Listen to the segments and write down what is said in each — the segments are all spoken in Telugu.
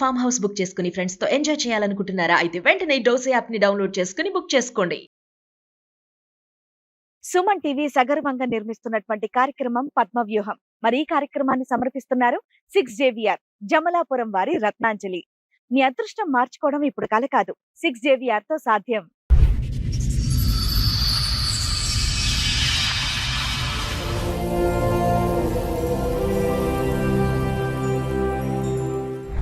ఫామ్ హౌస్ బుక్ చేసుకుని ఫ్రెండ్స్ తో ఎంజాయ్ చేయాలనుకుంటున్నారా? అయితే వెంటనే డోసే యాప్ ని డౌన్లోడ్ చేసుకుని బుక్ చేసుకోండి. సుమన్ టీవీ సగర్వంగా నిర్మిస్తున్నటువంటి కార్యక్రమం పద్మవ్యూహం. మరి ఈ కార్యక్రమాన్ని సమర్పిస్తున్నారు 6JVR జమలాపురం వారి రత్నాంజలి. మీ అదృష్టం మార్చుకోవడం ఇప్పుడు కల కాదు, 6JVR తో సాధ్యం.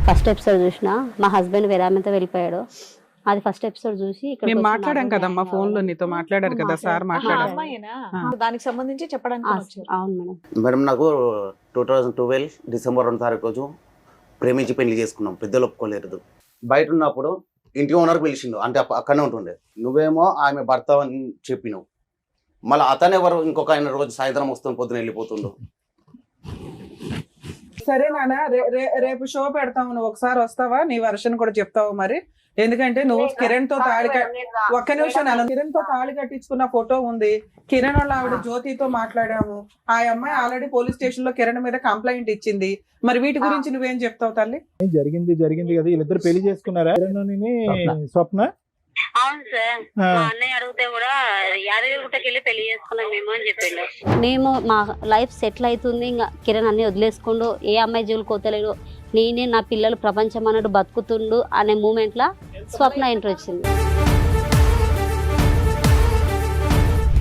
ఫస్ట్ ఎపిసోడ్ చూసిన మా హస్బెండ్ వేరే ఆమెతో వెళ్ళిపోయాడు. అది ఫస్ట్ ఎపిసోడ్ చూసి ఇక్కడ మేము మాట్లాడాం కదమ్మా ఫోన్ లో, నీతో మాట్లాడారు కదా సార్, మాట్లాడారు. దానికి సంబంధించి చెప్పడానికి వచ్చారు. అవును మేడం. మేడం నాకు 2012 డిసెంబర్ 2 తారీఖు రోజు ప్రేమించి పెళ్లి చేసుకున్నాం. పెద్దలు ఒప్పుకోలేదు. బయట ఉన్నప్పుడు ఇంటి ఓనర్ పిలిచిండు, అంటే అక్కడనే ఉంటుండే. నువ్వేమో ఆమె భర్త అని చెప్పినావు. మళ్ళీ అతను ఎవరు, ఇంకొక ఆయన రోజు సాయంత్రం వస్తుంది, పొద్దున వెళ్ళిపోతుండు. సరే నాన్న, రేపు షో పెడతాము, నువ్వు ఒకసారి వస్తావా? నీ వర్షన్ కూడా చెప్తావు మరి. ఎందుకంటే నువ్వు కిరణ్ తో ఒక్క నిమిషం నాన్న, కిరణ్ తో తాళి కట్టించుకున్న ఫోటో ఉంది. కిరణ్ వాళ్ళ ఆవిడ జ్యోతితో మాట్లాడాము. ఆ అమ్మాయి ఆల్రెడీ పోలీస్ స్టేషన్ లో కిరణ్ మీద కంప్లైంట్ ఇచ్చింది. మరి వీటి గురించి నువ్వేం చెప్తావు తల్లి? జరిగింది కదా, వీళ్ళిద్దరు పెళ్లి చేసుకున్నారా? స్వప్న. అవును సార్, మా అన్నయ్య అడిగితే కూడా యాదగిరిగుట్టకి వెళ్ళి పెళ్లి చేసుకున్నాం మేము అని చెప్పిండు. మేము మా లైఫ్ సెటిల్ అవుతుంది, ఇంకా కిరణ్ అన్ని వదిలేసుకుండు, ఏ అమ్మాయి జోలు కోతలేడు, నేనే నా పిల్లలు ప్రపంచం అన్నట్టు బతుకుతుండు అనే మూమెంట్ లా స్వప్న ఎంట్రీ వచ్చింది.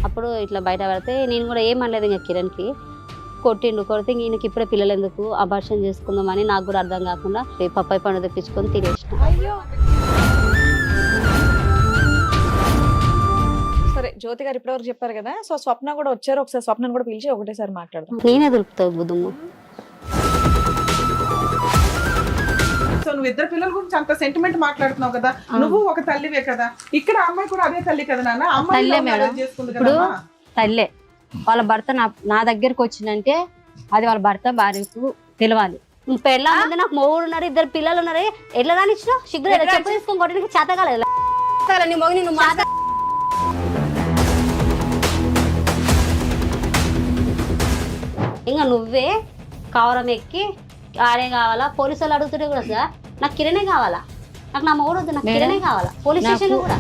అప్పుడు ఇట్లా బయట పడితే నేను కూడా ఏమనలేదు, ఇంకా కిరణ్కి కొడితే ఈయనకి ఇప్పుడే పిల్లలు ఎందుకు, అబార్షన్ చేసుకుందామని నాకు కూడా అర్థం కాకుండా పప్పాయి పండు తెప్పించుకొని తినేసిన. సరే, జ్యోతి గారు ఇప్పటివరకు చెప్పారు కదా, సో స్వప్న కూడా వచ్చారు. ఒకసారి స్వప్నను కూడా పిలిచి ఒకటేసారి మాట్లాడదాం. నేనే దొరుకుతావు బుద్ధమ్మ. సో నువ్వు ఇద్దరు పిల్లల గురించి అంత సెంటిమెంట్ మాట్లాడుతున్నావు కదా, నువ్వు ఒక తల్లివే కదా. ఇక్కడ అమ్మాయి కూడా అదే తల్లి కదా నాన్న. అమ్మాయి చేసుకుంది కదా. తల్లే వాళ్ళ భర్త నా దగ్గరకు వచ్చిందంటే అది వాళ్ళ భర్త భార్యకు తెలవాలి. పెళ్ళ ముందు నాకు మొగుడు ఉన్నారు, ఇద్దరు పిల్లలు ఉన్నారు, ఎట్లా రానిచ్చినా సిగ్గు చెప్పు తీసుకొని కొట్టడానికి చేతగాలేదు. నీ మొగని నువ్వు మాట ఇంకా నువ్వే కవరం ఎక్కి ఆడే కావాలా, పోలీసు వాళ్ళు అడుగుతుంటే కూడా సార్ నాకు కిరణే కావాలా, నాకు నా మొగుడు వద్దు, నాకు కిరణే కావాలా, పోలీస్ స్టేషన్ లో కూడా.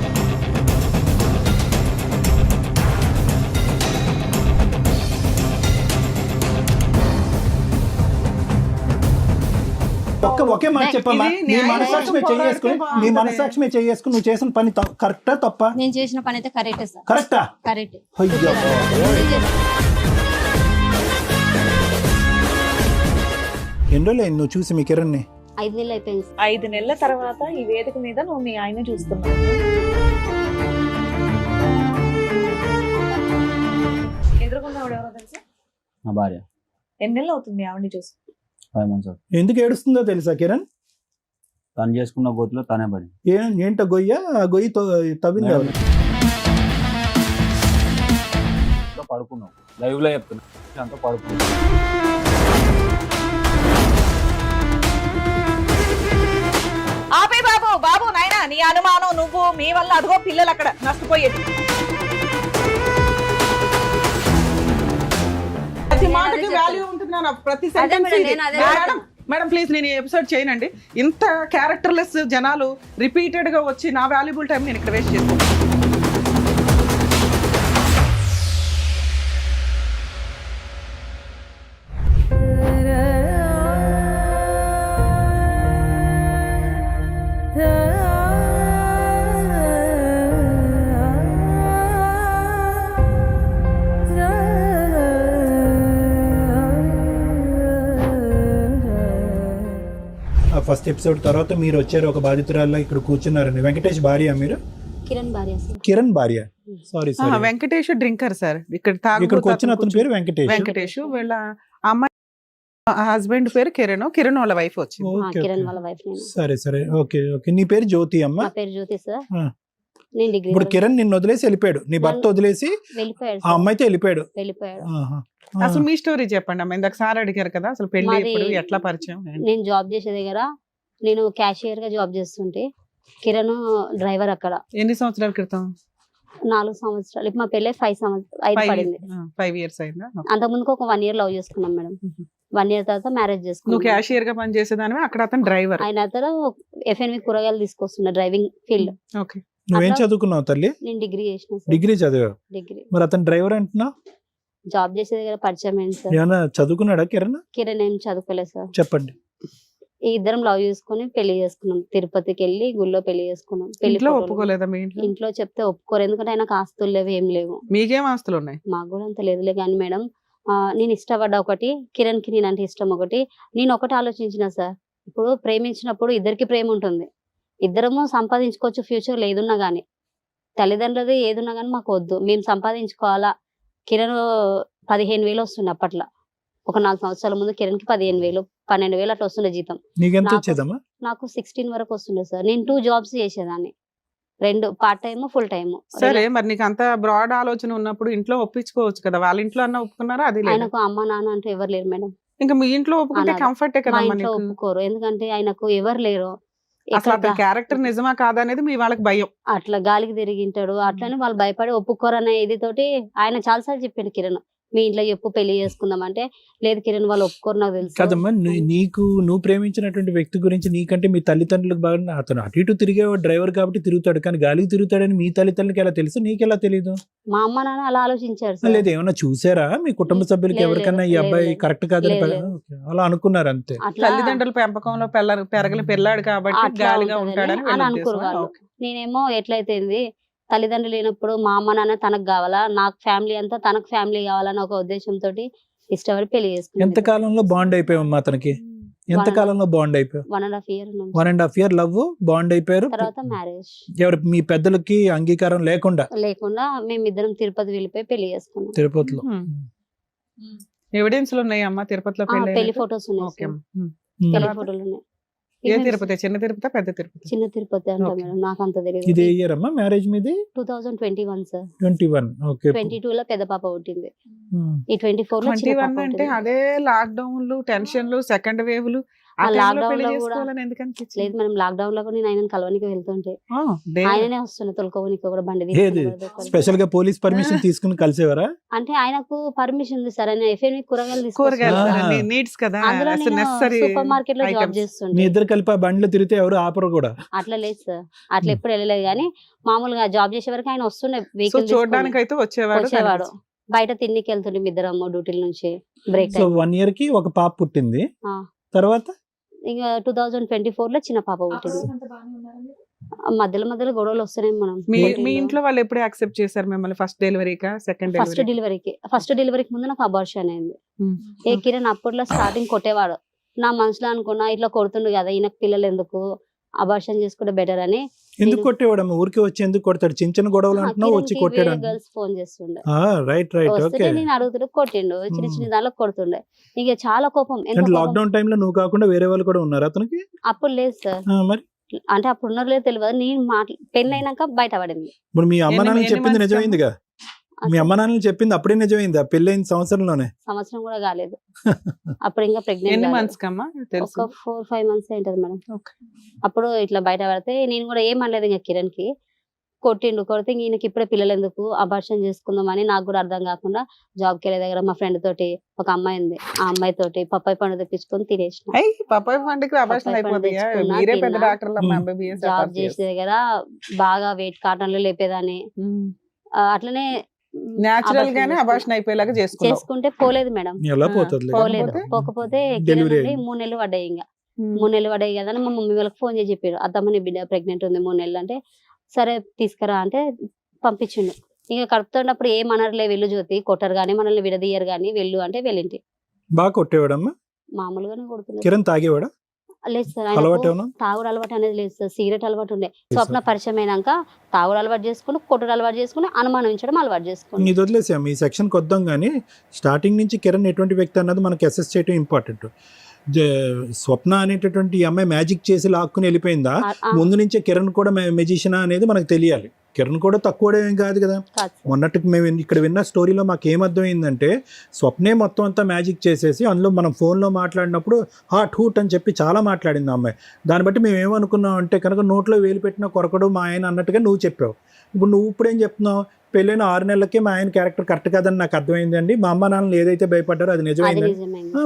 ఒకే మాట చెప్పమ్మా, నీ మనసాక్షి చేసుకుని నువ్వు చేసిన పని కరెక్టా తప్ప? నేను చేసిన పని అయితే కరెక్టే సార్. కరెక్టా? కరెక్ట్. ఎన్ని రోజులు నువ్వు చూసి మీ కిరణ్ని? 5 నెలలు అయిపోయింది. 5 నెలల తర్వాత ఈ వేదిక మీద నువ్వు మీ ఆయన చూస్తున్నావు. ఎదురుకున్నావు ఎవరో తెలుసా? నా భార్య. ఎన్ని నెలలు అవుతుంది ఆవిడని చూసి? 5 months. ఎందుకు ఏడుస్తుందో తెలుసా కిరణ్? తను చేసుకున్న గోతులో తనే పడి. ఏంట గొయ్య? గొయ్యి తవ్వింది ఎవరు? పడుకున్నావు, లైవ్ లో చెప్తున్నా, అంతా పడుకున్నావు. ఆపే బాబు నాయనా, నీ అనుమానం నువ్వు, మీ వల్ల అదిగో పిల్లలు అక్కడ నష్టపోయేది. ప్రతి మాటకి వాల్యూ ఉంటున్నాను, ప్రతి సెంటెన్స్. మేడం ప్లీజ్, నేను ఈ ఎపిసోడ్ చేయనండి. ఇంత క్యారెక్టర్లెస్ జనాలు రిపీటెడ్ గా వచ్చి నా వాల్యుబుల్ టైం నేను ఇక్కడ వేస్ట్ చేస్తాను. ఫస్ట్ ఎపిసోడ్ తర్వాత మీరు వచ్చారు, ఒక బాధితురాల్లో ఇక్కడ కూర్చున్నారండి. వెంకటేష్ భార్య మీరు? కిరణ్ భార్య. కిరణ్ భార్య. Sorry Venkatesh drinker sir. ఇక్కడికి వచ్చిన అతని పేరు వెంకటేష్. వీళ్ళ అమ్మాయి హస్బెండ్ పేరు కిరణ్ వాళ్ళ వైఫ్ వచ్చింది. కిరణ్ వాళ్ళ వైఫ్. సరే ఓకే. నీ పేరు జ్యోతి అమ్మ? నా పేరు జ్యోతి సార్. ఇప్పుడు కిరణ్ నిన్ను వదిలేసి వెళ్ళిపోయాడు, నీ భర్త వదిలేసి ఆ అమ్మాయితో వెళ్ళిపోయాడు. అసలు మీ స్టోరీ చెప్పండి అమ్మ. ఇందాక సార్ అడిగారు కదా, అసలు పెళ్లి ఎప్పుడు, ఎట్లా పరిచయం? నేను జాబ్ చేసే దగ్గర నేను క్యాషియర్ గా జాబ్ చేస్తుంటే, కిరణ్ డ్రైవర్ అక్కడ. ఎన్ని సంవత్సరాల క్రితం? 4 సంవత్సరాలు. ఇప్పుడు మా పెళ్ళి 5 సంవత్సరాలు 5 పడింది. 5 years అయిందా? అంతకుముందుకు ఒక 1 year లవ్ చేసుకున్నాం మేడం. 1 year తర్వాత మ్యారేజ్ నువ్వు చేసుకున్నాం. క్యాషియర్ గా పనిచేసేదానివి, అక్కడ అతను డ్రైవర్. ఆయన అతను FNV కూరగాయలు తీసుకొస్తున్నా డ్రైవింగ్ ఫీల్డ్. ఓకే. నువ్వేం అట్లా- చదువుకున్నావు తల్లి? నేను డిగ్రీ చేసిన సార్. డిగ్రీ చదివావు. డిగ్రీ మరి అతను డ్రైవర్ అంటున్నావు, జాబ్ చేసే దగ్గర పరిచయం అయింది సార్. ఏమన్నా చదువుకున్నాడా కిరణ్? కిరణ్ ఏం చదువుకోలేదు సార్. చెప్పండి. ఈ ఇద్దరం లవ్ చేసుకుని పెళ్లి చేసుకున్నాం. తిరుపతికి వెళ్ళి గుళ్ళో పెళ్లి చేసుకున్నాం. పెళ్లి ఇంట్లో photos- ఒప్పుకోలేదా మీ ఇంట్లో? ఇంట్లో చెప్తే ఒప్పుకోరు, ఎందుకంటే ఆయనకు ఆస్తులు లేవు, ఏం లేవు. మీకేం ఆస్తులు ఉన్నాయి? మాకు కూడా అంత లేదులే కానీ మేడం, నేను ఇష్టపడ్డ ఒకటి, కిరణ్ కి నేనంటే ఇష్టం ఒకటి. నేను ఒకటి ఆలోచించిన సార్, ఇప్పుడు ప్రేమించినప్పుడు ఇద్దరికి ప్రేమ ఉంటుంది, ఇద్దరము సంపాదించుకోవచ్చు ఫ్యూచర్ లో ఏదున్నా గానీ. తల్లిదండ్రులది ఏదున్నా గానీ మాకు వద్దు, మేము సంపాదించుకోవాలా. కిరణ్ 15,000 వస్తుండే అప్పట్లో. ఒక 4 సంవత్సరాల ముందు కిరణ్ కి 15,000 12,000 అట్లా వస్తుండే జీతం. నీకెంత నాకు- వచ్చేదమ్మా? నాకు 16 వరకు వస్తుండే సార్. నేను 2 jobs చేసేదాన్ని, 2 పార్ట్ టైమ్ ఫుల్ టైమ్. సరే, మరి నీకు అంత బ్రాడ్ ఆలోచన ఉన్నప్పుడు ఇంట్లో ఒప్పించుకోవచ్చు కదా. వాళ్ళ ఇంట్లో అన్న ఒప్పుకున్నారా? అది లేదు. ఆయనకు అమ్మ నాన్న అంటే ఎవరు లేరు మేడం. ఇంకా మీ ఇంట్లో ఒప్పుకుంటే అనాథ. కంఫర్టే మా కదా ఇంట్లో నీకు. ఒప్పుకోరు, ఎందుకంటే ఆయనకు ఎవరు లేరు. అసలు ఎక్కడ అతని క్యారెక్టర్ నిజమా కాదా అనేది మీ వాళ్ళకి భయం. అట్లా గాలికి తిరిగింటాడు, అట్లనే వాళ్ళు భయపడి ఒప్పుకోరు అనే ఇది తోటి ఆయన చాలాసార్లు చెప్పిండు కిరణ్, మీ ఇంట్లో చెప్పు పెళ్లి చేసుకుందాం అంటే, లేదు కిరణ్ వాళ్ళు ఒప్పుకోరు నాకు తెలుసు. కాదమ్మా, నువ్వు ప్రేమించినటువంటి వ్యక్తి గురించి నీకంటే మీ తల్లిదండ్రులకు బాగా, అతను అటు ఇటు తిరిగే డ్రైవర్ కాబట్టి తిరుగుతాడు, కానీ గాలికి తిరుగుతాడని మీ తల్లిదండ్రులకి ఎలా తెలుసు, నీకెలా తెలియదు? మా అమ్మ నాన్న అలా ఆలోచించారు సార్. లేదు, ఏమన్నా చూసారా మీ కుటుంబ సభ్యులకి లేదు, ఎవరికన్నా ఈ లేదు, అబ్బాయి లేదు. కరెక్ట్ కాదని లేదు, ఓకే, అలా అనుకున్నారు అంతే. అట్లా తల్లిదండ్రుల పెంపకంలో పెరగని పిల్లాడు కాబట్టి అట్లా గాలిగా ఉంటుందని ఉంటాడని అని వీళ్ళ అనుకోరు ఉద్దేశమా? వాళ్ళు. ఓకే. నేనేమో ఎట్లయితేంది, తల్లిదండ్రులు లేనప్పుడు మా అమ్మ నాన్న తనకు కావాలా, నాకు ఫ్యామిలీ అంతా తనకు ఫ్యామిలీ కావాలని ఒక ఉద్దేశంతో ఇష్టపడి పెళ్లి ఎంత చేసుకున్నాను. కాలంలో బాండ్ అయిపోయావమ్మా అతనికి? ఎంత కాలంలో బాండ్ అయిపోయావు? 1.5 year ఉన్నాం. 1.5 year లవ్, బాండ్ అయిపోయారు. తర్వాత మ్యారేజ్ ఎవరు మీ పెద్దలకి అంగీకారం లేకుండా లేకుండా మేమిద్దరం తిరుపతి వెళ్ళిపోయి పెళ్లి చేసుకున్నాం. తిరుపతిలో. ఎవిడెన్స్లు ఉన్నాయి అమ్మా తిరుపతిలో పెళ్లి పెళ్లి అయినట్టు? ఫొటోస్ ఉన్నాయి ఓకే. సార్. ఉమ్. పెళ్లి తర్వాత? ఫోటోలు ఉన్నాయి. ఏ తిరుపతి? చిన్న తిరుపతి, పెద్ద తిరుపతి? చిన్న తిరుపతి అంట ఓకే. మేడం, నాకు అంత ఇది తెలియదు. ఇయర్ అమ్మా మ్యారేజ్ మీది? 2021 సార్. 21. ఓకే. 22 లో పెద్ద పాప పుట్టింది, ఉమ్. ఈ 24 లో చిన్న 21 పాప అంటే పుట్టింది. అదే లాక్డౌన్లు, టెన్షన్లు, సెకండ్ వేవ్లు, ఆ ఆ టైంలో lockdown పెళ్లి లో కూడా- చేసుకోవాలని ఎందుకు అనిపించింది? లేదు మేడం, లాక్డౌన్ లో కూడా నేను ఆయన కలవనికి వెళ్తుంటే ఆ, దేవుడు. ఆయననే వస్తుండే తొలకోవనికి కూడా బండి ఏది తీసుకుని ప్రతి ఒక్కరికి. స్పెషల్ గా పోలీస్ పర్మిషన్ తీసుకుని కలిసేవారా? అంటే ఆయనకు పర్మిషన్ ఉంది సార్, ఆయన FNV కూరగాయలు కూరగాయలు తీసుకొస్తున్నారు. నీడ్స్ కదా, అందులో నేను నెసరీ సూపర్ మార్కెట్ లో జాబ్ items. మీ చేస్తుండే. ఇద్దరు కలిపి ఆ బండ్లు తిరిగితే ఎవరు ఆపరు కూడా. అట్లా లేదు సార్, అట్లా ఎప్పుడు వెళ్ళలేదు కానీ మామూలుగా జాబ్ చేసే వరకు ఆయన వస్తుండే సో వెహికల్ చూడడానికి అయితే వచ్చేవాడు. వచ్చేవాడు. బయట తిండికి వెళ్తుండే ఇద్దరం డ్యూటీల నుంచి బ్రేక్ సో టైం. 1 year కి ఒక పాప పుట్టింది. ఆ. తర్వాత ఇంకా 2024 లో చిన్న పాప పుట్టింది. మధ్యలో మధ్యలో గొడవలు వస్తున్నాయి మనం. మీ ఇంట్లో వాళ్ళు ఎప్పుడు యాక్సెప్ట్ చేశారు మిమ్మల్ని? ఫస్ట్ డెలివరీకా, సెకండ్ డెలివరీ? ఫస్ట్ డెలివరీకి ముందు నాకు అబార్షన్ అయింది. ఏ కిరణ్ అప్పట్లో స్టార్టింగ్ కొట్టేవాడు, నా మనసులో అనుకున్నా ఇట్లా కొడుతుండు కదా, ఈయనకు పిల్లలు ఎందుకు, అబార్షన్ చేసుకుంటే బెటర్ అని. ఎందుకు కొట్టేవాడమ్మా? ఊరికి వచ్చి ఎందుకు కొడతాడు? చిన్న చిన్న గొడవలు అంటున్నావు, వచ్చి కొట్టాడు. గర్ల్స్ ఫోన్ చేస్తుండే, రైట్ వస్తే ఓకే. నేను అడుగుతుండే, కొట్టిండు. చిన్న చిన్న దానిలో కొడుతుండే. ఇక చాలా కోపం. ఎంత అంటే కోపం. లాక్డౌన్ టైంలో నువ్వు కాకుండా వేరే వాళ్ళు కూడా ఉన్నారు అతనికి? అప్పుడు లేదు సార్, మరి అంటే అప్పుడు ఉన్నారు లేదు తెలియదు. నేను పెళ్ళి అయినాక బయట పడింది. ఇప్పుడు మీ అమ్మ నాన్న ఎన్ని చెప్పింది months నిజమైందిగా? మీ అమ్మ నాన్నలు చెప్పింది అప్పుడే నిజమైంది, ఆ పెళ్ళైన సంవత్సరంలోనే? సంవత్సరం కూడా కాలేదు, అప్పుడు ఇంకా ఎన్ని ప్రెగ్నెంట్. మంత్స్ కమ్మా తెలుసు? ఒక 4-5 months అయింటది మేడం. ఓకే. అప్పుడు ఇట్లా బయట పడితే నేను కూడా ఏమనలేదు ఇంకా కిరణ్ కి. కొట్టిండు, కొడితే ఈయనకి ఇప్పుడే పిల్లలు ఎందుకు, అబార్షన్ చేసుకుందాం అని నాకు కూడా అర్థం కాకుండా జాబ్కి వెళ్ళే దగ్గర మా ఫ్రెండ్ తోటి ఒక అమ్మాయి ఉంది, ఆ అమ్మాయి తోటి పప్పాయి పండు తెప్పించుకొని తినేసిన. పప్పాయి పండుగ అబార్షన్ పప్పాయి పండు అయిపోతాయా? తెచ్చుకున్నా, మీరే పెద్ద తిన్నా. డాక్టర్లు అమ్మా, MBBS జాబ్ చేసే దగ్గర బాగా వెయిట్ కాటన్లు లేపేదాన్ని. అట్లనే న్యాచురల్ గానే అబార్షన్ అయిపోయేలాగా చేసుకున్నావు. చేసుకుంటే పోలేదు మేడం, ఎలా పోతుంది? పోలేదు. పోకపోతే? పోకపోతే Delivery కిరణ్ 3 నెలలు పడ్డాయి. ఇంకా 3 నెలలు పడ్డాయి కదా అని మా మమ్మీ వాళ్ళకి ఫోన్ చేసి చెప్పారు, అత్తమ్మ నీ బిడ్డ ప్రెగ్నెంట్ ఉంది 3 నెలలు అంటే, సరే తీసుకురా అంటే పంపించిండు. ఇంకా కడుపుతున్నప్పుడు ఏమనర్లే, వెళ్ళు జ్యోతి, కొట్టరు కానీ మనల్ని విడదీయరు కానీ వెళ్ళు అంటే వెళ్ళింటి. బాగా కొట్టేవాడమ్మా? మామూలుగానే కొడుతుంది. కిరణ్ తాగేవాడా? లేదు సార్, అలవాటు ఆయనకు ఏమన్నా? తాగుడు అలవాటు అనేది లేదు సార్, సిగరెట్ అలవాటు ఉండే. స్వప్న పరిచయం అయినాక తాగుడు అలవాటు చేసుకుని, కొట్టుడు అలవాటు చేసుకుని, అనుమానించడం అలవాటు చేసుకుని. ఇది వదిలేసాం, ఈ సెక్షన్కి వద్దాం. కానీ స్టార్టింగ్ నుంచి కిరణ్ ఎటువంటి వ్యక్తి అన్నది మనకి అసెస్ చేయడం ఇంపార్టెంట్. స్వప్న అనేటటువంటి ఈ అమ్మాయి మ్యాజిక్ చేసి లాక్కుని వెళ్ళిపోయిందా, ముందు నుంచే కిరణ్ కూడా మెజిషియనా అనేది మనకు తెలియాలి. కిరణ్ కూడా తక్కువ ఏం కాదు కదా. మొన్నటికి మేము ఇక్కడ విన్న స్టోరీలో మాకు ఏమర్థమైందంటే స్వప్నే మొత్తం అంతా మ్యాజిక్ చేసేసి అందులో మనం ఫోన్లో మాట్లాడినప్పుడు హాట్ హూట్ అని చెప్పి చాలా మాట్లాడింది ఆ అమ్మాయి. దాన్ని బట్టి మేము ఏమనుకున్నాం అంటే కనుక నోట్లో వేలు పెట్టిన కొరకడు మా ఆయన అన్నట్టుగా నువ్వు చెప్పావు. ఇప్పుడు నువ్వు ఇప్పుడేం చెప్తున్నావు, పెళ్ళైన 6 నెలలకే మా ఆయన క్యారెక్టర్ కరెక్ట్ కాదని నాకు అర్థమైంది అండి, మా అమ్మ నాన్నలు ఏదైతే భయపడ్డారో అది నిజమైంది.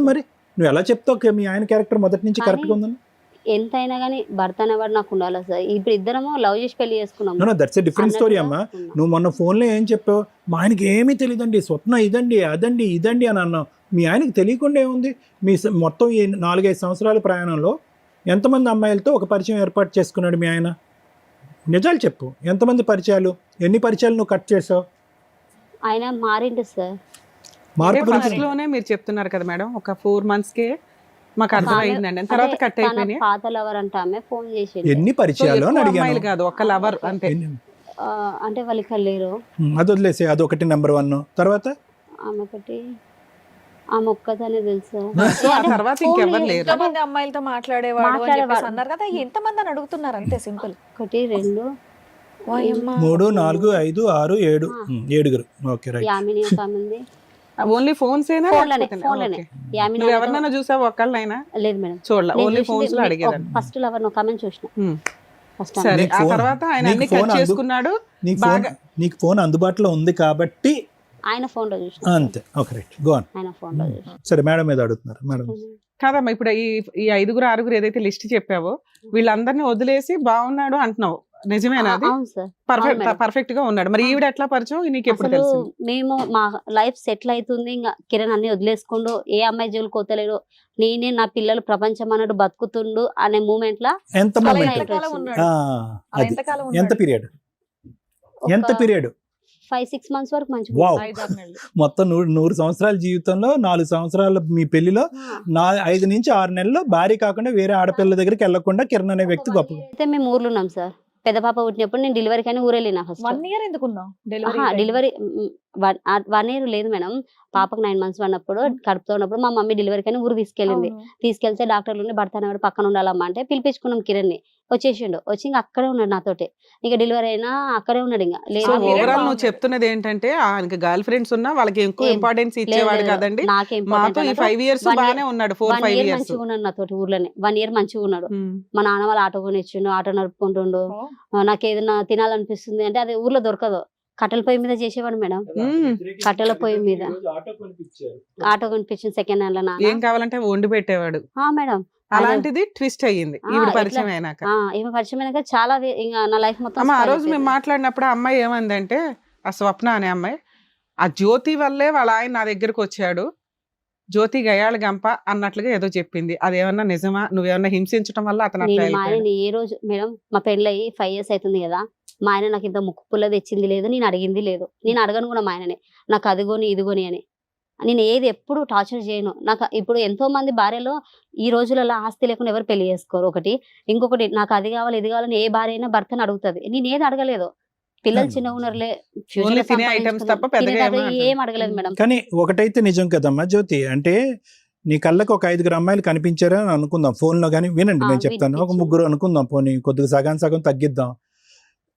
మరి నువ్వు ఎలా చెప్తావు మీ ఆయన క్యారెక్టర్ మొదటి నుంచి కరెక్ట్గా ఉందని? ఎంతైనా కానీ భర్త అనేవాడు నాకు ఉండాలి సార్. ఇప్పుడు ఇద్దరము లవ్ చేసి పెళ్లి చేసుకున్నాం. దట్స్ ఎ డిఫరెంట్ స్టోరీ అమ్మా. నువ్వు మొన్న ఫోన్లో ఏం చెప్పావు, మా ఆయనకి ఏమీ తెలియదండి, స్వప్న ఇదండి అదండి ఇదండి అని అన్నావు. మీ ఆయనకి తెలియకుండా ఏముంది? మీ మొత్తం ఈ 4-5 సంవత్సరాల ప్రయాణంలో ఎంతమంది అమ్మాయిలతో ఒక పరిచయం ఏర్పాటు చేసుకున్నాడు మీ ఆయన? నిజాలు చెప్పు, ఎంతమంది పరిచయాలు, ఎన్ని పరిచయాలు నువ్వు కట్ చేసావు? ఆయన మారిండు సార్. ఫస్ట్ లోనే మీరు చెప్తున్నారు కదా మేడం, ఒక 4 months కే మాకు అర్థమైందండి, తర్వాత కట్ అయిపోయింది. పాత లవర్ అంటే ఆమె ఫోన్ చేసి ఎన్ని పరిచయాలు అని అడిగాను. కాదు ఒక లవర్ అంతే, అంటే వాళ్ళకి లేరు. అది వదిలేసి అదొకటి నెంబర్ 1. తర్వాత ఆమె ఒకటి ఆమె ఒక్కదానే తెలుసా, తర్వాత ఇంకెవరు లేరు. ఎంతమంది అమ్మాయిలతో మాట్లాడేవాడు అని చెప్పేసి అన్నారు కదా, ఎంతమంది అని అడుగుతున్నారు అంతే సింపుల్. 1 2 3 4 5 6 7 7. Okay right. యామిని ఒక ఆమె ఉంది. ఓన్లీ ఫోన్స్ ఏనా? ఫోన్లోనే యామిని. నువ్వు ఎవరినైనా చూసావు ఒక్కళ్ళైనా? లేదు మేడం, చూడలే, ఓన్లీ ఫోన్స్ లో అడిగేదాన్ని. ఫస్ట్ లవర్ ఒక ఆమె చూసిన. సరే, ఆ తర్వాత ఆయన అన్ని కట్ చేసుకున్నాడు. నీకు ఫోన్ అందుబాటులో ఉంది కాబట్టి ఆయన ఫోన్ లో చూసిన అంతే. Okay right, go on. ఆయన ఫోన్ లో చూసిన. సరే మేడం మీద అడుగుతున్నారు. మేడం కాదమ్మా, ఇప్పుడు ఈ 5 6 ఏదైతే లిస్ట్ చెప్పావో వీళ్ళందరినీ వదిలేసి బాగున్నాడు అంటున్నావు, నిజమేనా? అది అవును సార్, పర్ఫెక్ట్ గా ఉన్నాడు. మరి ఈవిడ ఎట్లా పరిచయం నీకు ఎప్పుడు తెలుసు? మేము మా లైఫ్ సెటిల్ అవుతుంది, ఇంకా కిరణ్ అన్ని వదిలేసుకుండు, ఏ అమ్మాయి జోలు కోతలేడు, నేనే నా పిల్లలు ప్రపంచం అన్నాడు బతుకుతుండు అనే మూమెంట్ లా ఎంత పీరియడ్ 5-6 months వరకు మంచిగా. మొత్తం 100 సంవత్సరాల జీవితంలో 4 సంవత్సరాల మీ పెళ్లిలో 5 నుంచి 6 నెలల్లో భార్య కాకుండా వేరే ఆడపిల్ల దగ్గరికి వెళ్లకుండా కిరణ్ అనే వ్యక్తి గొప్ప. అయితే మేము ఊర్లో ఉన్నాం సార్. పెద్ద పాప పుట్టినప్పుడు నేను డెలివరీ కానీ ఊరెళ్ళినా. ఫస్ట్ 1 year ఎందుకున్నావు డెలివరీ 1 year లేదు మేడం. పాపకు 9 months ఉన్నప్పుడు కడుపుతో ఉన్నప్పుడు మా మమ్మీ డెలివరీ కానీ ఊరు తీసుకెళ్ళింది. తీసుకెళ్తే డాక్టర్లు భర్త అనేవాడు పక్కన ఉండాలమ్మా అంటే పిలిపించుకున్నాం. కిరణ్ ని వచ్చేసిండు, వచ్చి ఇంకా అక్కడే ఉన్నాడు నాతోటి. ఇంకా డెలివరీ అయినా అక్కడే ఉన్నాడు. ఇంకా లేదు. ఓవరాల్ నువ్వు చెప్తున్నది ఏంటంటే ఆయనకి గర్ల్ ఫ్రెండ్స్ ఉన్నా వాళ్ళకి ఎక్కువ ఇంపార్టెన్స్ ఇచ్చేవాడు కదండి. మాతో ఈ 5 years బాగానే ఉన్నాడు. 4-5 years మంచిగా ఉన్నాడు నాతోటి ఊర్లోనే. 1 year మంచిగా ఉన్నాడు. మా నాన్న వాళ్ళు ఆటో కొనిచ్చిండు, ఆటో నడుపుకుంటుండు. నాకు ఏదైనా తినాలనిపిస్తుంది అంటే అది ఊర్లో దొరకదు, కట్టెల పొయ్యి మీద చేసేవాడు మేడం. కట్టెల పొయ్యి మీద ఆటో కొనిపించింది సెకండ్ హ్యాండ్ లో. ఏం కావాలంటే వండి పెట్టేవాడు మేడం. అలాంటిది ట్విస్ట్ అయ్యింది ఈవిడ పరిచయం అయినాక. ఈమె పరిచయం అయినాక చాలా ఇంకా నా లైఫ్ మొత్తం. ఆ రోజు మేము మాట్లాడినప్పుడు ఆ అమ్మాయి ఏమందంటే, ఆ స్వప్న అనే అమ్మాయి, ఆ జ్యోతి వల్లే వాళ్ళ ఆయన నా దగ్గరకు వచ్చాడు, జ్యోతి గయాళ గంప అన్నట్లుగా ఏదో చెప్పింది. అదేమన్నా నిజమా? నువ్వేమన్నా హింసించడం వల్ల అతను మా ఆయన ఏ రోజు మేడం, మా పెళ్ళయి 5 years అవుతుంది కదా, మా ఆయన నాకు ఇంత ముక్కు పుల్ల తెచ్చింది లేదు, నేను అడిగింది లేదు, నేను అడగను కూడా మా ఆయననే నాకు అదిగోని ఇదిగోని అని. నేను ఏది ఎప్పుడు టార్చర్ చేయను. నాకు ఇప్పుడు ఎంతో మంది భార్యలో ఈ రోజులలో ఆస్తి లేకుండా ఎవరు పెళ్లి చేసుకోరు. ఒకటి, ఇంకొకటి నాకు అది కావాలి ఇది కావాలని ఏ భార్య అయినా భర్తను అడుగుతుంది. నేను ఏది అడగలేదు. పిల్లలు చిన్నగా ఉన్నారులే, ఏం అడగలేదు మేడం. కానీ ఒకటైతే నిజం కదమ్మా జ్యోతి, అంటే నీ కళ్ళకు ఒక 5 అమ్మాయిలు కనిపించారా అని అనుకుందాం ఫోన్లో. కానీ వినండి నేను చెప్తాను, ఒక 3 అనుకుందాం, పోనీ కొద్దిగా సగం తగ్గిద్దాం.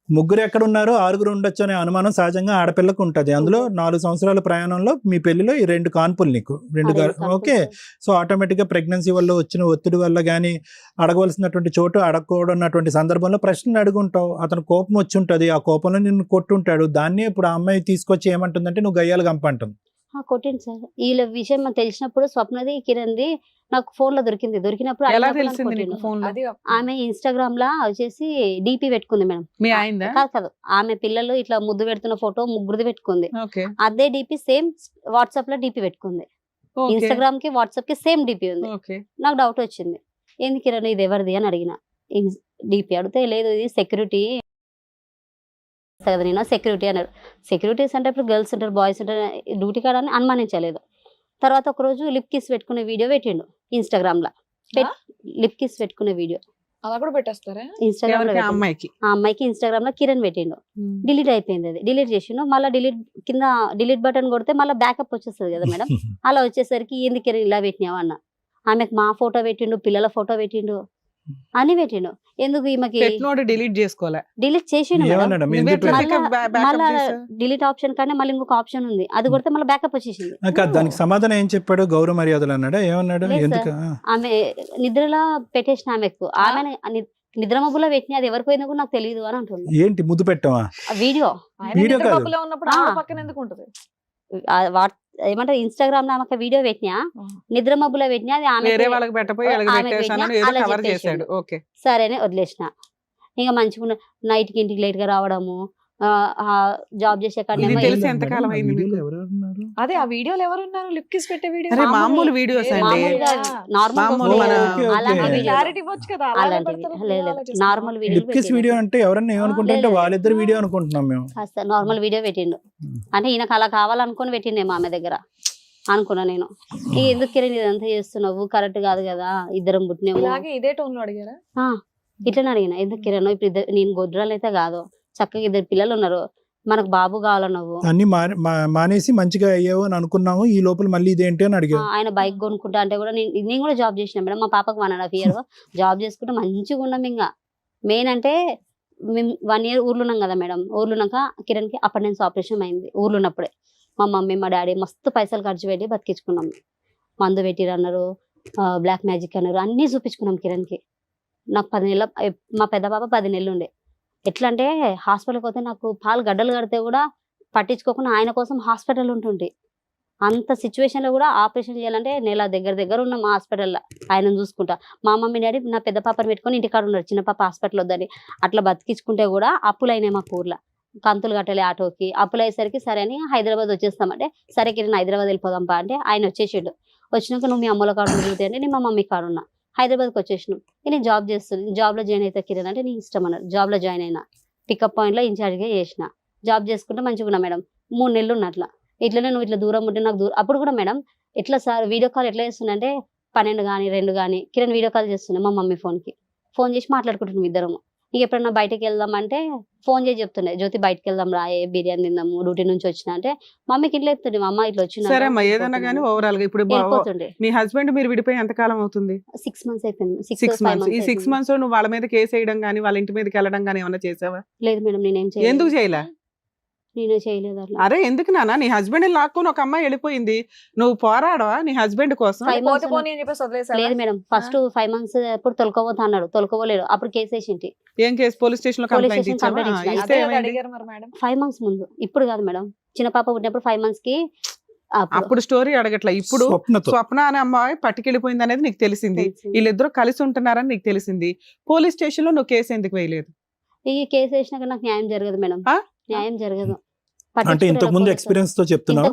3 ఎక్కడ ఉన్నారో 6 ఉండొచ్చు అనే అనుమానం సహజంగా ఆడపిల్లకు ఉంటుంది. అందులో 4 సంవత్సరాల ప్రయాణంలో మీ పెళ్లిలో ఈ 2 కాన్పులు నీకు 2 ఓకే. సో ఆటోమేటిక్గా ప్రెగ్నెన్సీ వల్ల వచ్చిన ఒత్తిడి వల్ల కానీ అడగవలసినటువంటి చోటు అడగకూడనటువంటి సందర్భంలో ప్రశ్నలు అడుగుంటావు. అతను కోపం వచ్చి ఉంటుంది, ఆ కోపంలో నిన్ను కొట్టుంటాడు. దాన్ని ఇప్పుడు ఆ అమ్మాయి తీసుకొచ్చి ఏమంటుందంటే నువ్వు గయ్యాలు గంప అంటుంది. కొట్టింది సార్. వీళ్ళ విషయం తెలిసినప్పుడు స్వప్నది కిరణ్ది నాకు ఫోన్ లో దొరికింది. దొరికినప్పుడు ఆమె ఇన్స్టాగ్రామ్ లా వచ్చేసి డిపి పెట్టుకుంది మేడం. కాదు, ఆమె పిల్లలు ఇట్లా ముద్దు పెడుతున్న ఫోటో 3 పెట్టుకుంది. అదే డిపి సేమ్ వాట్సాప్ లో డిపి పెట్టుకుంది. ఇన్స్టాగ్రామ్ కి వాట్సాప్ కి సేమ్ డిపి ఉంది. నాకు డౌట్ వచ్చింది, ఏంది కిరణ్ ఇది ఎవరిది అని అడిగిన. డిపి అడిగితే లేదు ఇది సెక్యూరిటీ కదా. నేను సెక్యూరిటీ అన్నాడు. సెక్యూరిటీస్ అంటే ఇప్పుడు గర్ల్స్ ఉంటారు, బాయ్స్ ఉంటారు, డ్యూటీ కాడ అని అనుమానించలేదు. తర్వాత ఒకరోజు లిప్ కిస్ పెట్టుకునే వీడియో పెట్టిండు ఇన్స్టాగ్రామ్ లో. లిప్ కిస్ పెట్టుకునే వీడియో అలా కూడా పెట్టేస్తారా ఇన్స్టాగ్రామ్ లో? ఆ అమ్మాయికి ఇన్స్టాగ్రామ్ లో కిరణ్ పెట్టిండు. డిలీట్ అయిపోయింది. అది డిలీట్ చేసిండు. మళ్ళీ డిలీట్ బటన్ కొడితే మళ్ళీ బ్యాకప్ వచ్చేస్తుంది కదా మేడం. అలా వచ్చేసరికి ఏంది కిరణ్ ఇలా పెట్టినావా అన్న. ఆమెకు మా ఫోటో పెట్టిండు, పిల్లల ఫోటో పెట్టిండు, అన్ని పెట్టిండు. ఎందుకు ఈమెకి పెట్టినోడు డిలీట్ చేసుకోలే. డిలీట్ చేసిండు మేడం. ఏమన్నాడు నువ్వే ఎందుకు ఎట్లా మళ్ళా backup మళ్ళా చేసావు? డిలీట్ ఆప్షన్ కానీ మళ్ళీ ఇంకొక ఆప్షన్ ఉంది, అది కొడితే మళ్ళీ బ్యాకప్ వచ్చేసింది. దానికి సమాధానం ఏం చెప్పాడు? గౌరవ మర్యాదలు అన్నాడా? ఏమన్నాడు? లేదు ఎందుకు సార్. ఆమె నిద్రలో పెట్టేసిన ఆమెకు, ఆమె నిద్ర మబ్బులో పెట్టిన అది ఎవరికి పోయిందో కూడా నాకు తెలియదు అని అంటుంది. ఏంటి ముద్దు పెట్టావా? ఆ వీడియో ఆయన వీడియో నిద్ర కాదు. మబ్బులో ఉన్నప్పుడు ఆవిడ పక్కన ఎందుకు ఉంటది? ఏమంటారు ఇన్స్టాగ్రామ్ లో ఆమె వీడియో పెట్టినా, నిద్ర మబ్బులో పెట్టినా, అది ఆమె వేరే వాళ్ళకి పెట్టపోయి వాళ్ళకి ఆమెకు పెట్టేసాను పెట్టినా, ఏదో అలా కవర్ చెప్పేసిండు. చేశాడు. ఓకే. సరే అని వదిలేసిన. ఇంకా మంచిగా నైట్ కి ఇంటికి లేట్ గా రావడము, జాబ్ చేసే ఇది కాడనేమో తెలిసి ఎంతకాలం అయింది మీకు? అదే ఆ వీడియోలు ఎవరు ఉన్నారు? లిప్ కిస్ పెట్టే వీడియో అరే మామూలు వీడియోస్ అండి. మామూలుగా నార్మల్ మామూలు మన- అలాంటి ఓకే. వీడియో, క్లారిటీ ఇవ్వచ్చు కదా, అలానే అలాంటి పెడతారు, లేదు అలా లేదు చేస్తారు. Normal video lip kiss video అంటే ఎవరన్నా ఏమనుకుంటారంటే లేదు. వాళ్ళిద్దరు వీడియో అనుకుంటున్నాం మేము. కాస్త నార్మల్ వీడియో పెట్టిండు. అంటే ఈయనకు అలా కావాలనుకుని పెట్టిండేమో ఆమె దగ్గర అనుకున్నా నేను. ఇక ఎందుకు కిరణ్ ఇదంతా చేస్తున్నావు, కరెక్ట్ కాదు కదా, ఇద్దరం పుట్టినేమో ఇలాగే ఇదే టోన్ లో అడిగారా? ఇట్లనే అడిగిన. ఎందుకు కిరణ్ ఇప్పుడు నేను గొడ్రాలు అయితే కాదు, చక్కగా 2 పిల్లలు ఉన్నారు, మనకు బాబు కావాలన్నావు, అన్ని మానేసి మంచిగా అయ్యావు అని అనుకున్నాము, ఈ లోపల మళ్ళీ ఇదేంటి అని అడిగావు. ఆయన బైక్ కొనుక్కుంటా అంటే కూడా నేను కూడా జాబ్ చేసిన మేడం. మా పాపకు 1.5 year జాబ్ చేసుకుంటే మంచిగా ఉన్నాం. ఇంకా మెయిన్ అంటే మేము 1 year ఊర్లో ఉన్నాం కదా మేడం. ఊర్లో ఉన్నాక కిరణ్ కి అటెండెన్స్ ఆపరేషన్ అయింది. ఊర్లో ఉన్నప్పుడే మా మమ్మీ మా డాడీ మస్తు పైసలు ఖర్చు పెట్టి బతికించుకున్నాం. మందు పెట్టిరు అన్నారు, బ్లాక్ మ్యాజిక్ అన్నారు, అన్ని చూపించుకున్నాం కిరణ్ కి. నాకు 10 నెలల, మా పెద్ద పాప 10 నెలలు ఉండే. ఎట్లా అంటే హాస్పిటల్కి పోతే నాకు పాలు గడ్డలు కడితే కూడా పట్టించుకోకుండా ఆయన కోసం హాస్పిటల్ ఉంటుండే. అంత సిచ్యువేషన్ లో కూడా ఆపరేషన్ చేయాలంటే నెల దగ్గర ఉన్నాం హాస్పిటల్లో ఆయన చూసుకుంటా. మా మమ్మీ డాడీ నా పెద్ద పాపని పెట్టుకొని ఇంటికాడ ఉన్నారు, చిన్న పాప హాస్పిటల్ వద్దని. అట్లా బతికించుకుంటే కూడా అప్పులు అయినాయి మాకు ఊర్లో. కంతులు కట్టాలి ఆటోకి, అప్పులు అయ్యేసరికి సరే అని హైదరాబాద్ వచ్చేస్తామంటే, సరే కిరణ్ హైదరాబాద్ వెళ్ళిపోదాంపా అంటే ఆయన వచ్చేసిండు. వచ్చినాక నువ్వు మీ అమ్మల కాడు తిరుగుతాయి అంటే నేను మా మమ్మీ కాడు ఉన్నా. హైదరాబాద్కి వచ్చేసినాం. నేను జాబ్ చేస్తున్నాను, జాబ్ లో జాయిన్ అవుతా కిరణ్ అంటే నీ ఇష్టం అన్నారు. జాబ్ లో జాయిన్ అయినా, పికప్ పాయింట్ లో ఇన్ఛార్జ్గా చేసిన. జాబ్ చేసుకుంటే మంచిగా ఉన్నా మేడం. 3 నెలలు ఉన్నట్లా. ఇట్లనే నువ్వు ఇట్లా దూరం ఉంటే నాకు దూరం. అప్పుడు కూడా మేడం ఎట్లా సార్ వీడియో కాల్ ఎట్లా చేస్తున్నా అంటే 12 కానీ 2 కానీ కిరణ్ వీడియో కాల్ చేస్తున్నా మా మమ్మీ ఫోన్ చేసి మాట్లాడుకుంటున్నాం ఇద్దరము. ఇక ఎప్పుడన్నా బయటకు వెళ్దాం అంటే ఫోన్ చేసి చెప్తుండే, జ్యోతి బయటకు వెళ్దాం రాయే, బిర్యానీ తిందాము, డ్యూటీ నుంచి వచ్చిన అంటే మమ్మీకి ఇట్లా చెప్తుండే, మా అమ్మ ఇట్లా వచ్చిన సరే అమ్మా, ఏదన్నా కానీ ఓవరాల్ గా ఇప్పుడు వెళ్ళిపోతుండే. మీ హస్బెండ్ మీరు విడిపోయి ఎంత కాలం అవుతుంది? 6 months అయిపోయింది. 6 months. ఈ 6 months లో నువ్వు వాళ్ళ మీద కేసు వేయడం కానీ వాళ్ళ ఇంటి మీదకి వెళ్ళడం కానీ ఏమన్నా చేసావా? లేదు మేడం, నేనేం చేయలేదు. ఎందుకు చేయలే? నేనే చేయలేదు అట్లా. అరే ఎందుకు నాన్న, నీ హస్బెండ్ లాక్కొని ఒక అమ్మాయి వెళ్ళిపోయింది, నువ్వు పోరాడవా నీ హస్బెండ్ కోసం? 5 months పోతే పోనీ అని చెప్పేసి వదిలేసారా? లేదు మేడం, ఫస్ట్ 5 months అప్పుడు తొలకపోతా అన్నాడు, తొలకపోలేడు. అప్పుడు కేసు వేసింటి. ఏం కేసు? పోలీస్ స్టేషన్ లో Police కంప్లైంట్ station ఇచ్చావా? complaint ఇచ్చిన. ఇస్తే అదే ఏమైంది? అడిగారు మరి మేడం. 5 months ముందు, ఇప్పుడు కాదు మేడం. చిన్న పాప పుట్టినప్పుడు 5 months కి అప్పుడు స్టోరీ అడగట్లా. ఇప్పుడు స్వప్నతో స్వప్న అనే అమ్మాయి పట్టుకెళ్ళిపోయింది అనేది నీకు తెలిసింది, వీళ్ళిద్దరూ కలిసి ఉంటున్నారని నీకు తెలిసింది. పోలీస్ స్టేషన్ లో నువ్వు కేసు ఎందుకు వేయలేదు? ఈ కేసు వేసినాక నాకు న్యాయం జరగదు మేడం. ఆ? న్యాయం జరగదు. అంటే ఇంతకు ముందు ఎక్స్పీరియన్స్ తో చెప్తున్నావు.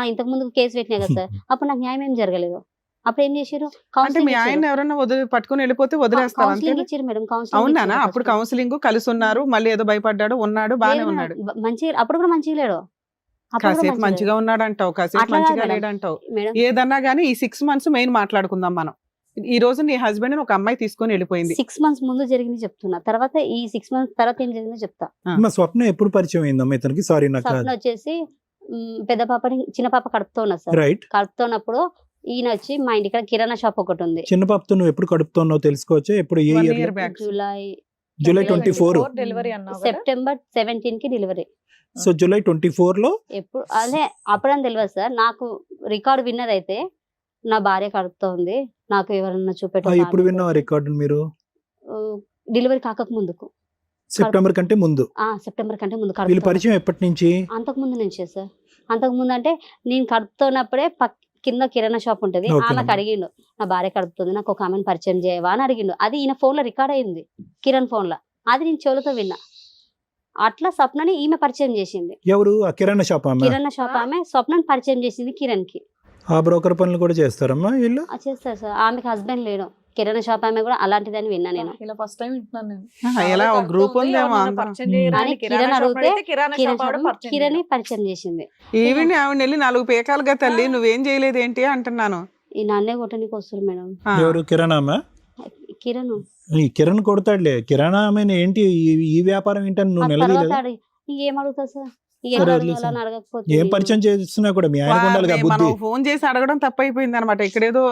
ఇంతకు ముందు కేసు పెట్టినా కదా సార్, అప్పుడు నాకు న్యాయం ఏం జరగలేదు. అప్పుడు ఏం చేశారు, అంటే మీ ఆయన ఎవరన్నా పట్టుకుని వెళ్ళిపోతే వదిలేస్తావా? కౌన్సిలింగ్ ఇచ్చారు మేడం. అవునా? అప్పుడు కౌన్సిలింగ్ కలిసి ఉన్నారు, మళ్ళీ ఏదో భయపడ్డాడు, ఉన్నాడు, బానే ఉన్నాడు. మంచిగా అప్పుడు కూడా మంచిగా లేడు. కాసేపు మంచిగా ఉన్నాడు అంటావు, కాసేపు అట్లా మంచిగా కాదు లేడంటావు. మేడం. ఏదన్నా గానీ ఈ 6 months మెయిన్ మాట్లాడుకుందాం మనం. ఈ రోజు నీ హస్బెండ్ ఒక అమ్మాయి తీసుకొని వెళ్ళిపోయింది. 6 months ముందు జరిగింది చెప్తున్నా, తర్వాత ఈ 6 months తర్వాత ఏం జరిగిందో చెప్తా. మా స్వప్న ఎప్పుడు పరిచయం అయిందమ్మా ఇతనికి? సారీ నాకు స్వప్న వచ్చేసి పెద్ద పాపని, చిన్న పాప కడుపుతో ఉన్నా సార్. రైట్. కడుపుతున్నప్పుడు ఈయన వచ్చి మా ఇంటికి కిరాణా షాప్ ఒకటి ఉంది. చిన్న పాపతో నువ్వు ఎప్పుడు కడుపుతున్నావు తెలుసుకోవచ్చు? ఎప్పుడు? ఏ 1 year? year back. July 24. Delivery అన్నావు కదా? September 17 కి డెలివరీ. సో జూలై 24 లో ఎప్పుడు అదే అప్పుడని తెలియదు సార్. నాకు రికార్డు విన్నది అయితే నా భార్య కడుపుతో ఉంది, నాకు ఎవరన్నా ఎప్పుడు విన్నావు రికార్డు మీరు? డెలివరీ కాక ముందుకు, సెప్టెంబర్ కంటే ముందు. సెప్టెంబర్ కంటే ముందు. వీళ్ళు పరిచయం ఎప్పటి నుంచి? అంతకు ముందు నుంచే సార్. అంతకు ముందు అంటే నేను కడుపుతున్నప్పుడే కింద కిరాణా షాప్ ఉంటది, Okay. ఆమెకు అడిగిండు నా భార్య కడుపుతుంది, నాకు ఒక ఆమెను పరిచయం చేయవా అని అడిగిండు. అది ఈయన ఫోన్ లో రికార్డ్ అయింది, కిరణ్ ఫోన్ లో. అది నేను చెవులతో విన్నా. అట్లా స్వప్నని ఈమె పరిచయం చేసింది. ఎవరు? ఆ కిరాణా షాప్ ఆమె? కిరాణా షాప్ ఆమె స్వప్నని పరిచయం చేసింది కిరణ్ కి. ఆ బ్రోకర్ పనులు కూడా చేస్తారమ్మా వీళ్ళు? చేస్తారు సార్. ఆమెకి హస్బెండ్ లేడు. కిరాణా షాప్ ఆమె కూడా అలాంటిదని విన్నా నేను. ఇలా ఫస్ట్ టైం వింటున్నాను నేను. ఎలా ఒక గ్రూప్ ఉందేమో అందరం. పరిచయం చేయడానికి అని కిరణ్ అడిగితే కిరాణా షాప్ ఆవిడ పరిచయం కిరణ్ చేయడం. పరిచయం చేసింది. ఈవిని ఆవిడ వెళ్ళి 4 పేకాలుగా తల్లి నువ్వేం చేయలేదు ఏంటి అంటున్నాను. ఈ నన్నే కొట్టడానికి వస్తారు మేడం. ఆ. ఎవరు? కిరాణా? కిరణ్ ఈ కిరణ్ కొడతాడులే. కిరాణా ఆమె ఏంటి ఈ వ్యాపారం ఏంటని నువ్వు ఆ తర్వాత నిలదీయలేదు? ఇంకేం అడుగుతా సార్? సరే వదిలేసి. ఏం పరిచయం చేస్తున్నా కూడా మీ ఆయన ఉండాలి కదా మనం బుద్ధి. ఫోన్ చేసి అడగడం తప్పైపోయింది అనమాట. ఇక్కడేదో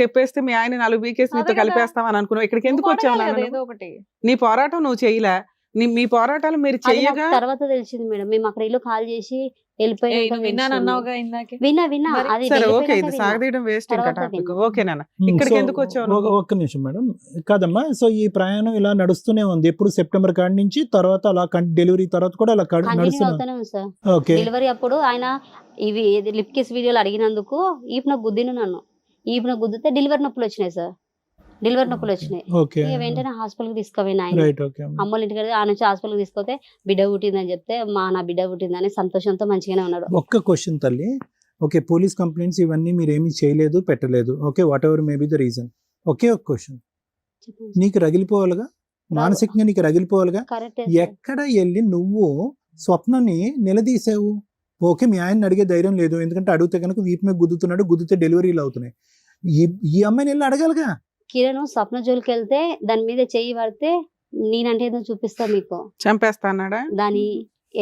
చెప్పేస్తే మీ ఆయన 4 బీకేసి నీతో అదే కదా. కలిపేస్తామని అనుకున్నావు. ఇక్కడికి ఎందుకు నువ్వు వచ్చావు అడగాలి నాన్న కదా నువ్వు? ఏదో ఒకటి. నీ పోరాటం నువ్వు చేయలే. మీ పోరాటాలు మీరు అది నాకు చెయ్యగా తర్వాత తెలిసింది మేడం. మేము అక్కడ ఇల్లు కాల్ చేసి వెళ్ళిపోయినాక విన్నాను తెలిసింది. అన్నావుగా ఇందాకే. విన్నా మరి అది సరే ఓకే, వెళ్ళిపోయినాక ఇది విన్నా. సాగదీయడం వేస్ట్ ఇంకా తర్వాత టాపిక్. విన్నా. ఓకే నాన్న, ఇక్కడికి సో, ఎందుకు వచ్చావు నువ్వు? ఒక్క నిమిషం మేడం. కాదమ్మా, సో ఈ ప్రయాణం ఇలా నడుస్తూనే ఉంది ఎప్పుడు సెప్టెంబర్ కాడి నుంచి, తర్వాత అలా డెలివరీ తర్వాత కూడా అలా కంటిన్యూ నడుస్తున్నా. అవుతానే ఉంది సార్. ఓకే డెలివరీ అప్పుడు ఆయన ఇవి లిప్ కిస్ వీడియోలు అడిగినందుకు ఈపున గుద్దిను నన్ను. ఈపున గుద్దితే డెలివరీ నొప్పులు వచ్చినాయి సార్. డెలివరీ నొప్పులు వచ్చినాయి. ఓకే ఇక వెంటనే హాస్పిటల్కి తీసుకుపోయిన ఆయన. రైట్. ఓకే అమ్మోళ్ళ ఇంటికి ఆ నుంచి హాస్పిటల్కి తీసుకొస్తే బిడ్డ పుట్టిందని చెప్తే నా బిడ్డ పుట్టిందని సంతోషంతో మంచిగానే ఉన్నాడు. ఒక్క క్వశ్చన్ తల్లి. ఓకే, పోలీస్ కంప్లైంట్స్ ఇవన్నీ మీరు ఏమీ చేయలేదు, పెట్టలేదు. Okay, whatever may be the reason. ఒకే ఒక క్వశ్చన్, చెప్పండి. నీకు రగిలిపోవాలిగా, మానసికంగా నీకు రగిలిపోవాలిగా. కరెక్టే ఎక్కడ వెళ్ళి నువ్వు స్వప్నని నిలదీసావు? ఓకే, మీ ఆయన అడిగే ధైర్యం లేదు, ఎందుకంటే అడిగితే కనుక వీపు మీద గుద్దుతున్నాడు, గుద్దితే డెలివరీలు అవుతున్నాయి. ఈ అమ్మాయిని వెళ్ళి అడగాలిగా. కిరణ్ స్వప్న జోలికి వెళ్తే దాని మీద చెయ్యి పడితే నేనంటే ఏదో చూపిస్తా మీకు, చంపేస్తా అన్నాడా? దాని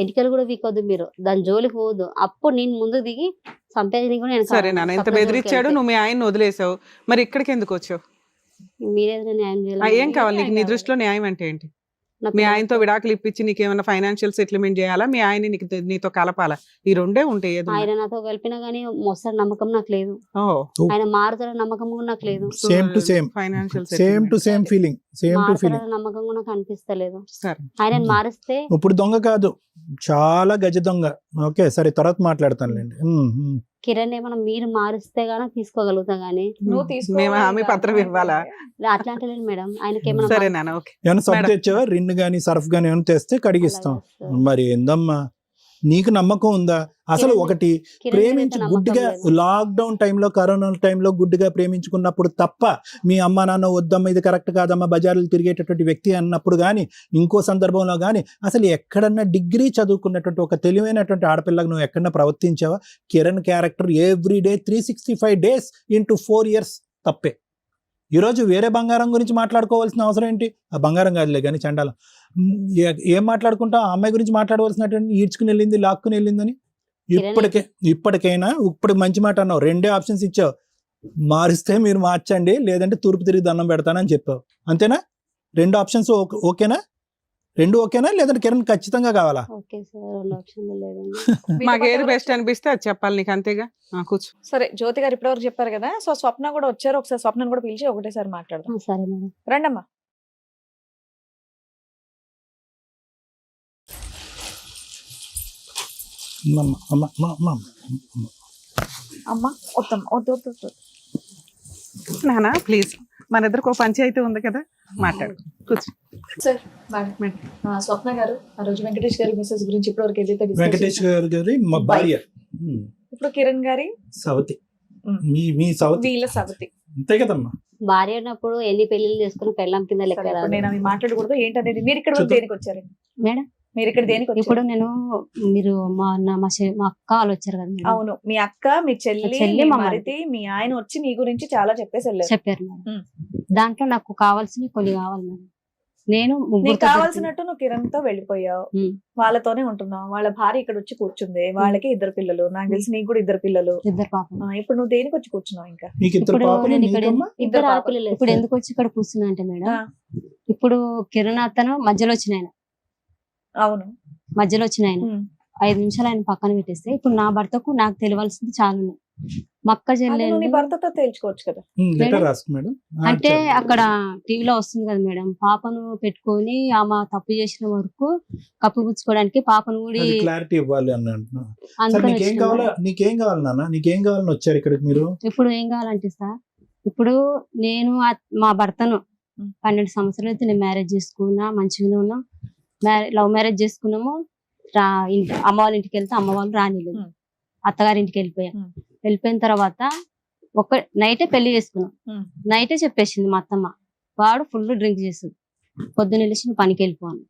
ఎంటికలు కూడా వీకొద్దు, మీరు దాని జోలికి పోవద్దు. అప్పుడు నేను ముందు దిగి చంపేది కూడా నేను సరే నాన్న, ఇంత బెదిరించాడు, నువ్వు మీ ఆయన వదిలేసావు, మరి ఇక్కడికి ఎందుకు వచ్చావు? మీరేదో న్యాయం ఏం కావాలి నీకు? నీ దృష్టిలో న్యాయం అంటే ఏంటి? మీ ఆయనతో విడాకులు ఇప్పించి నీకేమైనా ఫైనాన్షియల్ సెటిల్మెంట్ చేయాలా? మీ ఆయన నీతో కలపాలా? ఈ రెండే ఉంటాయి. ఏదో ఆయన నాతో కలిపినా గానీ మోస్తారు నమ్మకం నాకు లేదు. ఆయన మారుతారని నమ్మకం కూడా నాకు లేదు. Same to same, financial same to same feeling, same to feeling. మారుతారని నమ్మకం కూడా నాకు అనిపిస్తలేదు. సరే, ఆయన మారిస్తే ఇప్పుడు దొంగ కాదు, చాలా గజ దొంగ. ఓకే సరే, తర్వాత మాట్లాడతానులేండి. కిరణ్ ఏమన్నా మీరు మారిస్తే గానీ తీసుకోగలుగుతా గానీ నువ్వు తీసుకో. మేము హామీ పత్రం ఇవ్వాలా? అట్లాంటి లేదు మేడం. ఆయనకి సరే నాన్న, ఓకే. ఏమైనా సబ్బు మేడం. తెచ్చావా? రిన్ గానీ సర్ఫ్ గానీ ఏమైనా తెస్తే కడిగిస్తాం. మరి ఏందమ్మా, నీకు నమ్మకం ఉందా అసలు? ఒకటి ప్రేమించి గుడ్డిగా లాక్డౌన్ టైంలో, కరోనా టైంలో గుడ్డిగా ప్రేమించుకున్నప్పుడు తప్ప, మీ అమ్మ నాన్న వద్దమ్మ ఇది కరెక్ట్ కాదమ్మా బజార్లు తిరిగేటటువంటి వ్యక్తి అన్నప్పుడు కానీ, ఇంకో సందర్భంలో కానీ, అసలు ఎక్కడన్నా డిగ్రీ చదువుకున్నటువంటి ఒక తెలివైనటువంటి ఆడపిల్లగా నువ్వు ఎక్కడన్నా ప్రవర్తించావా? Kiran character everyday 365 days into 4 years తప్పే. ఈరోజు వేరే బంగారం గురించి మాట్లాడుకోవాల్సిన అవసరం ఏంటి? ఆ బంగారం కాదులే కానీ చండాలం. ఏం మాట్లాడుకుంటావు? ఆ అమ్మాయి గురించి మాట్లాడవలసినటువంటి ఈడ్చుకుని వెళ్ళింది, లాక్కుని వెళ్ళిందని. ఇప్పటికైనా ఇప్పుడు మంచి మాట అన్నావు, 2 ఆప్షన్స్ ఇచ్చావు. మారిస్తే మీరు మార్చండి, లేదంటే తూర్పు తిరిగి దండం పెడతానని చెప్పావు. అంతేనా? 2 ఆప్షన్స్ ఓకేనా? 2 ఓకేనా, లేదంటే కిరణ్ ఖచ్చితంగా కావాలా? ఓకే సార్, 2 ఆప్షన్లు లేదండి. మాకు ఏది బెస్ట్ అనిపిస్తే అది చెప్పాలి నీకు, అంతేగా. కూర్చో. సరే, జ్యోతి గారు ఇప్పటివరకు చెప్పారు కదా, సో స్వప్న కూడా వచ్చారు. ఒకసారి స్వప్నను కూడా పిలిచి ఒకటేసారి మాట్లాడదాం. సరే మేడం. రండమ్మా. అమ్మ వద్దమ్మ, వద్దు. నానా ప్లీజ్, మన ఇద్దరికి ఒక పంచాయతీ ఉంది కదా, మాట్లాడు. కూర్చో. సార్ మేడం, స్వప్న గారు ఆ రోజు వెంకటేష్ గారి మెసేజ్ గురించి ఇప్పటివరకు ఏదైతే discuss వెంకటేష్ గారి మా భార్య ఇప్పుడు కిరణ్ గారి సవతి, మీ సవతి, వీళ్ళ సవతి అంతే కదమ్మా. భార్య ఉన్నప్పుడు ఎన్ని పెళ్లిళ్ళు చేసుకుని పెళ్ళం కింద లెక్క సరే, రాదు. ఇప్పుడు నేను అవి మాట్లాడకూడదు. ఏంటనేది మీరు ఇక్కడ చూద్దాం. దేనికి వచ్చారండి? మేడం మీరు ఇక్కడ దేనికి వచ్చారు? ఇప్పుడు మీరు మా అక్క వాళ్ళు వచ్చారు కదా మేడం. అవును, మీ అక్క, మీ చెల్లి, చెల్లి, మీ మా మరిది, మీ ఆయన వచ్చి మీ గురించి చాలా చెప్పేసి వెళ్ళారు. చెప్పారు మేడం. ఉమ్. దాంట్లో నాకు కావాల్సినవి కొన్ని కావాలి మేడం. నేను నీకు ముగ్గురితో కావాల్సినట్టు నువ్వు కిరణ్ తో వెళ్ళిపోయావు, ఉమ్. వాళ్ళతోనే ఉంటున్నావు. వాళ్ళ భార్య ఇక్కడ వచ్చి కూర్చుంది, వాళ్ళకి 2 పిల్లలు. నాకు తెలిసి నీకు కూడా 2 పిల్లలు. ఇద్దరు పాపం. ఇప్పుడు నువ్వు దేనికి వచ్చి కూర్చున్నావు? ఇంకా నీకు ఇద్దరు ఇప్పుడు పాపలు, నేను ఇక్కడ నీకమ్మా? ఇద్దరు ఇద్దరు ఆడపిల్లలు. ఇప్పుడు ఎందుకు వచ్చి ఇక్కడ కూర్చున్నా అంటే మేడం, ఆ, ఇప్పుడు కిరణ్ అతను మధ్యలో వచ్చిన ఆయన, అవును. మధ్యలో వచ్చిన ఆయన ఉమ్. 5 నిమిషాలు ఆయన పక్కన పెట్టేస్తే, ఇప్పుడు నా భర్తకు నాకు తెలియాల్సింది చాలా ఉన్నాయి. మక్క అది నువ్వు నీ చెల్లెళ్ళు భర్తతో తేల్చుకోవచ్చు కదా. లెటర్ రాసు మేడం. అంటే అక్కడ టీవీలో వస్తుంది కదా మేడం, పాపను పెట్టుకొని ఆమె తప్పు చేసిన వరకు కప్పిపుచ్చుకోవడానికి పాపను కూడా క్లారిటీ ఇవ్వాలి అని అంటున్నా. సరే, అందుకని నీకేం వచ్చిన కావాలా? మేడం. నీకేం కావాలి నాన్న? నీకేం కావాలని వచ్చారు ఇక్కడికి మీరు? ఇప్పుడు ఏం కావాలంటే సార్, ఇప్పుడు నేను మా భర్తను 12 సంవత్సరాలు అయితే నేను మ్యారేజ్ చేసుకున్నా, మంచిగానే ఉన్నా. లవ్ మ్యారేజ్ చేసుకున్నాము. అమ్మ వాళ్ళ ఇంటికి వెళ్తే అమ్మ వాళ్ళు రానిలేదు. అత్తగారి ఇంటికి వెళ్ళిపోయా. వెళ్ళిపోయిన తర్వాత నైటే పెళ్లి చేసుకున్నాం. నైటే చెప్పేసింది మా అత్తమ్మ, వాడు ఫుల్ డ్రింక్ చేస్తుంది, పొద్దున్న వెళ్ళి నువ్వు పనికి వెళ్ళిపోను,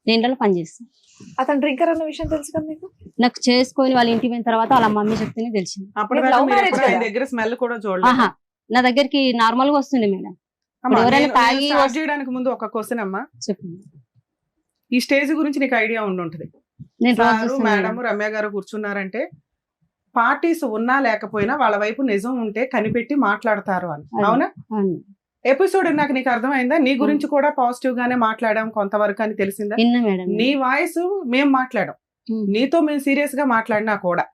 నేను పని చేస్తాను. అతను డ్రింకర్ అన్న విషయం తెలుసు కదా మీకు? నాకు చేసుకొని వాళ్ళ ఇంటికి పోయిన తర్వాత వాళ్ళ మమ్మీ చెప్తేనే తెలిసింది. అప్పటిదాకా love మీరు marriage ఎప్పుడు ఆయన కదా? దగ్గర స్మెల్ కూడా చూడలేదు. ఆహా, నా దగ్గరికి నార్మల్ గా వస్తుంది మేడం. అమ్మా, ఎవరైనా నేను తాగి start చేయడానికి ముందు ఒక క్వశ్చన్ అమ్మా. చెప్పండి. ఈ స్టేజ్ గురించి నీకు ఐడియా ఉండి ఉంటుంది. నేను రోజు సారు చూస్తున్నా మేడం మేడం. రమ్య గారు కూర్చున్నారంటే పార్టీస్ ఉన్నా లేకపోయినా వాళ్ళ వైపు నిజం ఉంటే కనిపెట్టి మాట్లాడతారు అని. అది. అవునా? అవును. ఎపిసోడ్ నాకు నీకు అర్థమైందా? నీ గురించి కూడా పాజిటివ్ గానే మాట్లాడాం కొంతవరకు అని తెలిసిందా? విన్నా మేడం. నీ వాయిస్ మేము మాట్లాడాం, ఉమ్. నీతో మేము సీరియస్ గా మాట్లాడినా కూడా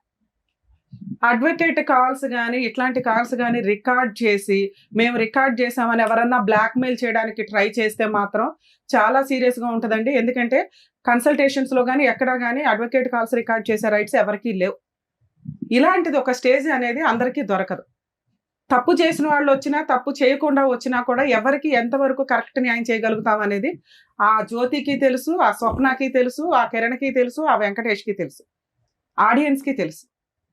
అడ్వకేట్ కాల్స్ గానీ ఇట్లాంటి కాల్స్ గానీ రికార్డ్ చేసి మేము రికార్డ్ చేసామని ఎవరన్నా బ్లాక్ మెయిల్ చేయడానికి ట్రై చేస్తే మాత్రం చాలా సీరియస్ గా ఉంటదండి. ఎందుకంటే కన్సల్టేషన్స్ లో గానీ ఎక్కడా గానీ అడ్వకేట్ కాల్స్ రికార్డ్ చేసే రైట్స్ ఎవరికీ లేవు. ఇలాంటిది ఒక స్టేజ్ అనేది అందరికీ దొరకదు. తప్పు చేసిన వాళ్ళు వచ్చినా తప్పు చేయకుండా వచ్చినా కూడా ఎవరికి ఎంతవరకు కరెక్ట్ న్యాయం చేయగలుగుతాం అనేది ఆ జ్యోతికి తెలుసు, ఆ స్వప్నకి తెలుసు, ఆ కిరణ్కి తెలుసు, ఆ వెంకటేష్కి తెలుసు, ఆడియన్స్ కి తెలుసు.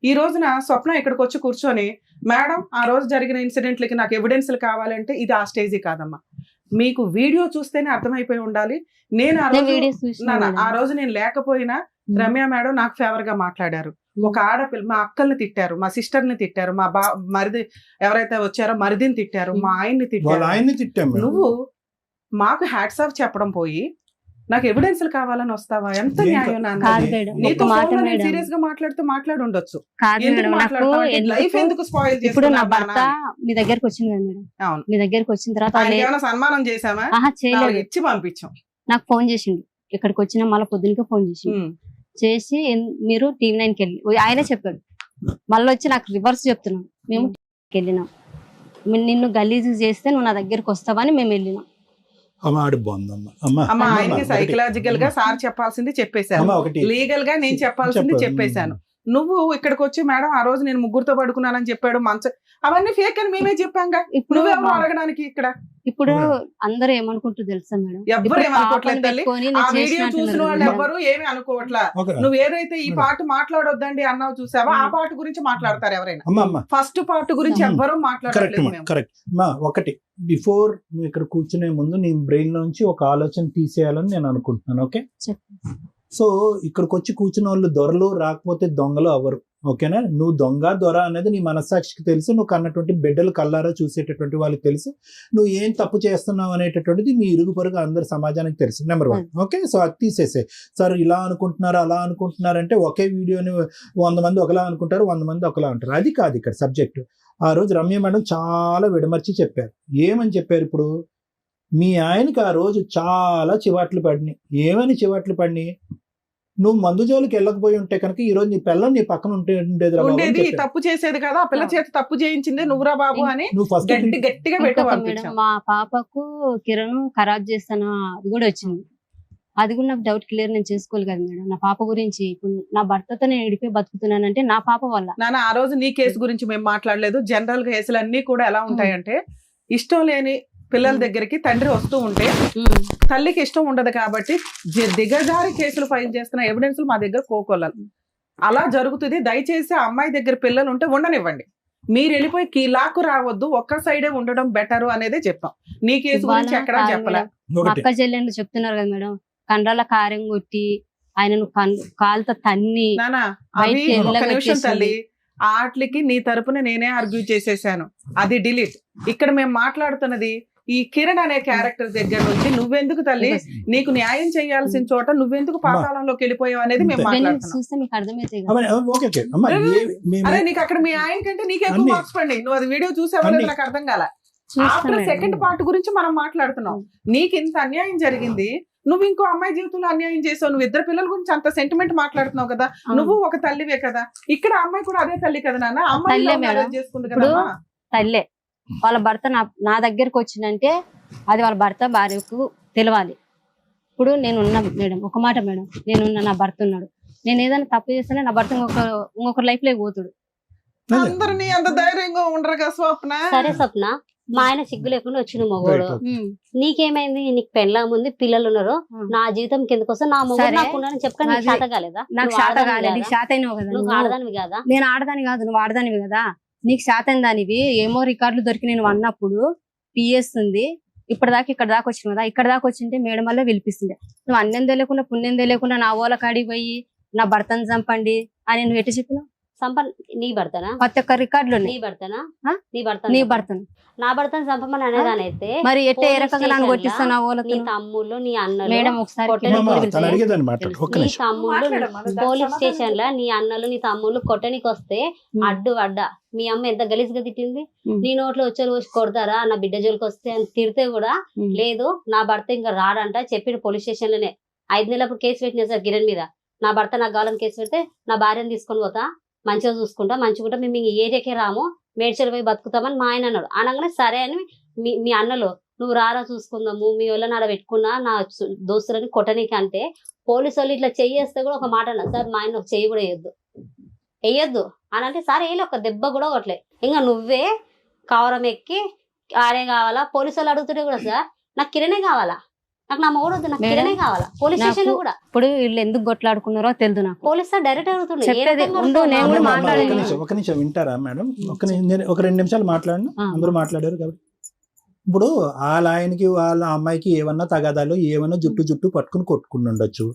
ఈ రోజున స్వప్న ఇక్కడికి వచ్చి కూర్చొని మేడం ఆ రోజు జరిగిన ఇన్సిడెంట్లకి నాకు ఎవిడెన్స్లు కావాలంటే ఇది ఆ స్టేజీ కాదమ్మా. మీకు వీడియో చూస్తేనే అర్థమైపోయి ఉండాలి. నేను ఆ రోజు వీడియోస్ చూసిన ఆ రోజు నేను లేకపోయినా రమ్య మేడం నాకు ఫేవర్ గా మాట్లాడారు. ఒక ఆడపిల్ల మా అక్కల్ని తిట్టారు, మా సిస్టర్ని తిట్టారు, మా మరిది ఎవరైతే వచ్చారో మరిదిని తిట్టారు, మా ఆయన్ని వాళ్ళ తిట్టారు. ఆయన్ని తిట్టాం మేము. నువ్వు మాకు హ్యాట్స్ ఆఫ్ చెప్పడం పోయి నాకు ఎవిడెన్స్లు కావాలని వస్తావా? ఎంత ఏం న్యాయం కాదు నాన్న. మేడం. నీతో ఒక మాట ఫోన్లో నేను మేడం. సీరియస్ గా మాట్లాడుతూ మాట్లాడి ఉండొచ్చు. కాదు ఎందుకు మేడం. నాకు మాట్లాడతావు అంటే లైఫ్ ఎందుకు స్పాయిల్ ఇప్పుడు నా చేస్తున్నావు భర్త నాన్న? మీ దగ్గరకు వచ్చింది కదా మేడం. అవును. మీ దగ్గరకు వచ్చిన తర్వాత ఆయనకి ఏమైనా సన్మానం చేసామా? ఆహా చేయలేదు. నాలుగు ఇచ్చి పంపించాం. నాకు ఫోన్ చేసిండు. ఇక్కడికి వచ్చిన మళ్ళీ పొద్దునకే ఫోన్ చేసిండు. ఉమ్. చేసి మీరు టీవీ 9కి వెళ్ళి ఆయనే చెప్పాడు. మళ్ళీ వచ్చి నాకు రివర్స్ చెప్తున్నాం. మేము టీవీకి వెళ్ళినాం. నిన్ను గలీజు చేస్తే నువ్వు నా దగ్గరకు వస్తావని మేము వెళ్ళినాం. అమ్మ ఆడి బాగుందమ్మ. అమ్మ అమ్మ అమ్మ, ఆయనకి ఒకటి. సైకలాజికల్ గా సార్ చెప్పాల్సింది చెప్పేశాను, అమ్మ ఒకటి లీగల్ గా నేను చెప్పాల్సింది చెప్పు. చెప్పేశాను. నువ్వు ఇక్కడికి వచ్చి మేడం ఆ రోజు నేను ముగ్గురుతో పడుకున్నానని చెప్పాడు అవన్నీ ఫేక్ అని మేమే చెప్పాంగా. ఇప్పుడు నువ్వెవరు అడగడానికి ఇక్కడ? ఇప్పుడు అందరూ ఏమనుకుంటూ తెలుసా మేడం? ఎవ్వరు ఇప్పుడు ఏమనుకోవట్లేదు పాపని తల్లి. పెట్టుకొని ఆ నేను వీడియో చేసినట్టు చూసిన ఉన్నారు వాళ్ళు మేడం. ఎవ్వరు ఏమి అనుకోవట్లా. ఒక- నువ్వు ఏదైతే ఈ పార్ట్ మాట్లాడొద్దండి అన్నావు చూసావా, ఆ పార్ట్ గురించి మాట్లాడతారు ఎవరైనా. అమ్మ అమ్మ ఫస్ట్ పార్ట్ గురించి ఎవ్వరూ కరెక్ట్ మాట్లాడట్లేదు అమ్మా మేము. కరెక్ట్ అమ్మా. ఒకటి బిఫోర్ నువ్వు ఇక్కడ కూర్చునే ముందు నీ బ్రెయిన్ నుంచి ఒక ఆలోచన తీసేయాలని నేను అనుకుంటున్నాను. ఓకే, చెప్పు. సో ఇక్కడికి వచ్చి కూర్చున్న వాళ్ళు దొరలు రాకపోతే దొంగలు అవ్వరు. ఓకేనా? నువ్వు దొంగ దొర అనేది నీ మనస్సాక్షికి తెలుసు. నువ్వు కన్నటువంటి బిడ్డలు కల్లారా చూసేటటువంటి వాళ్ళకి తెలుసు. నువ్వు ఏం తప్పు చేస్తున్నావు అనేటటువంటిది మీ ఇరుగు పొరుగు అందరు సమాజానికి తెలుసు. నెంబర్ 1. ఓకే, సో అది తీసేసే. సార్ ఇలా అనుకుంటున్నారు అలా అనుకుంటున్నారంటే ఒకే వీడియోని 100 మంది ఒకలా అనుకుంటారు, 100 మంది ఒకలా అంటారు. అది కాదు ఇక్కడ సబ్జెక్ట్. ఆ రోజు రమ్య మేడం చాలా విడమర్చి చెప్పారు. ఏమని చెప్పారు? ఇప్పుడు మీ ఆయనకి ఆ రోజు చాలా చివాట్లు పడినాయి. ఏమని చివాట్లు పడినాయి? నువ్వు మందు జోలికి వెళ్ళకపోయి ఉంటే కనుక ఈ రోజు నీ పిల్లలు నీ పక్కన ఉండేది రా బాబు అని ఉండేది చెప్పారు. తప్పు చేసేది కదా, ఆ పిల్ల చేత తప్పు చేయించింది నువ్వురా బాబు అని నువ్వు ఫస్ట్ గట్టిగా పెట్టి ఇంకొక మేడం, పంపించాం. మా పాపకు కిరణ్ ఖరాబ్ చేస్తాను అది కూడా వచ్చింది. అది కూడా నాకు డౌట్ క్లియర్ నేను చేసుకోవాలి కదా మేడం. నా పాప గురించి ఇప్పుడు నా భర్తతో నేను ఎడిపోయి బతుకుతున్నానంటే నా పాప వల్ల. నాన్న ఆ రోజు నీ కేసు గురించి మేము మాట్లాడలేదు. జనరల్ గా కేసులు అన్ని కూడా ఎలా ఉంటాయంటే ఇష్టం లేని పిల్లల దగ్గరికి తండ్రి వస్తూ ఉంటే తల్లికి ఇష్టం ఉండదు కాబట్టి దిగజారి కేసులు ఫైల్ చేస్తున్న ఎవిడెన్స్ మా దగ్గర కోకొల్లాలి. అలా జరుగుతుంది. దయచేసి ఆ అమ్మాయి దగ్గర పిల్లలు ఉంటే ఉండనివ్వండి. మీరు వెళ్ళిపోయి కీలాకు రావద్దు, ఒక్క సైడే ఉండడం బెటర్ అనేదే చెప్పాం. నీ కేసు గురించి ఎక్కడా చెప్పలే. మా అక్క చెల్లెండ్రు చెప్తున్నారు కదా మేడం, కండ్రాల కారం కొట్టి ఆయనను కాలుతో తన్ని నానా అవి బయటికి ఒక్క నిమిషం వెళ్ళగొట్టేసింది. తల్లి, ఆటలకి నీ తరపున నేనే ఆర్గ్యూ చేసేసాను, అది డిలీట్. ఇక్కడ మేము మాట్లాడుతున్నది ఈ కిరణ్ అనే క్యారెక్టర్ దగ్గర నుంచి నువ్వెందుకు తల్లి నీకు న్యాయం చేయాల్సిన చోట నువ్వెందుకు పాతాళంలోకి వెళ్ళిపోయావు అనేది మేము మాట్లాడుతున్నాం. చూస్తే మీకు అర్థమైతే ఓకే ఓకే అమ్మా, అరే నీకు అక్కడ మీ ఆయన కంటే నీకు ఎక్కువ అన్ని- మార్క్స్ పడి నువ్వు అది వీడియో చూసావో నాకు అర్థం కాల. ఆఫ్టర్ సెకండ్ పార్ట్ గురించి మనం మాట్లాడుతున్నాం. నీకు ఇంత అన్యాయం జరిగింది, నువ్వు ఇంకో అమ్మాయి జీవితంలో అన్యాయం చేసావు, నువ్వు ఇద్దరు పిల్లల గురించి అంత సెంటిమెంట్ మాట్లాడుతున్నావు కదా, నువ్వు ఒక తల్లివే కదా, ఇక్కడ అమ్మాయి కూడా అదే తల్లి కదా నాన్న, అమ్మాయి తల్లే love మేడం. marriage చేసుకుంది ఇప్పుడు కదా. తల్లే వాళ్ళ భర్త నా దగ్గరకు వచ్చిందంటే అది వాళ్ళ భర్త భార్యకు తెలవాలి. ఇప్పుడు నేనున్నా మేడం, ఒక మాట మేడం, నేనున్నా, నా భర్త ఉన్నాడు, నేను ఏదైనా తప్పు చేస్తేనే నా భర్త ఇంకొకరి లైఫ్ లోకి పోతాడు. అందరినీ అంత ధైర్యంగా ఉండరు కదా స్వప్న. సరే స్వప్న, మా ఆయన సిగ్గు లేకుండా వచ్చిన మగోడు, నీకేమైంది, నీకు పెళ్ళాం ఉంది, పిల్లలు ఉన్నారు, నా జీవితం కిందకోసం నా మొగుడు సరే. నాకు ఉన్నాడని చెప్పక నీకు అది- శాత కాలేదా? నాకు నువ్వు శాత ఆడదానివి కాలేదు, కాదా? నీకు శాత అయినావు కదా నువ్వు నువ్వు. ఆడదానివి కాదా? నేను ఆడదాని కాదు, నువ్వు ఆడదానివి కదా. నీకు శాత అయిన దానివి ఏమో రికార్డులు దొరికి నేను అన్నప్పుడు పిఎస్ ఉంది, ఇప్పటిదాకా ఇక్కడ దాకా వచ్చిన కదా, ఇక్కడ దాకా వచ్చింటే మేడం వల్ల పిలిపిస్తుండే. నువ్వు అన్నం తెలియకుండా పుణ్యం తెలియకుండా నా ఓల కాడికి పోయి నా భర్తను చంపండి అని నువ్వు ఎట్టి చెప్పినావు? నీ భర్తనా? ప్రతి ఒక్క రికార్డులు నీ ఉన్నాయి. భర్తనా? ఆ? నీ భర్త నీ భర్తను నా భర్తను చంపమని అనేదానైతే మరి ఎట్ట ఏ పోలీస్ రకంగా నన్ను స్టేషన్లో కొట్టిస్తాను నీ వాళ్ళతో? తమ్ముళ్ళు నీ అన్నలు మేడం ఒకసారి కొట్టని అమ్మా, కొడితే తను అడిగేదన్నమాట ఒక్క నీ నిమిషం. తమ్ముళ్ళు మాట్లాడమ్మా, దానికి పోలీస్ సమాధానం స్టేషన్ లో నీ అన్నలు నీ తమ్ముళ్ళు కొట్టనికి వస్తే అడ్డు అడ్డా మీ అమ్మ ఎంత గలీజ్గా తిట్టింది. నీ నోట్లో వచ్చారు వచ్చి కొడతారా నా బిడ్డ జోలికి వస్తే అని తిడితే కూడా లేదు నా భర్త ఇంకా రాడంట చెప్పిన పోలీస్ స్టేషన్ లోనే 5 నెలలప్పుడు కేసు పెట్టినా సార్ కిరణ్ మీద. నా భర్త నాకు కావాలని కేసు పెడితే నా భార్యను తీసుకొని పోతా, మంచిగా చూసుకుంటా, మంచిగా మేము ఈ ఏరియాకే రాము, మేడ్చల్ పోయి బతుకుతామని మా ఆయన అన్నాడు. అనగానే సరే అని మీ అన్నలు నువ్వు రారా చూసుకుందాము, మీ వాళ్ళని ఆడ పెట్టుకున్నా నా దోస్తులని కొట్టనీకి అంటే పోలీసు వాళ్ళు ఇట్లా చెయ్యేస్తే కూడా ఒక మాట అన్నారు సార్, మా ఆయన ఒక చెయ్యి కూడా వేయొద్దు అని అంటే సరే వేయలే, ఒక దెబ్బ కూడా కొట్టలే. ఇంకా నువ్వే కవరం ఎక్కి ఆడే కావాలా, పోలీసు వాళ్ళు అడుగుతుంటే కూడా సార్ నాకు కిరణే కావాలా, నాకు నా మొగుడు వద్దు, నాకు కిరణే కావాలా. పోలీస్ స్టేషన్ లో కూడా ఇప్పుడు వీళ్ళు ఎందుకు కొట్లాడుకున్నారో తెలుదు నాకు. పోలీస్ సార్ డైరెక్ట్ అడుగుతుండే చెప్పేది ఉండు, నేను కూడా మాట్లాడాను. ఒక నిమిషం వింటారా మేడం? ఒక 2 నిమిషాలు మాట్లాడను, అందరూ మాట్లాడారు కాబట్టి. ఇప్పుడు వాళ్ళ ఆయనకి వాళ్ళ అమ్మాయికి ఏమన్నా తగాదాలు ఏమన్నా జుట్టు పట్టుకుని కొట్టుకుని ఉండొచ్చు.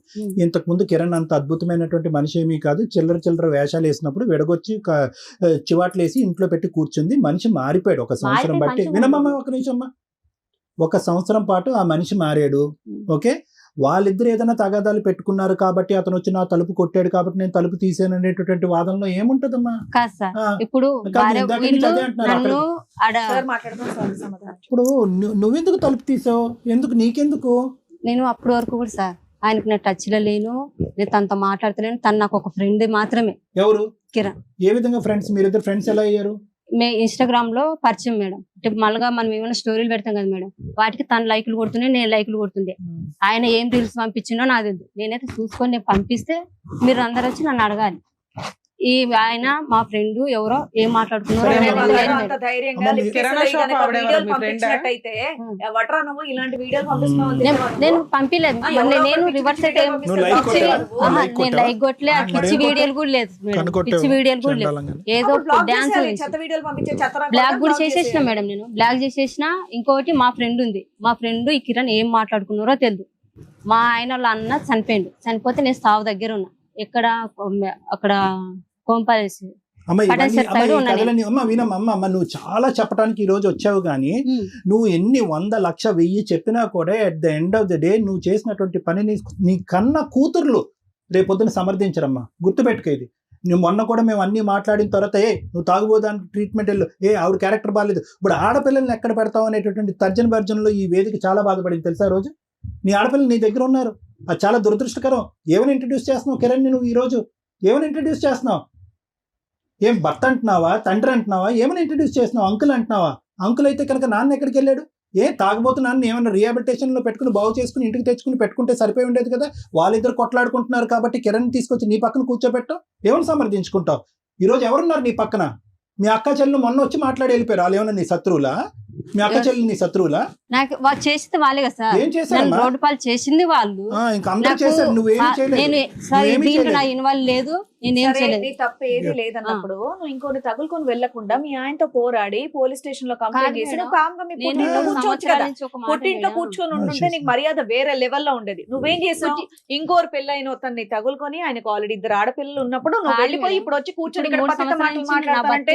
ఇంతకు ముందు కిరణ్ అంత అద్భుతమైనటువంటి మనిషి ఏమీ కాదు. చిల్లర వేషాలు వేసినప్పుడు విడగొచ్చి చివాట్లు వేసి ఇంట్లో పెట్టి కూర్చుంది. మనిషి మారిపోయాడు ఒక సంవత్సరం బట్టి. వినమ్మా ఒక నిమిషం అమ్మా. 1 సంవత్సరం పాటు ఆ మనిషి మారాడు. ఓకే, వాళ్ళిద్దరు ఏదైనా తగాదాలు పెట్టుకున్నారు కాబట్టి అతను వచ్చి నా తలుపు కొట్టాడు కాబట్టి నేను తలుపు తీసాను అనేటటువంటి వాదనలో ఏముంటదమ్మా? కాదు సార్, ఇప్పుడు నన్ను ఇప్పుడు నువ్వెందుకు తలుపు తీసావు? నీకెందుకు? నేను అప్పటి వరకు కూడా సార్ ఆయనకు నేను టచ్ లో లేను, నేను తనతో మాట్లాడతలేను. తను నాకు ఒక ఫ్రెండ్ మాత్రమే. ఎవరు? కిరణ్. ఏ విధంగా ఫ్రెండ్స్? మీరిద్దరు ఫ్రెండ్స్ ఎలా అయ్యారు? ఇన్స్టాగ్రామ్ లో పరిచయం మేడం. మళ్ళగా మనం ఏమైనా స్టోరీలు పెడతాం కదా మేడం, వాటికి తను లైకులు కొడుతుండే, నేను లైకులు కొడుతుండే. ఆయన ఏం రీల్స్ పంపించిండో నాకు తెలియదు. నేనైతే చూసుకొని నేను పంపిస్తే మీరు అందరు వచ్చి నన్ను అడగాలి. ఈ ఆయన మా ఫ్రెండ్ ఎవరో ఏం మాట్లాడుతున్నారో నేను పంపిలేదు. నేను రివర్స్ నేను లైక్ కొట్టలే, పిచ్చి వీడియోలు కూడా లేదు మేడం, పిచ్చి వీడియోలు కూడా లేదు. ఏదో డాన్స్ బ్లాక్ కూడా చేసేసిన మేడం, నేను బ్లాక్ చేసేసిన. ఇంకోటి మా ఫ్రెండ్ ఉంది, మా ఫ్రెండ్ ఈ కిరణ్ ఏం మాట్లాడుకున్నారో తెలియదు. మా ఆయన వాళ్ళ అన్న చనిపోయిండు, చనిపోతే నేను సావు దగ్గర ఉన్నా. ఎక్కడ అక్కడ కోంపల్సి వినమ్మా, నువ్వు చాలా చెప్పడానికి ఈ రోజు వచ్చావు కానీ నువ్వు ఎన్ని 100, 1,00,000, 1000 చెప్పినా కూడా at the end of the day నువ్వు చేసినటువంటి పనిని నీ కన్న కూతుర్లు రేపొద్దున సమర్థించరమ్మా. గుర్తుపెట్టుకో ఇది. నువ్వు మొన్న కూడా మేము అన్ని మాట్లాడిన తర్వాత నువ్వు తాగుబోదానికి ట్రీట్మెంట్ వెళ్ళు, ఆవిడ క్యారెక్టర్ బాగాలేదు, ఇప్పుడు ఆడపిల్లల్ని ఎక్కడ పెడతావు అనేటటువంటి తర్జన భర్జనలో ఈ వేదిక చాలా బాధపడింది తెలుసా? రోజు నీ ఆడపిల్లలు నీ దగ్గర ఉన్నారు, అది చాలా దురదృష్టకరం. ఏమని ఇంట్రడ్యూస్ చేస్తున్నావు కిరణ్? నువ్వు ఈరోజు ఏమని ఇంట్రడ్యూస్ చేస్తున్నావు? ఏం భర్త అంటున్నావా, తండ్రి అంటున్నావా, ఏమని ఇంట్రడ్యూస్ చేస్తున్నావు? అంకుల్ అంటున్నావా? అంకుల్ అయితే కనుక నాన్న ఎక్కడికి వెళ్ళాడు? తాగబోతున్నాను ఏమైనా రీహాబిలిటేషన్ లో పెట్టుకుని బాగు చేసుకుని ఇంటికి తెచ్చుకుని పెట్టుకుంటే సరిపోయి ఉండేది కదా. వాళ్ళిద్దరు కొట్లాడుకుంటున్నారు కాబట్టి కిరణ్ తీసుకొచ్చి నీ పక్కన కూర్చోబెట్టావు. ఏమని సమర్థించుకుంటావు? ఈరోజు ఎవరున్నారు నీ పక్కన? మీ అక్క చెల్లెలు మొన్న వచ్చి మాట్లాడి వెళ్ళిపోయారు. వాళ్ళు ఏమన్నా నీ శత్రువులా? మీ అక్క చెల్లెలు నీ శత్రువులా? నాకు వాళ్ళు చేసింది వాళ్ళే కదా సార్. ఏం చేశారు? రోడ్డు పాలు చేసింది వాళ్ళు. ఇంకా అందరూ చేశారు, నువ్వేం చేయలేదు. దీంట్లో నా ఇన్వాల్వ్ లేదు, నేనేం చేయలేదు. తప్ప ఏది లేదన్నప్పుడు నువ్వు ఇంకోటి తగులుకొని వెళ్లకుండా మీ ఆయనతో పోరాడి పోలీస్ స్టేషన్ లో కంప్లైంట్ చేసి నువ్వు కామ్గా మీ పుట్టింట్లో కూర్చోవచ్చు కదా. పుట్టింట్లో కూర్చొని ఉంటే నీకు మర్యాద వేరే లెవెల్లో ఉండేది. నువ్వేం చేసావు? ఇంకోరు పెళ్ళైన తన్ని తగులుకొని, ఆయనకు ఆల్రెడీ 2 ఆడపిల్లలు ఉన్నప్పుడు నువ్వు వెళ్ళిపోయి ఇప్పుడు వచ్చి కూర్చొని ఇక్కడ పక్కన మాటలు మాట్లాడాలంటే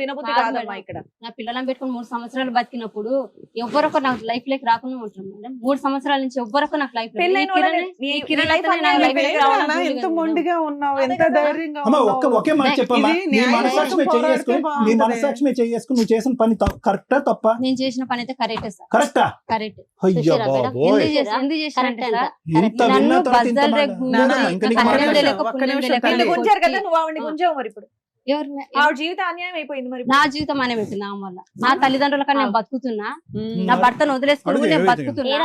వినబుద్ధి కాదమ్మా. ఇక్కడ నా పిల్లలను పెట్టుకుని 3 సంవత్సరాలు బతికినప్పుడు ఎవరొకరు నాకు లైఫ్ లేక రాకుండా ఉంటారు మేడం. 3 సంవత్సరాల నుంచి ఎవ్వరొకరు నాకు లైఫ్ ఎంత మొండిగా ఉన్నావు, ఎంత ధైర్యంగా ఒకే మాట చెప్పమ్మా. నీ మనసాక్షి చేసుకుని నువ్వు చేసిన పని కరెక్టా తప్ప? నేను చేసిన పని అయితే కరెక్టే సార్. కరెక్టా? కరెక్ట్. అయ్యో బాబోయ్, ఇంత విన్న తర్వాత ఇంత గుంజారు కదా నువ్వు ఆవిడని గుంజావు. మరి ఇప్పుడు ఎవరు ఆవిడ జీవితం అన్యాయం అయిపోయింది. మరి నా జీవితం అనే పెట్టింది ఆమె వల్ల. నా తల్లిదండ్రుల కన్నా నేను బతుకుతున్నా, నా భర్తను వదిలేసుకుని నేను బతుకుతున్నా.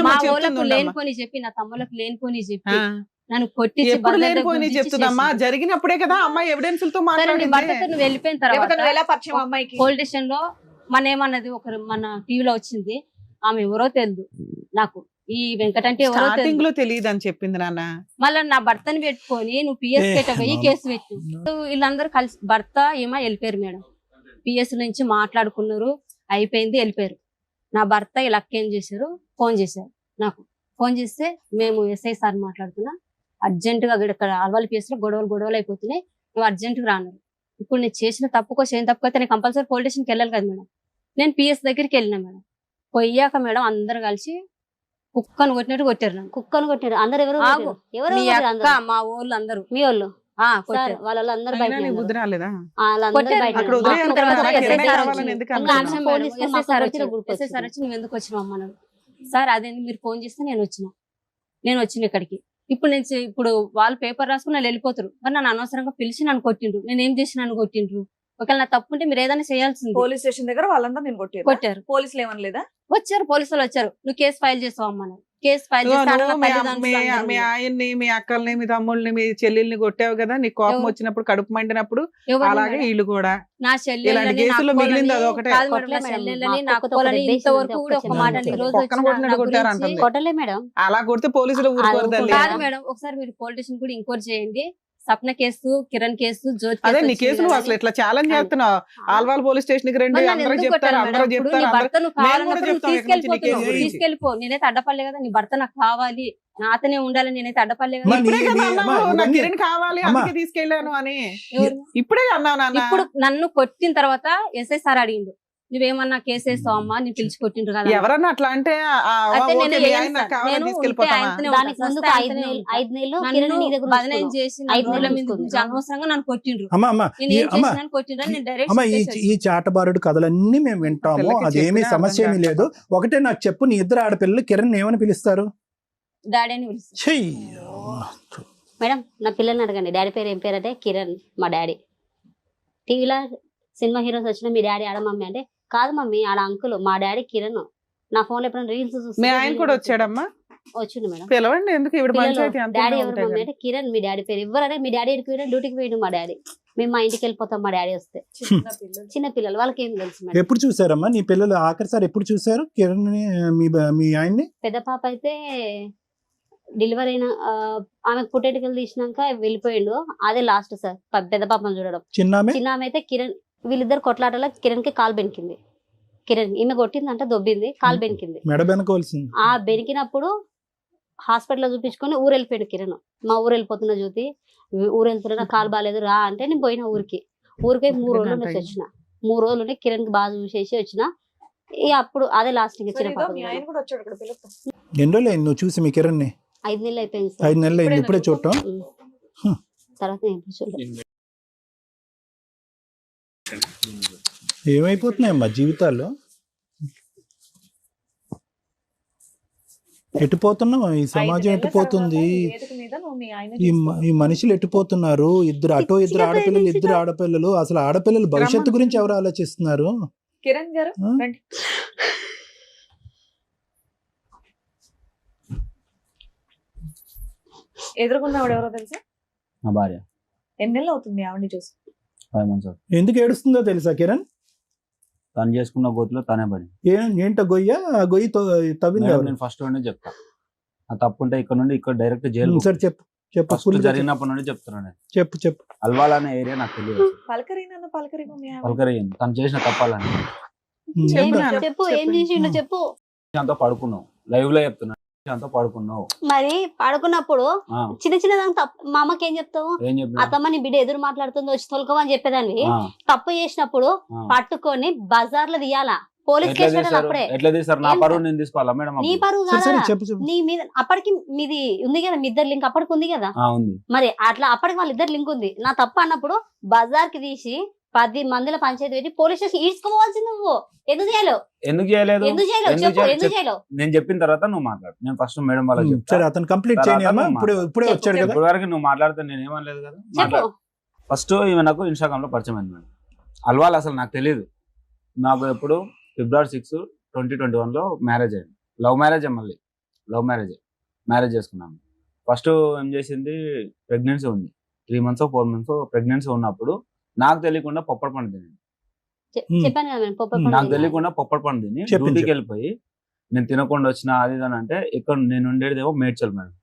మా వాళ్ళకు లేనిపోని చెప్పి, నా తమ్ములకు లేనిపోని చెప్పి నన్ను కొట్టి చెప్తుందమ్మా. జరిగినప్పుడే కదా అమ్మాయి ఎవిడెన్స్ తో భర్తతో నువ్వు వెళ్ళిపోయిన తర్వాత పోలీస్ స్టేషన్ లో మన ఏమన్నది ఒకరు మన టీవీలో వచ్చింది. ఆమె ఎవరో తెలియదు నాకు, ఈ వెంకట అంటే ఎవరో తెలియదు అని చెప్పింది నాన్న. మళ్ళీ నా భర్తని పెట్టుకొని నువ్వు పిఎస్ పెట్టబోయి కేసు పెట్టు. వీళ్ళందరూ కలిసి భర్త ఏమో వెళ్ళిపోయారు మేడం. పిఎస్ నుంచి మాట్లాడుకున్నారు, అయిపోయింది, వెళ్ళిపోయారు. నా భర్త ఇలా ఏం చేశారు, ఫోన్ చేశారు నాకు. ఫోన్ చేస్తే మేము ఎస్ఐ సార్ మాట్లాడుతున్నా, అర్జెంటుగా ఇక్కడ ఆల్వాల్ పిఎస్లో గొడవలు అయిపోతున్నాయి, నువ్వు అర్జెంటుగా రాను. ఇప్పుడు నేను చేసిన తప్పుకో చేయని తప్పుకైతే నేను కంపల్సరీ పోలీస్ స్టేషన్కి వెళ్ళాలి కదా మేడం. నేను పిఎస్ దగ్గరికి వెళ్ళినా మేడం. పోయాక మేడం అందరు కలిసి కుక్కను కొట్టినట్టు కొట్టారు నన్ను. కుక్కను కొట్టారు అందరు. ఎవరు ఆగు. ఎవరు మీ కొట్టారు అక్క అందరూ? మా ఊళ్ళు అందరూ మీ వాళ్ళు కొట్టారు. వాళ్ళందరూ అయినా బయట నీకు బుద్ధి రాలేదా? కొట్టారు. అక్కడ వదిలేయాలి అప్పుడు తర్వాత కదా, ఎస్ఐ కిరణ్ సార్ కావాలని వచ్చి- ఎందుకు ఒక అంటున్నావు? నిమిషం మేడం, ఎస్ఐ సార్ వచ్చి నువ్వు ఎందుకు వచ్చినావు అమ్మా అన్నాడు. సార్ అదేంటి మీరు ఫోన్ చేస్తే నేను వచ్చిన ఇక్కడికి. ఇప్పుడు వాళ్ళు పేపర్ రాసుకుని వాళ్ళు వెళ్ళిపోతారు, మరి నన్ను అనవసరంగా పిలిచి నన్ను కొట్టిండ్రు. నేను ఏం చేసి నన్ను కొట్టిండ్రు? ఒకవేళ నా తప్పు ఉంటే మీరు ఏదైనా చేయాల్సింది. పోలీస్ స్టేషన్ దగ్గర వాళ్ళందరూ నేను కొట్టారు. పోలీసులు ఏమనలేదా? వచ్చారు, పోలీసులు వచ్చారు. నువ్వు కేసు ఫైల్ చేస్తావు అమ్మా అన్నారు. కేసు ఫైల్ చేస్తే ఆడ నా నువ్వు తల్లిదండ్రులు మీ అందరూ ఆయన్ని, మీ అక్కల్ని, మీ తమ్ముళ్ళని, మీ చెల్లెల్ని కొట్టావు కదా, నీకు కోపం ఎవరు? వచ్చినప్పుడు, కడుపు మండినప్పుడు. ఎవరిని అలాగే మేడం? వీళ్ళు కూడా నా ఇలాంటి చెల్లెళ్ళని, కేసులు నా మిగిలింది అక్కలని, అదొకటే. కాదు మేడం, కొట్టలే నా మేడం. చెల్లెళ్ళని, మా నా అక్కతో అక్కలని ఒకటే ఇంతవరకు బేసిస్ కూడా ఒక ఉంది, మాట ఒక్క ఈ రోజు పక్కన వచ్చిన కొట్టినట్టు నా కొట్టారు గురించి- అంటుంది. కొట్టలే మేడం. అలా కొడితే పోలీసులు ఊరుకోరు అది తల్లి. కాదు మేడం, ఒకసారి మీరు పోలీస్ స్టేషన్ కూడా ఎంక్వైరీ చేయండి. సప్న కేసు, కిరణ్ కేసు, జ్యోతి అదే కేసు నీ కేసు నువ్వు అసలు ఇట్లా ఛాలెంజ్ చేస్తున్నావు. ఆల్వాల్ పోలీస్ స్టేషన్ కి రండి, మరి నన్ను అందరూ ఎందుకు చెప్తారు, కొట్టారు అందరూ మేడం? ఇప్పుడు చెప్తారు, నీ అందరూ. భర్త నువ్వు మేము కూడా కావాలన్నప్పుడు నువ్వు చెప్తాం ఇక్కడి నుంచి నీ కేసు తీసుకెళ్ళిపోతున్నావు. గురించి. తీసుకెళ్ళిపో, నేనైతే అడ్డపడలే కదా. నీ భర్త నాకు కావాలి, నాతోనే ఉండాలి, నేనైతే అడ్డపడలే కదా. మరి ఇప్పుడే నీ- కదా నీ- అన్నావు, అమ్మా, నాకు ఇవన్నీ- కిరణ్ కావాలి అమ్మా. అందుకే తీసుకెళ్ళాను అని. ఎవరు? ఇప్పుడే అన్నావు నాన్న. ఇప్పుడు నన్ను కొట్టిన తర్వాత ఎస్ఐ సార్ అడిగిండు, నువ్వేమన్నా కేసు వేస్తావు అమ్మా, నేను పిలిచి కొట్టిండ్రు కదా. ఎవరన్నా అట్లా అంటే అయితే ఓకే, నేను మీ ఏం ఆయన నాకు సార్, కావాలని నేను ఉంటే తీసుకెళ్ళిపోతామా? ఆయనతోనే దానికి ఉంటా. ముందు ఫస్ట్ 5 నెలలు ఆయనతోనే 5 నెలలు నన్ను కిరణ్ నీ దగ్గర బదనాయం ఉంచుకున్నావు. చేసి ఐదు రోడ్ల నెలలు మీద ఉంచుకుంది. గురించి అనవసరంగా నన్ను కొట్టిండ్రు. అమ్మా అమ్మా నేను ఏం అమ్మా చేసినాను కొట్టిండ్రు అని నేను డైరెక్ట్ అమ్మా ఈ చాటబారుడు కథలన్నీ మేము వింటాము, పిల్లకి అదేమీ చెప్పినా సమస్య అర్థం ఏమీ లేదు. ఒకటే నాకు చెప్పు, నీ ఇద్దరు ఆడపిల్లలు కిరణ్ ఏమని పిలుస్తారు? డాడీ అని పిలుస్తాను. చెయ్యి. మేడం నా పిల్లల్ని అడగండి, డాడీ పేరు ఏం పేరు అంటే కిరణ్ మా డాడీ. టీవీలో సినిమా హీరోస్ వచ్చిన మీ డాడీ ఆడ మమ్మీ అంటే కాదు మమ్మీ ఆడ అంకుల్, మా డాడీ కిరణ్. నా ఫోన్ లో ఎప్పుడైనా రీల్స్ మీ ఆయన కూడా వచ్చాడమ్మా? వచ్చిండు మేడం. పిలవండి, ఎందుకు ఇప్పుడు పంచాయతీ అంతా డాడీ ఎవరు ఉంటాయి మమ్మీ కదా. అంటే కిరణ్ మీ డాడీ పేరు ఎవరంటే మీ డాడీ డ్యూటీకి పోయిండు మా డాడీ. మేము మా ఇంటికి వెళ్ళిపోతాం మా డాడీ వస్తే. చిన్న పిల్లలు వాళ్ళకి ఏం తెలుసు మేడం. ఎప్పుడు చూసారమ్మా నీ పిల్లలు ఆఖరిసారి ఎప్పుడు చూసారు కిరణ్ మీ ఆయన్ని? పెద్ద పాప అయితే డెలివరీ అయిన ఆమెకు పుట్టేటికలు తీసినాక వెళ్ళిపోయిండు, అదే లాస్ట్ సార్ పెద్ద పాపను చూడడం. చిన్నామే? చిన్న ఆమె అయితే కిరణ్ వీళ్ళిద్దరు కొట్లాటలో కిరణ్ కి కాలు బెనికింది. కిరణ్ ఈమె కొట్టిందంటే దొబ్బింది, కాలు బెనికింది. మెడ వెనకవలసింది. ఆ బెనికినప్పుడు హాస్పిటల్లో చూపించుకొని ఊరు వెళ్ళిపోయాడు కిరణ్. మా ఊరు వెళ్ళిపోతున్నా జ్యోతి, ఊరు వెళ్తున్నా కాలు బాగాలేదు రా అంటే నేను పోయిన ఊరికి 3 రోజులు ఉండొచ్చి వచ్చిన. 3 రోజులు ఉంటే కిరణ్ కి బాగా చూసేసి వచ్చిన. ఇక అప్పుడు అదే లాస్ట్ ఇంకా చిన్న పాప. ఎన్ని రోజులు అయింది నువ్వు చూసి మీ కిరణ్ని? 5 నెలలు అయిపోయింది 5 నెలలు అయింది ఇప్పుడే చూడటం. తర్వాత నేను చూడలేదు. ఏమైపోతున్నాయమ్మా జీవితాల్లో? ఎటుపోతున్నావు? ఈ సమాజం ఎటుపోతుంది? ఈ మనుషులు ఎటుపోతున్నారు? ఇద్దరు ఆడపిల్లలు, ఇద్దరు ఆడపిల్లలు. అసలు ఆడపిల్లలు భవిష్యత్తు గురించి ఎవరు ఆలోచిస్తున్నారు? కిరణ్ గారు ఆ? రండి. ఎదురుకున్నవాడు ఎవరో తెలుసా? నా భార్య ఎన్ని నెలలు అవుతుంది ఆవిడని చూసి? 5 months అవుతుంది. ఎందుకు ఏడుస్తుందో తెలుసా కిరణ్? తను చేసుకున్న గోతులో తనే పడి. ఏంటో గొయ్య? ఆ గొయ్యి తవ్వింది మేడం, ఎవరు? నేను ఫస్ట్ నుండి చెప్తా, ఆ తప్పు ఉంటే ఇక్కడ నుండి ఇక్కడ డైరెక్ట్ జైలు. సరే చెప్పు ఫస్ట్ full గా జరిగినప్పటి నుండి చెప్తున్నాను నేను. చెప్పు. అల్వాల్ అనే ఏరియా నాకు తెలియదు. పలకరి నన్ను పలకరి మమ్మీ ఆవిడ. పలకరయ్యింది తను చేసిన తప్పాలని. చెప్పు ఏం చేసిండు చెప్పు. అంతా పడుకున్నావు, లైవ్ లో చెప్తున్నా, అంతా పడుకున్నావు. మరి పడుకున్నప్పుడు ఆ, చిన్న చిన్న దానికి మా అమ్మకి ఏం చెప్తావు? ఏం చెప్పినా? అత్తమ్మ నీ బిడ్డ ఎదురు మాట్లాడుతుందో వచ్చి తొలకమని చెప్పేదాన్ని. ఆ, తప్పు చేసినప్పుడు ఆ. పట్టుకొని బజార్ లో తీయాలా, పోలీస్ ఎట్లా కేసు పెట్టాలి. తీస్తారు? అప్పుడే ఎట్లా తీస్తారు? నా ఏం పరువు సార్? నేను తీసుకోవాలా మేడం? నీ అప్పుడు? పరువు సరే కాదా? చెప్పు. నీ మీద అప్పటికి మీది ఉంది కదా, మీ ఇద్దరు లింక్ అప్పటికి ఉంది కదా. ఆ, ఉంది. మరి అట్లా అప్పటికి వాళ్ళ ఇద్దరు లింక్ ఉంది. నా తప్పు అన్నప్పుడు బజార్ కి తీసి 10 మందిల పంచాయతీ పెట్టి పోలీస్ స్టేషన్ ఈడ్చుకోవాల్సింది. నువ్వు ఎందుకు చేయలేవు? ఎందుకు చేయలేదు? ఎందుకు చేయలేవు ఎందుకు చెప్పు, చేయలేదు? ఎందుకు చేయలేవు? నేను చెప్పిన తర్వాత నువ్వు మాట్లాడు. నేను ఫస్ట్ మేడం వాళ్ళకి చెప్తా. సరే అతను కంప్లీట్ తర్వాత చేయని అమ్మా. నువ్వు ఇప్పుడే చెప్పు. వచ్చాడు కదా. ఇప్పటి వరకు నువ్వు మాట్లాడితే నేను ఏమనలేదు కదా. చెప్పు. మాట్లాడు. ఫస్ట్ ఈమె నాకు ఇన్స్టాగ్రామ్ లో పరిచయం అయింది మేడం. అల్వాల్ అసలు నాకు తెలియదు. నాకు ఎప్పుడు February 6, 2021 మ్యారేజ్ అయింది. లవ్ మ్యారేజ్ మళ్ళీ లవ్ మ్యారేజ్ చేసుకున్నాను. ఫస్ట్ ఏం చేసింది, ప్రెగ్నెన్సీ ఉంది. 3 months 4 months ప్రెగ్నెన్సీ ఉన్నప్పుడు నాకు తెలియకుండా పొప్పడి పండు తిని, చెప్పాను కదా నేను పొప్ప నాకు తెలియకుండా పొప్పడి పండు తిని చెప్పు. డ్యూటీకి వెళ్ళిపోయి నేను తినకుండా వచ్చిన అది ఇది అని అంటే ఇక్కడ నేను ఉండేదేమో మేడ్చల్ మేడం.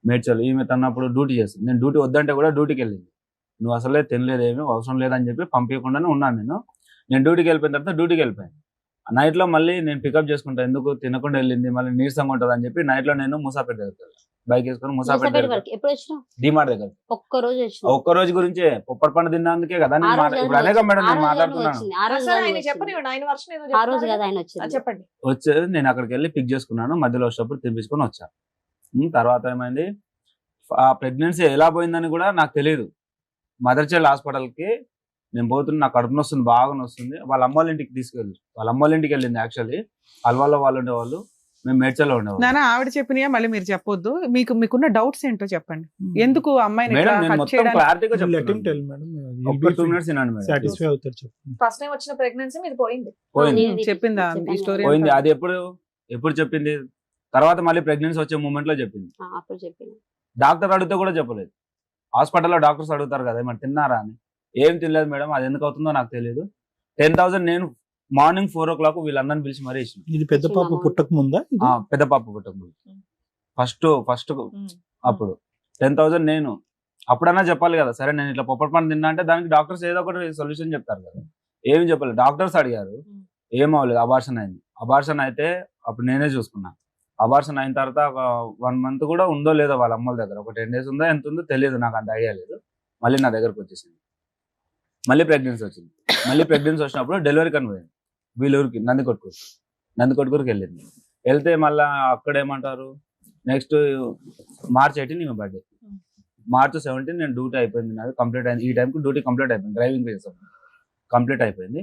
మేడ్చల్ ఈమె తన్నప్పుడు డ్యూటీ చేస్తుంది. నేను డ్యూటీ వద్దంటే కూడా డ్యూటీకి వెళ్ళింది. నువ్వు అసలే తినలేదేమీ అవసరం లేదని చెప్పి పంపించకుండానే ఉన్నాను. నేను డ్యూటీకి వెళ్ళిపోయిన తర్వాత డ్యూటీకి వెళ్ళిపోయాను. నైట్ లో మళ్ళీ నేను పికప్ చేసుకుంటా, ఎందుకు తినకుండా వెళ్ళింది మళ్ళీ నీరసంగా ఉంటుంది అని చెప్పి నైట్ లో నేను మూసాపేట దగ్గరికి వెళ్ళాను. బైక్ వేసుకొని ముసాపేట మూసాపేట వరకు ఎప్పుడు వచ్చినావు? డిమార్ట్ దగ్గర ఒక్క రోజు వచ్చినావు. ఒక్క రోజు గురించే పొప్పటి పండు తిన్నందుకే కదా నేను ఇప్పుడు అనేక మేడం నేను మాట్లాడుతున్నాను. ఆ రోజు సరే, కాదు ఆయన వచ్చింది. చెప్పనివ్వండి, ఆయన వర్షం ఏదో ఆ రోజు చెప్తారు. కదా ఆయన వచ్చింది. చెప్పండి. వచ్చేది నేను అక్కడికి వెళ్ళి పిక్ చేసుకున్నాను, మధ్యలో వచ్చేటప్పుడు తినిపించుకొని వచ్చా. తర్వాత ఏమైంది, ఆ ప్రెగ్నెన్సీ ఎలా పోయిందని కూడా నాకు తెలియదు. మదర్ చైల్డ్ హాస్పిటల్కి నేను పోతున్నా, నాకు కడుపు నొస్తుంది, బాగా నొస్తుంది. వాళ్ళ అమ్మ వాళ్ళ ఇంటికి తీసుకెళ్ళి, వాళ్ళ అమ్మ వాళ్ళ ఇంటికి వెళ్ళింది. యాక్చువల్లీ అల్వాలో వాళ్ళు ఉండేవాళ్ళు, మేము మేడ్చల్లో ఉండేవాళ్ళు. నాన్న ఆవిడ చెప్పినయా మళ్ళీ మీరు చెప్పొద్దు. మీకున్న డౌట్స్ ఏంటో చెప్పండి. ఎందుకు అమ్మాయిని మేడం ఇట్లా నేను hurt మొత్తం చేయడానికి? క్లారిటీగా Let him చెప్తాను. tell, madam. ఒక్క 2 minutes వినండి మేడం. సాటిస్ఫై అవుతారు చెప్పండి. ఫస్ట్ టైం వచ్చిన ప్రెగ్నెన్సీ మీది పోయింది. పోయింది చెప్పిందా ఈ స్టోరీ? పోయింది. అది ఎప్పుడు చెప్పింది? తర్వాత మళ్ళీ ప్రెగ్నెన్సీ వచ్చే మూమెంట్ లో చెప్పింది. అప్పుడు చెప్పింది. డాక్టర్ అడిగితే కూడా చెప్పలేదు. హాస్పిటల్లో డాక్టర్స్ అడుగుతారు కదా మరి తిన్నారా అని. ఏం తినలేదు మేడం, అది ఎందుకు అవుతుందో నాకు తెలియదు. 10,000 నేను మార్నింగ్ 4 o'clock వీళ్ళందరిని పిలిచి మరీ ఇచ్చిన. ఇది పెద్ద పాప పుట్టక ముందా? పెద్ద పాప పుట్టకముందు ఫస్ట్ అప్పుడు 10,000 నేను అప్పుడన్నా చెప్పాలి కదా. సరే నేను ఇట్లా పొప్పటి పండు తిన్నా అంటే దానికి డాక్టర్స్ ఏదో ఒకటి సొల్యూషన్ చెప్తారు కదా. ఏమి చెప్పలేదు. డాక్టర్స్ అడిగారు, ఏం అవ్వలేదు, అబార్షన్ అయింది. అబార్షన్ అయితే అప్పుడు నేనే చూసుకున్నా. అబార్షన్ అయిన తర్వాత ఒక 1 month కూడా ఉందో లేదో వాళ్ళ అమ్మల దగ్గర, ఒక 10 days ఉందో ఎంత ఉందో తెలియదు, నాకు అంత ఐడియా లేదు. మళ్ళీ నా దగ్గరకు వచ్చేసింది. మళ్ళీ ప్రెగ్నెన్సీ వచ్చింది. మళ్ళీ ప్రెగ్నెన్సీ వచ్చినప్పుడు డెలివరీ కని పోయింది వీళ్ళూరికి, నందికొట్కూరుకి వెళ్ళింది. వెళ్తే మళ్ళీ అక్కడ ఏమంటారు, నెక్స్ట్ March 18 ఈమె బర్త్డే, March 17 నేను డ్యూటీ అయిపోయింది, నాది కంప్లీట్ అయింది. ఈ టైంకి డ్యూటీ కంప్లీట్ అయిపోయింది, డ్రైవింగ్ చేసాం, కంప్లీట్ అయిపోయింది.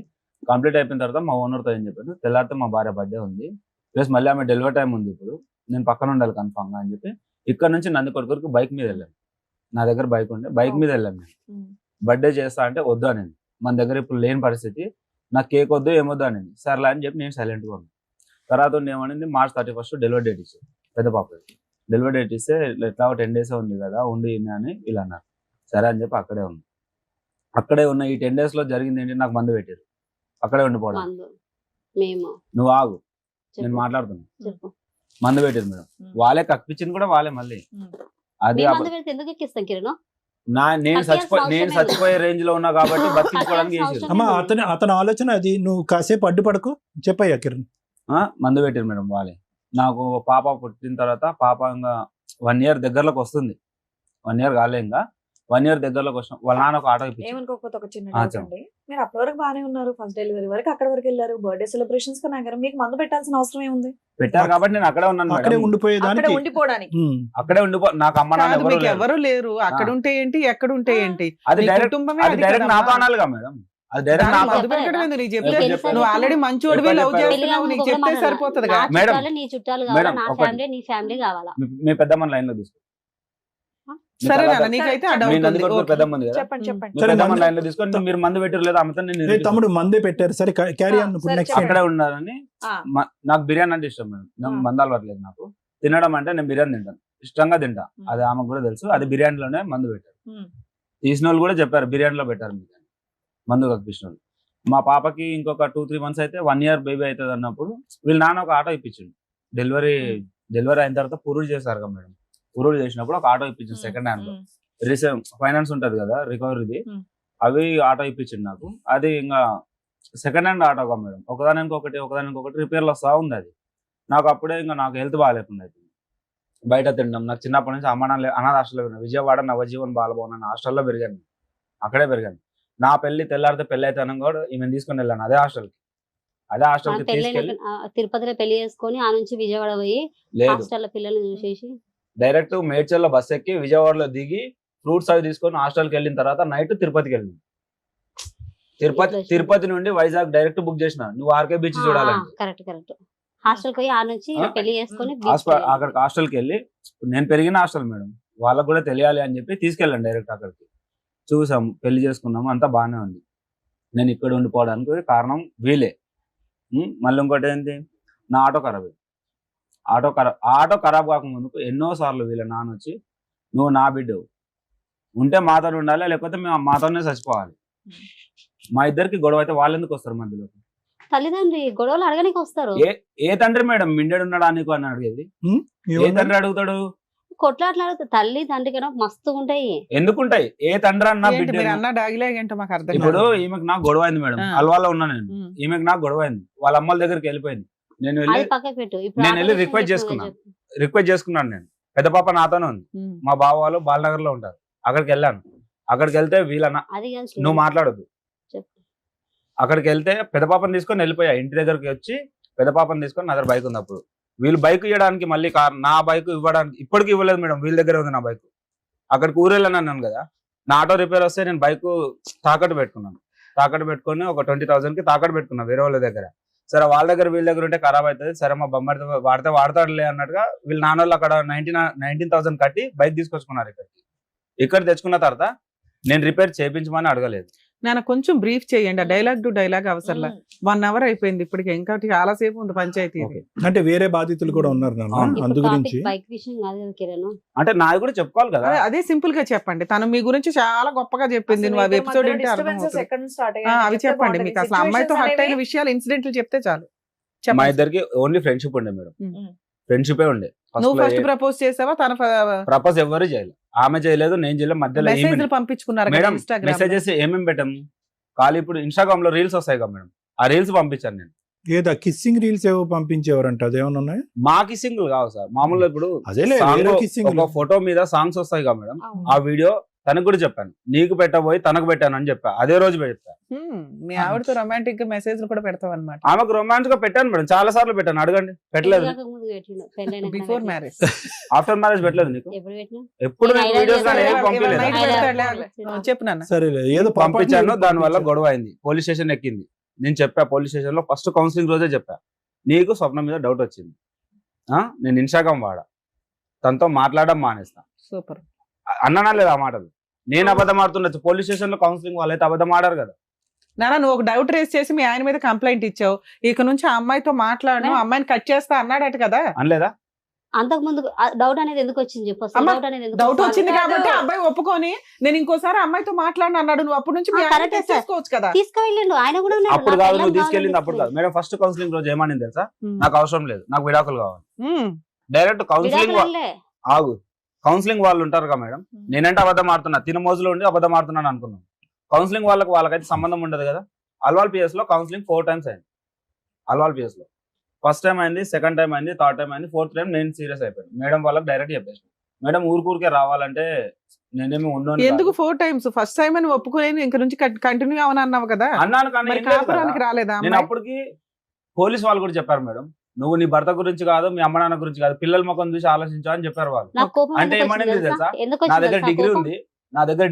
కంప్లీట్ అయిపోయిన తర్వాత మా ఓనర్తో ఏం చెప్పాను, తెల్లారితే మా భార్య బర్త్డే ఉంది, ప్లస్ మళ్ళీ ఆమె డెలివరీ టైం ఉంది, ఇప్పుడు నేను పక్కన ఉండాలి కన్ఫామ్గా అని చెప్పి ఇక్కడ నుంచి నందికొట్కూరుకి బైక్ మీద వెళ్ళాను. నా దగ్గర బైక్ ఉండే, బైక్ మీద వెళ్ళాను నేను. బర్త్డే చేస్తా అంటే వద్దు అనేది, మన దగ్గర ఇప్పుడు లేని పరిస్థితి, నాకు కేక్ వద్దు ఏమొద్దు అనేది. సర్లే అని చెప్పి నేను సైలెంట్గా ఉన్నాను. తర్వాత ఏమనింది, March 31 డెలివరీ డేట్ ఇచ్చారు పెద్ద పాప. డెలివరీ డేట్ ఇస్తే ఎట్లా 10 days ఉంది కదా ఉండి అని ఇలా అన్నారు. సరే అని చెప్పి అక్కడే ఉంది. అక్కడే ఉన్న ఈ 10 days లో జరిగింది ఏంటి, నాకు మందు పెట్టారు అక్కడే ఉండిపోవడం. మేము నువ్వు ఆగు, నేను మాట్లాడుతున్నా. చెప్పు. మందు పెట్టారు మేడం, వాళ్ళే కక్కిచ్చింది కూడా వాళ్ళే. మళ్ళీ అది ఎందుకు ఎక్కిస్తాం కిరణ్? నేను చచ్చిపోయే రేంజ్ లో ఉన్నా కాబట్టి బతికించుకోవడానికి చేసారు. అమ్మా అతని ఆలోచన అది, నువ్వు కాసేపు అడ్డుపడకు, చెప్పయ్యా కిరణ్. మందు పెట్టారు మేడం వాళ్ళే. నాకు పాప పుట్టిన తర్వాత పాప ఇంకా 1 year దగ్గరలోకి వస్తుంది, 1 year కాలే, ఇంకా 1 year దగ్గరలోకి వచ్చిన వాళ్ళ నాన్న ఒక ఆటో ఇప్పించారు. ఏమనుకోకపోతే ఒక చిన్న డౌట్ అండి, మీరు అప్పటి వరకు బాగానే ఉన్నారు, ఫస్ట్ డెలివరీ వరకు అక్కడ వరకు వెళ్ళారు, బర్త్డే సెలబ్రేషన్స్ కన్నా మీకు మందు పెట్టాల్సిన అవసరం ఏముంది? పెట్టారు కాబట్టి నేను అక్కడే ఉన్నాను అక్కడే మేడం. ఉండిపోయేదానికి, ఉండిపోవడానికి అక్కడే నాకు అమ్మ నాన్న కాదు, మీకు ఎవరు ఎవరు లేరు. అక్కడ ఉంటే ఏంటి, ఎక్కడ ఉంటే ఏంటి, అది నీ డైరెక్ట్ కుటుంబమే అది అది డైరెక్ట్ కదమ్మా. నాతో అనాలిగా మేడం, అది డైరెక్ట్ దానికి నాతో. మందు పెట్టడం ఏంది? నీకు చెప్తే చెప్పాను. నువ్వు ఆల్రెడీ మంచోడివి, లవ్ చేస్తున్నావు, నీకు చెప్తే సరిపోతుంది కదా. మేడం, నీ చుట్టాలు మేడం, కావాలా, నా ఒకటి. ఫ్యామిలీ నీ ఫ్యామిలీ కావాలా? మీ పెద్దమ్మ లైన్ లో తీసుకో. సరే నాన్న, నీకైతే ఆ మీ డౌట్ ఉంది. నందికొట్కూరు ఓకే. పెద్దమ్మ ఉంది కదా, చెప్పండి చెప్పండి. మీ పెద్దమ్మ లైన్ లో తీసుకొని మీరు మందు పెట్టారు లేదా అమ్మతో నేను తమ్ముడు మందే పెట్టారు, సరే క్యారీ ఆన్. సరే, నెక్స్ట్ చెప్పండి. అక్కడే ఉండాలని. ఆ. నాకు బిర్యానీ అంటే ఇష్టం మేడం, నాకు మందు అలవాట్లేదు. నాకు తినడం అంటే నేను బిర్యానీ తింటాను, ఇష్టంగా తింటా, అది ఆమెకు కూడా తెలుసు. అది బిర్యానీలోనే మందు పెట్టారు. తీసిన వాళ్ళు కూడా చెప్పారు బిర్యానీలో పెట్టారు మీరు మందు కప్పించిన వాళ్ళు. మా పాపకి ఇంకొక 2-3 months అయితే 1 year బేబీ అవుతుంది అన్నప్పుడు వీళ్ళ నాన్న ఒక ఆటో ఇప్పించిండు. డెలివరీ అయిన తర్వాత పురుడు చేశారు కదా మేడం, పురుడు చేసినప్పుడు ఒక ఆటో ఇప్పించింది సెకండ్ హ్యాండ్ లో. ఫైనాన్స్ ఉంటది కదా రికవరీది, అవి ఆటో ఇప్పించింది నాకు. అది ఇంకా సెకండ్ హ్యాండ్ ఆటోగా మేడం, ఒకదానికి రిపేర్లు వస్తా ఉంది. అది నాకు అప్పుడే ఇంకా నాకు హెల్త్ బాగాలేకుండా అయిపోయింది. బయట తినడం, నాకు చిన్నప్పటి నుంచి అనాథ హాస్టల్లో పెరిగాను, విజయవాడ నవజీవన్ బాలభవన్ అనే హాస్టల్లో పెరిగాను, అక్కడే పెరిగాను. నా తెల్లారితే పెళ్లి అయితే కూడా ఈమెను తీసుకొని వెళ్ళాను అదే హాస్టల్కి తీసుకెళ్ళి. తిరుపతిలో పెళ్లి చేసుకొని ఆ నుంచి విజయవాడ పోయి లేదు, హాస్టల్లో పిల్లల్ని చూసేసి డైరెక్ట్ మేడ్చల్లో బస్ ఎక్కి విజయవాడలో దిగి ఫ్రూట్స్ అవి తీసుకొని హాస్టల్కి వెళ్ళిన తర్వాత నైట్ తిరుపతికి వెళ్ళింది. తిరుపతి నుండి వైజాగ్ డైరెక్ట్ బుక్ చేసిన, నువ్వు ఆర్కే బీచ్ చూడాలంటే. కరెక్ట్ హాస్టల్ పోయి ఆ నుంచి పెళ్లి చేసుకొని అక్కడికి హాస్టల్కి వెళ్ళి, నేను పెరిగిన హాస్టల్ మేడం, వాళ్ళకు కూడా తెలియాలి అని చెప్పి తీసుకెళ్ళాను డైరెక్ట్ అక్కడికి. చూసాం, పెళ్లి చేసుకున్నాము, అంతా బాగానే ఉంది. నేను ఇక్కడ ఉండిపోవడానికి కారణం వీలే. మళ్ళీ ఇంకోటి ఏంటి, నా ఆటో ఖరాబ్ అయింది. ఆటో ఖరాబ్ కాకముందుకు ఎన్నోసార్లు వీళ్ళ నాన్న వచ్చి, నువ్వు నా బిడ్డవు, ఉంటే మాతో ఉండాలి, లేకపోతే మేము మాతోనే చచ్చిపోవాలి. మా ఇద్దరికి గొడవ అయితే వాళ్ళు ఎందుకు వస్తారు మధ్యలో? తల్లిదండ్రి గొడవలు అడగడానికి వస్తారు. ఏ తండ్రి మేడం మిండెడు ఉన్నాడా నీకు అని అడిగేది? ఏ తండ్రి అడుగుతాడు? కొట్లాట్లు అడుగుతారు. తల్లి తండ్రి కన్నా మస్తు ఉంటాయి. ఎందుకుంటాయి? ఏ తండ్రి అన్న ఏంటి బిడ్డ మీరు అన్న డాగిలాగేంటో మాకు అర్థం ఇప్పుడు కాదు. ఈమెకు నాకు గొడవ అయింది మేడం, అల్వాలో ఉన్నా నేను, ఈమెకు నాకు గొడవ అయింది, వాళ్ళ అమ్మల దగ్గరికి వెళ్ళిపోయింది. నేను వెళ్ళి అది పక్కకు పెట్టు. ఇప్పుడు నేను వెళ్ళి రిక్వెస్ట్ చేసుకున్నాను నేను, పెద్ద పాప నాతోనే ఉంది. మా బావ వాళ్ళు బాలనగర్ లో ఉంటారు. అక్కడికి వెళ్ళాను. అక్కడికి వెళ్తే వీళ్ళన్న అది కాదు నువ్వు మాట్లాడొద్దు. చెప్పు. అక్కడికి వెళ్తే పెద్ద పాపని తీసుకొని వెళ్ళిపోయా. ఇంటి దగ్గరికి వచ్చి పెద్ద పాపని తీసుకొని నా దగ్గర బైక్ ఉంది. అప్పుడు వీళ్ళు బైక్ ఇవ్వడానికి మళ్ళీ నా బైక్ ఇవ్వడానికి ఇప్పటికి ఇవ్వలేదు మేడం. వీళ్ళ దగ్గర ఉంది నా బైక్. అక్కడికి ఊరెళ్ళాను అన్నాను కదా, నా ఆటో రిపేర్ వస్తే నేను బైక్ తాకట్టు పెట్టుకున్నాను. తాకట్టు పెట్టుకుని ఒక 20,000 కి తాకట్టు పెట్టుకున్నాను వేరే వాళ్ళ దగ్గర. సరే వాళ్ళ దగ్గర వీళ్ళ దగ్గర ఉంటే ఖరాబ్ అవుతుంది, సరే మా బొమ్మడితో వాడతాడులే అన్నట్టుగా వీళ్ళు నాన్న వాళ్ళు అక్కడ 19,000 కట్టి బైక్ తీసుకొచ్చుకున్నారు. ఇక్కడ తెచ్చుకున్న తర్వాత నేను రిపేర్ చేయించమని అడగలేదు. నేను కొంచెం బ్రీఫ్ చేయండి. డైలాగ్ టు డైలాగ్ అవసరంలా. 1 hour అయిపోయింది ఇప్పటికి, ఇంకా చాలా సేపు ఉంది పంచాయతీ. అంటే వేరే బాధితులు కూడా ఉన్నారు నాన్న, అందు గురించి. బైక్ విషయం కాదు కదా కిరణ్. అంటే నాది కూడా చెప్పుకోవాలి కదా. అదే సింపుల్ గా చెప్పండి. తను మీ గురించి చాలా గొప్పగా చెప్పింది. నువ్వు అది ఎపిసోడ్ ఏంటి అవి చెప్పండి. మీకు అసలు అమ్మాయితో హర్ట్ అయిన విషయాలు, ఇన్సిడెంట్లు చెప్తే చాలు. మా ఇద్దరికి ఓన్లీ ఫ్రెండ్షిప్ ఉండే మేడం. ఫ్రెండ్షిపే ఉండే. నువ్వు ఫస్ట్ ప్రపోజ్ చేసావా? తన ప్రపోజ్ ఎవరు చేయలేదు. ఆమె చేయలేదు, నేను చేయలేదు. మధ్యలో మెసేజ్లు పంపించుకున్నారు మేడం. మెసేజెస్ ఏమేమి పెట్టాము? ఖాళీ ఇప్పుడు ఇన్స్టాగ్రామ్ లో రీల్స్ వస్తాయి కదా మేడం, ఆ రీల్స్ పంపించాను నేను. ఏదా కిస్సింగ్ రీల్స్ ఏవో పంపించేవారంట, అదేమన్నా ఉన్నాయి? మా కిస్సింగ్ కావు సార్, మామూలుగా ఇప్పుడు ఒక ఫోటో మీద సాంగ్స్ వస్తాయి కదా మేడం, ఆ వీడియో తనకు కూడా చెప్పాను. నీకు పెట్టబోయి తనకు పెట్టాను అని చెప్పా. అదే రోజు పెట్టా. మీ ఆవిడతో రొమాంటిక్ గా మెసేజ్ కూడా పెడతావు అనమాట. ఆమెకు రొమాంటిక్ గా పెట్టాను మేడం, చాలా సార్లు పెట్టాను. అడగండి. పెట్టలేదు. బిఫోర్ మ్యారేజ్, ఆఫ్టర్ మ్యారేజ్ పెట్టలేదు నీకు? ఎప్పుడు చెప్పు. సరే ఏదో పంపించాను. దాని వల్ల గొడవ అయింది, పోలీస్ స్టేషన్ ఎక్కింది. నేను చెప్పా పోలీస్ స్టేషన్ లో ఫస్ట్ కౌన్సిలింగ్ రోజే చెప్పా, నీకు స్వప్నం మీద డౌట్ వచ్చింది, నేను ఇన్స్టాగ్రామ్ వాడా, తనతో మాట్లాడడం మానేస్తా. సూపర్ అన్నానా లేదా ఆ మాటలు? నేను అబద్ధం ఆడుతుండొచ్చు, పోలీస్ స్టేషన్ లో కౌన్సిలింగ్ వాళ్ళైతే అబద్ధం ఆడారు కదా. నానా నువ్వు ఒక డౌట్ రేస్ చేసి మీ ఆయన మీద కంప్లైంట్ ఇచ్చావు. ఇక నుంచి ఆ అమ్మాయితో మాట్లాడను, అమ్మాయిని కట్ చేస్తా అన్నాడట కదా. అనలేదా? అంతకు ముందు డౌట్ అనేది ఎందుకు వచ్చింది చెప్పు. డౌట్ వచ్చింది కాబట్టి అబ్బాయి ఒప్పుకొని నేను ఇంకోసారి అమ్మాయితో మాట్లాడిన అన్నాడు. నువ్వు అప్పటి నుంచి తీసుకోవచ్చు కదా. తీసుకెళ్ళిండు ఆయన కూడా. అప్పుడు కాదు, నువ్వు తీసుకెళ్ళింది అప్పుడు కాదు మేడం. ఫస్ట్ కౌన్సిలింగ్ రోజు ఏమని తెలుసా? నాకు అవసరం లేదు, నాకు విడాకులు కావాలి. డైరెక్ట్ కౌన్సిలింగ్ ఆగు. కౌన్సిలింగ్ వాళ్ళు ఉంటారు కదా మేడం, నేనంటే అబద్ధం ఆడుతున్నా, తిన మోజులో ఉండి అబద్ధం ఆడుతున్నాను అనుకున్నాను. కౌన్సిలింగ్ వాళ్ళకైతే సంబంధం ఉండదు కదా. అల్వాల్ పిఎస్ లో కౌన్సిలింగ్ 4 times అయింది. అల్వాల్ పిఎస్ లో ఫస్ట్ టైం అయింది, సెకండ్ టైం అయింది, థర్డ్ టైం అయింది, ఫోర్త్ టైం నేను సీరియస్ అయిపోయాను. మేడం వాళ్ళకి డైరెక్ట్ చెప్పేసి, మేడం ఊరికే రావాలంటే నేనేమి ఉన్నాను. ఎందుకు 4 times? ఫస్ట్ టైం అని ఒప్పుకోలేను, ఇంక నుంచి కంటిన్యూ అవని అన్నావు కదా. అన్నాను కానీ రాలేదా? నేను అప్పటికి పోలీస్ వాళ్ళు కూడా చెప్పారు, మేడం నువ్వు నీ భర్త గురించి కాదు, మీ అమ్మ నాన్న గురించి కాదు, పిల్లల ముఖం చూసి ఆలోచించా అని చెప్పారు వాళ్ళు. అంటే ఏమనేది తెలుసా, నా దగ్గర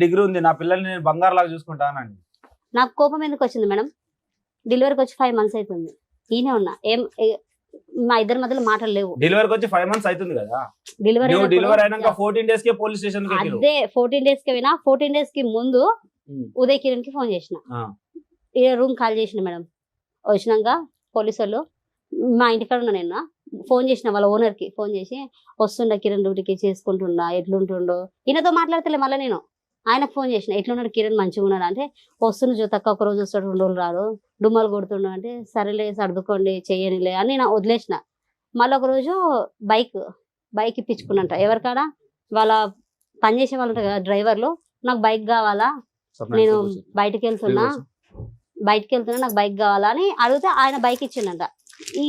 డిగ్రీ ఉంది, నా పిల్లల్ని నేను బంగారు లాగా చూసుకుంటానండి. నాకు కోపం ఎందుకు వచ్చింది మేడం? డెలివరీకి వచ్చి 5 months అవుతుంది, ఈయనే ఉన్నా, ఏం మా ఇద్దరి మధ్యలో మాటలు లేవు. డెలివరీకి వచ్చి 5 months అవుతుంది కదా. డెలివరీ అయినాక 14 days కే పోలీస్ స్టేషన్ కి అదే 14 days కి పోయినా. 14 days కి ముందు ఉదయ్ కిరణ్ కి ఫోన్ చేసిన, రూమ్ కాల్ చేసిన మేడం. వచ్చినాక పోలీసు వాళ్ళు మా ఇంటికాడ ఉన్నా, నేను ఫోన్ చేసిన వాళ్ళ ఓనర్ కి ఫోన్ చేసి, వస్తుండ కిరణ్ డ్యూటీకి చేసుకుంటుండా, ఎట్లుంటుండో. ఈయనతో మాట్లాడతలే. మళ్ళీ నేను ఆయనకు ఫోన్ చేసిన, ఎట్లున్నాడు కిరణ్, మంచిగా ఉన్నాడు అంటే, వస్తుండు జోతక్క, ఒక రోజు వస్తాడు, 2 రోజులు రాడు, డుమ్మలు కొడుతుండు అంటే, సరేలే సర్దుకోండి చెయ్యనిలే అని నేను వదిలేసిన. మళ్ళీ ఒక రోజు బైక్ ఇప్పించుకున్నంట ఎవరికాడ, వాళ్ళ పనిచేసే వాళ్ళు ఉంటారు కదా డ్రైవర్లు, నాకు బైక్ కావాలా, నేను బయటకు వెళ్తున్నా నాకు బైక్ కావాలా అని అడిగితే ఆయన బైక్ ఇచ్చిండంట. ఈ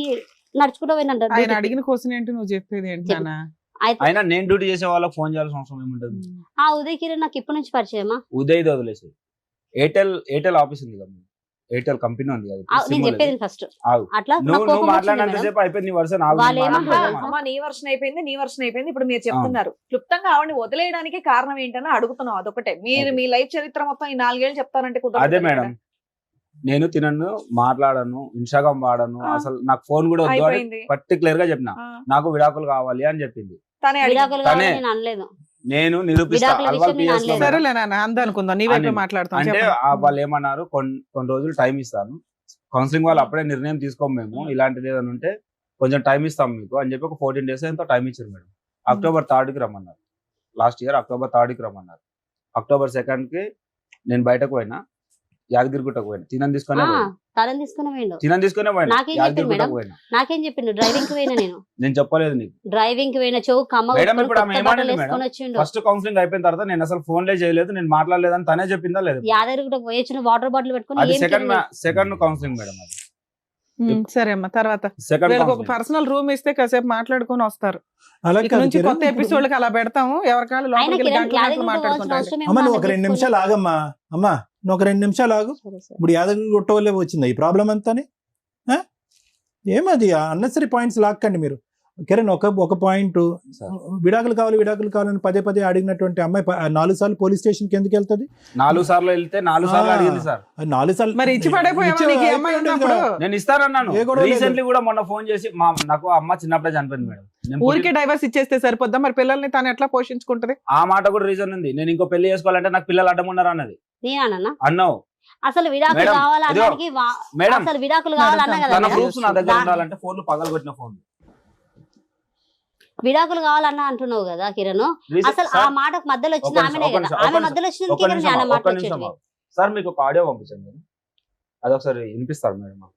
నడుచుకుంటూ పోయినంట. ఆయన అడిగిన క్వశ్చన్ ఏంటి నువ్వు చెప్పేది ఏంటి? అయినా నేను డ్యూటీ చేసే వాళ్ళకి ఫోన్ చేయాల్సిన అవసరం ఏముంటది? ఆ ఉదయ్ కిరణ్ నాకు ఇప్పటి నుంచి పరిచయమా? ఉదయ్ వదిలేసి ఎయిర్టెల్ ఆఫీస్ ఉంది కదా, ఎయిర్టెల్ కంపెనీ ఉంది కదా. నేను చెప్పేది ఫస్ట్ అట్లా నువ్వు మాట్లాడినంతసేపు అయిపోయింది, నీ వర్షన్ నీ వర్షన్ అయిపోయింది. ఇప్పుడు మీరు చెప్తున్నారు క్లుప్తంగా ఆవిడని వదిలేయడానికి కారణం ఏంటని అడుగుతున్నావు. అదొకటే. మీరు మీ లైఫ్ చరిత్ర మొత్తం ఈ 4 ఏళ్ళు చెప్తారంటే అదే మేడం. నేను తినను, మాట్లాడను, ఇన్స్టాగ్రామ్ వాడను, అసలు నాకు ఫోన్ కూడా వద్దు అని పర్టికులర్ గా చెప్పిన. నాకు విడాకులు కావాలి అని చెప్పింది. నేను నిరూపిస్తా. అంటే వాళ్ళు ఏమన్నారు, కొన్ని రోజులు టైం ఇస్తాను, కౌన్సిలింగ్ వాళ్ళు అప్పుడే నిర్ణయం తీసుకోము మేము, ఇలాంటిది ఏదైనా ఉంటే కొంచెం టైం ఇస్తాం మీకు అని చెప్పి ఒక 14 days ఎంతో టైం ఇచ్చారు మేడం. October 3rd కి రమ్మన్నారు. లాస్ట్ ఇయర్ October 3rd కి రమ్మన్నారు. October 2nd కి నేను బయటకు పోయినా, యాదగిరిగుట్టకు పోయినా, తినం తీసుకునే పోయినా. నాకేం చెప్పిండు? డ్రైవింగ్ కి పోయినా నేను చెప్పలేదు నీకు. డ్రైవింగ్ కి పోయినా చౌక్ ఫస్ట్ కౌన్సిలింగ్ అయిపోయిన తర్వాత నేను అసలు ఫోన్లే చేయలేదు, నేను మాట్లాడలేదని తనే చెప్పిందా లేదు? యాదగిరిగుట్టకు పోయి వాటర్ బాటిల్ పెట్టుకుని సెకండ్ కౌన్సిలింగ్ మేడం. అది సరే అమ్మా, తర్వాత సెకండ్ వీళ్ళకి ఒక పర్సనల్ రూమ్ ఇస్తే కాసేపు మాట్లాడుకొని వస్తారు. అలా ఇక కాదు నుంచి కిరణ్, కొత్త ఇప్పుడు- ఎపిసోడ్కి అలా పెడతాము, ఎవరికాళ్ళు ఆయన లోపలికి వెళ్ళి కిరణ్ గంటలు యాదగిరి గంటలు మాట్లాడుకుంటారు. అవసరం అమ్మ నువ్వు ఏమో ఒక 2 నిమిషాలు ఆగమ్మా. అమ్మా నువ్వు ఒక 2 నిమిషాలు ఆగు. సరే సార్. ఇప్పుడు యాదగిరి గుట్టవల్లే వచ్చింది ఈ ప్రాబ్లం అంతాని. ఏమది అన్నెసరీ పాయింట్స్ లాక్కండి మీరు. కిరణ్ ఒక పాయింట్, సార్. విడాకులు కావాలని పదే అడిగినటువంటి అమ్మాయి 4 సార్లు పోలీస్ స్టేషన్ కి ఎందుకు వెళ్తుంది? 4 సార్లు వెళ్తే 4 సార్లు అడిగింది సార్. 4 సార్లు మరి ఇచ్చి పడైపోయావా నీకు ఈ అమ్మాయి ఉన్నప్పుడు? నేను ఇస్తానన్నాను. ఏ గొడవ లేదు. రీసెంట్లీ కూడా మొన్న ఫోన్ చేసి నాకు అమ్మ చిన్నప్పుడే చనిపోయింది మేడం. నేను ఊరికే డైవర్స్ ఇచ్చేస్తే సరిపోద్దా? మరి పిల్లల్ని తను ఎట్లా పోషించుకుంటది? ఆ మాట కూడా రీజన్ ఉంది. నేను ఇంకో పెళ్లి చేసుకోవాలంటే నాకు పిల్లలు అడ్డం ఉన్నారు అన్నది. నేనన్నా అన్నావు అసలు విడాకులు మేడం, కావాలన్నానికి మేడం, అసలు విడాకులు కావాలన్నా కదా తన మేడం? ప్రూఫ్స్ నా దగ్గర ఉండాలంటే ఫోన్లు పగలగొట్టిన ఫోన్. విడాకులు కావాలన్నా అంటున్నావు కదా కిరణ్. అసలు ఆ మాటకు మధ్యలో వచ్చింది ఆమెనే కదా. ఆమె మధ్యలో వచ్చినందుకు కిరణ్ ఆయన మాట వచ్చేది. సార్ మీకు ఒక ఆడియో పంపించండి మేడం, అదొకసారి వినిపిస్తారు మేడం.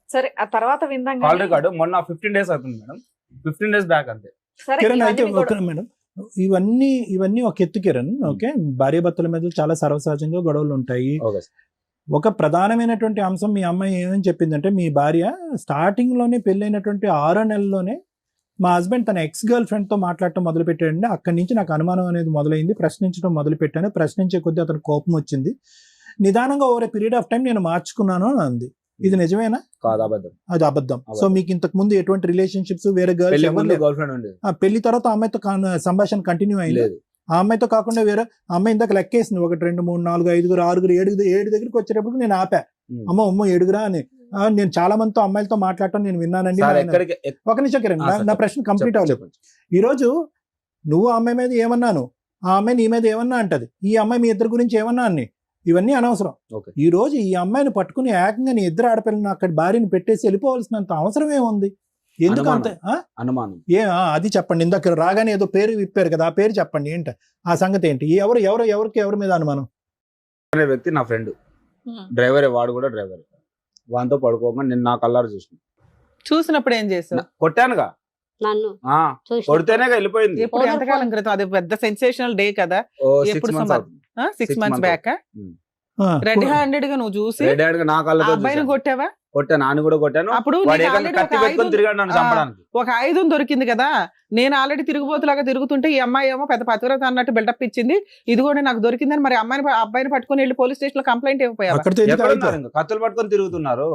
సరే ఆ తర్వాత విందాం కాల్ రికార్డు మొన్న 15 days అవుతుంది మేడం, 15 days బ్యాక్ అంతే. సరే కిరణ్ అయితే ఇవన్నీ కూడా- మేడం ఇవన్నీ ఒక ఎత్తు కిరణ్. ఓకే, భార్యాభర్తల మీద చాలా సర్వసహజంగా గొడవలు ఉంటాయి. Okay sir. ఒక ప్రధానమైనటువంటి అంశం మీ అమ్మాయి ఏమని చెప్పిందంటే, మీ భార్య స్టార్టింగ్ లోనే పెళ్ళైనటువంటి 6 నెలల్లోనే మా హస్బెండ్ తన ఎక్స్ గర్ల్ ఫ్రెండ్ తో మాట్లాడటం మొదలు పెట్టాడండి. అక్కడి నుంచి నాకు అనుమానం అనేది మొదలైంది, ప్రశ్నించడం మొదలు పెట్టాను. ప్రశ్నించే కొద్దీ అతను కోపం వచ్చింది. నిదానంగా over a period of time నేను మార్చుకున్నాను అని అంది. ఇది నిజమేనా? కాదు, అబద్ధం. అది అబద్ధం. సో మీకు ఇంతకు ముందు ఎటువంటి రిలేషన్షిప్స్ వేరే గర్ల్స్ గర్ల్ ఫ్రెండ్ ఉండేది. పెళ్లి తర్వాత ఆ అమ్మాయితో సంభాషణ కంటిన్యూ అయింది? లేదు. ఆ అమ్మాయితో కాకుండా వేరే అమ్మాయి ఇందాక లెక్కేసింది 1 2 3 4 5 6 7 దగ్గరికి వచ్చేటప్పుడు నేను ఆపా. అమ్మ 7 అని. నేను చాలా మందితో అమ్మాయిలతో మాట్లాడటం నేను విన్నానండి. ఒక నిమిషం కిరణ్, నా ప్రశ్న కంప్లీట్ అవ్వలేదు. ఈ రోజు నువ్వు ఆ అమ్మాయి మీద ఏమన్నాను, ఆ అమ్మాయి నీ మీద ఏమన్నా అంటది, ఈ అమ్మాయి మీ ఇద్దరు గురించి ఏమన్నా అన్ని, ఇవన్నీ అనవసరం. ఈ రోజు ఈ అమ్మాయిని పట్టుకుని ఏకంగా నీ ఇద్దరు ఆడపిల్లని అక్కడ భార్యని పెట్టేసి వెళ్ళిపోవాల్సినంత అవసరం ఏముంది? ఎందుకు అంత అనుమానం? అది చెప్పండి. ఇందాక రాగానే ఏదో పేరు విప్పారు కదా, ఆ పేరు చెప్పండి. ఏంటి ఆ సంగతి ఏంటి? ఎవరి మీద అనుమానం? అనే వ్యక్తి నా ఫ్రెండ్, డ్రైవరే, వాడు కూడా డ్రైవర్. వాంతో పడుకోగా నేను నా కల్లారు చూసినప్పుడు ఏం చేసావు? కొట్టానుగా, నన్ను కొడితేనే వెళ్ళిపోయింది. ఎప్పుడు ఎంతకాలం క్రితం? అది పెద్ద సెన్సేషనల్ డే కదా. 6 months బ్యాక్. రెడ్ హ్యాండెడ్ గా నువ్వు చూసి నా కళ్ళతో అబ్బాయిని కొట్టావా? కొట్టాను, నాన్న కూడా కొట్టాను. అప్పుడు కత్తి పెట్టుకొని తిరిగాడు నన్ను చంపడానికి. ఒక ఆయుధం దొరికింది కదా. నేను ఆల్రెడీ తిరుగుబోతులాగా తిరుగుతుంటే ఈ అమ్మాయి ఏమో పెద్ద పతివ్రత అన్నట్టు బిల్డప్ ఇచ్చింది. ఇది కూడా నాకు దొరికిందని మరి అబ్బాయిని పట్టుకుని వెళ్ళి పోలీస్ స్టేషన్ లో కంప్లైంట్ ఇవ్వపోయావా? కత్తులు పట్టుకొని తిరుగుతున్నారు.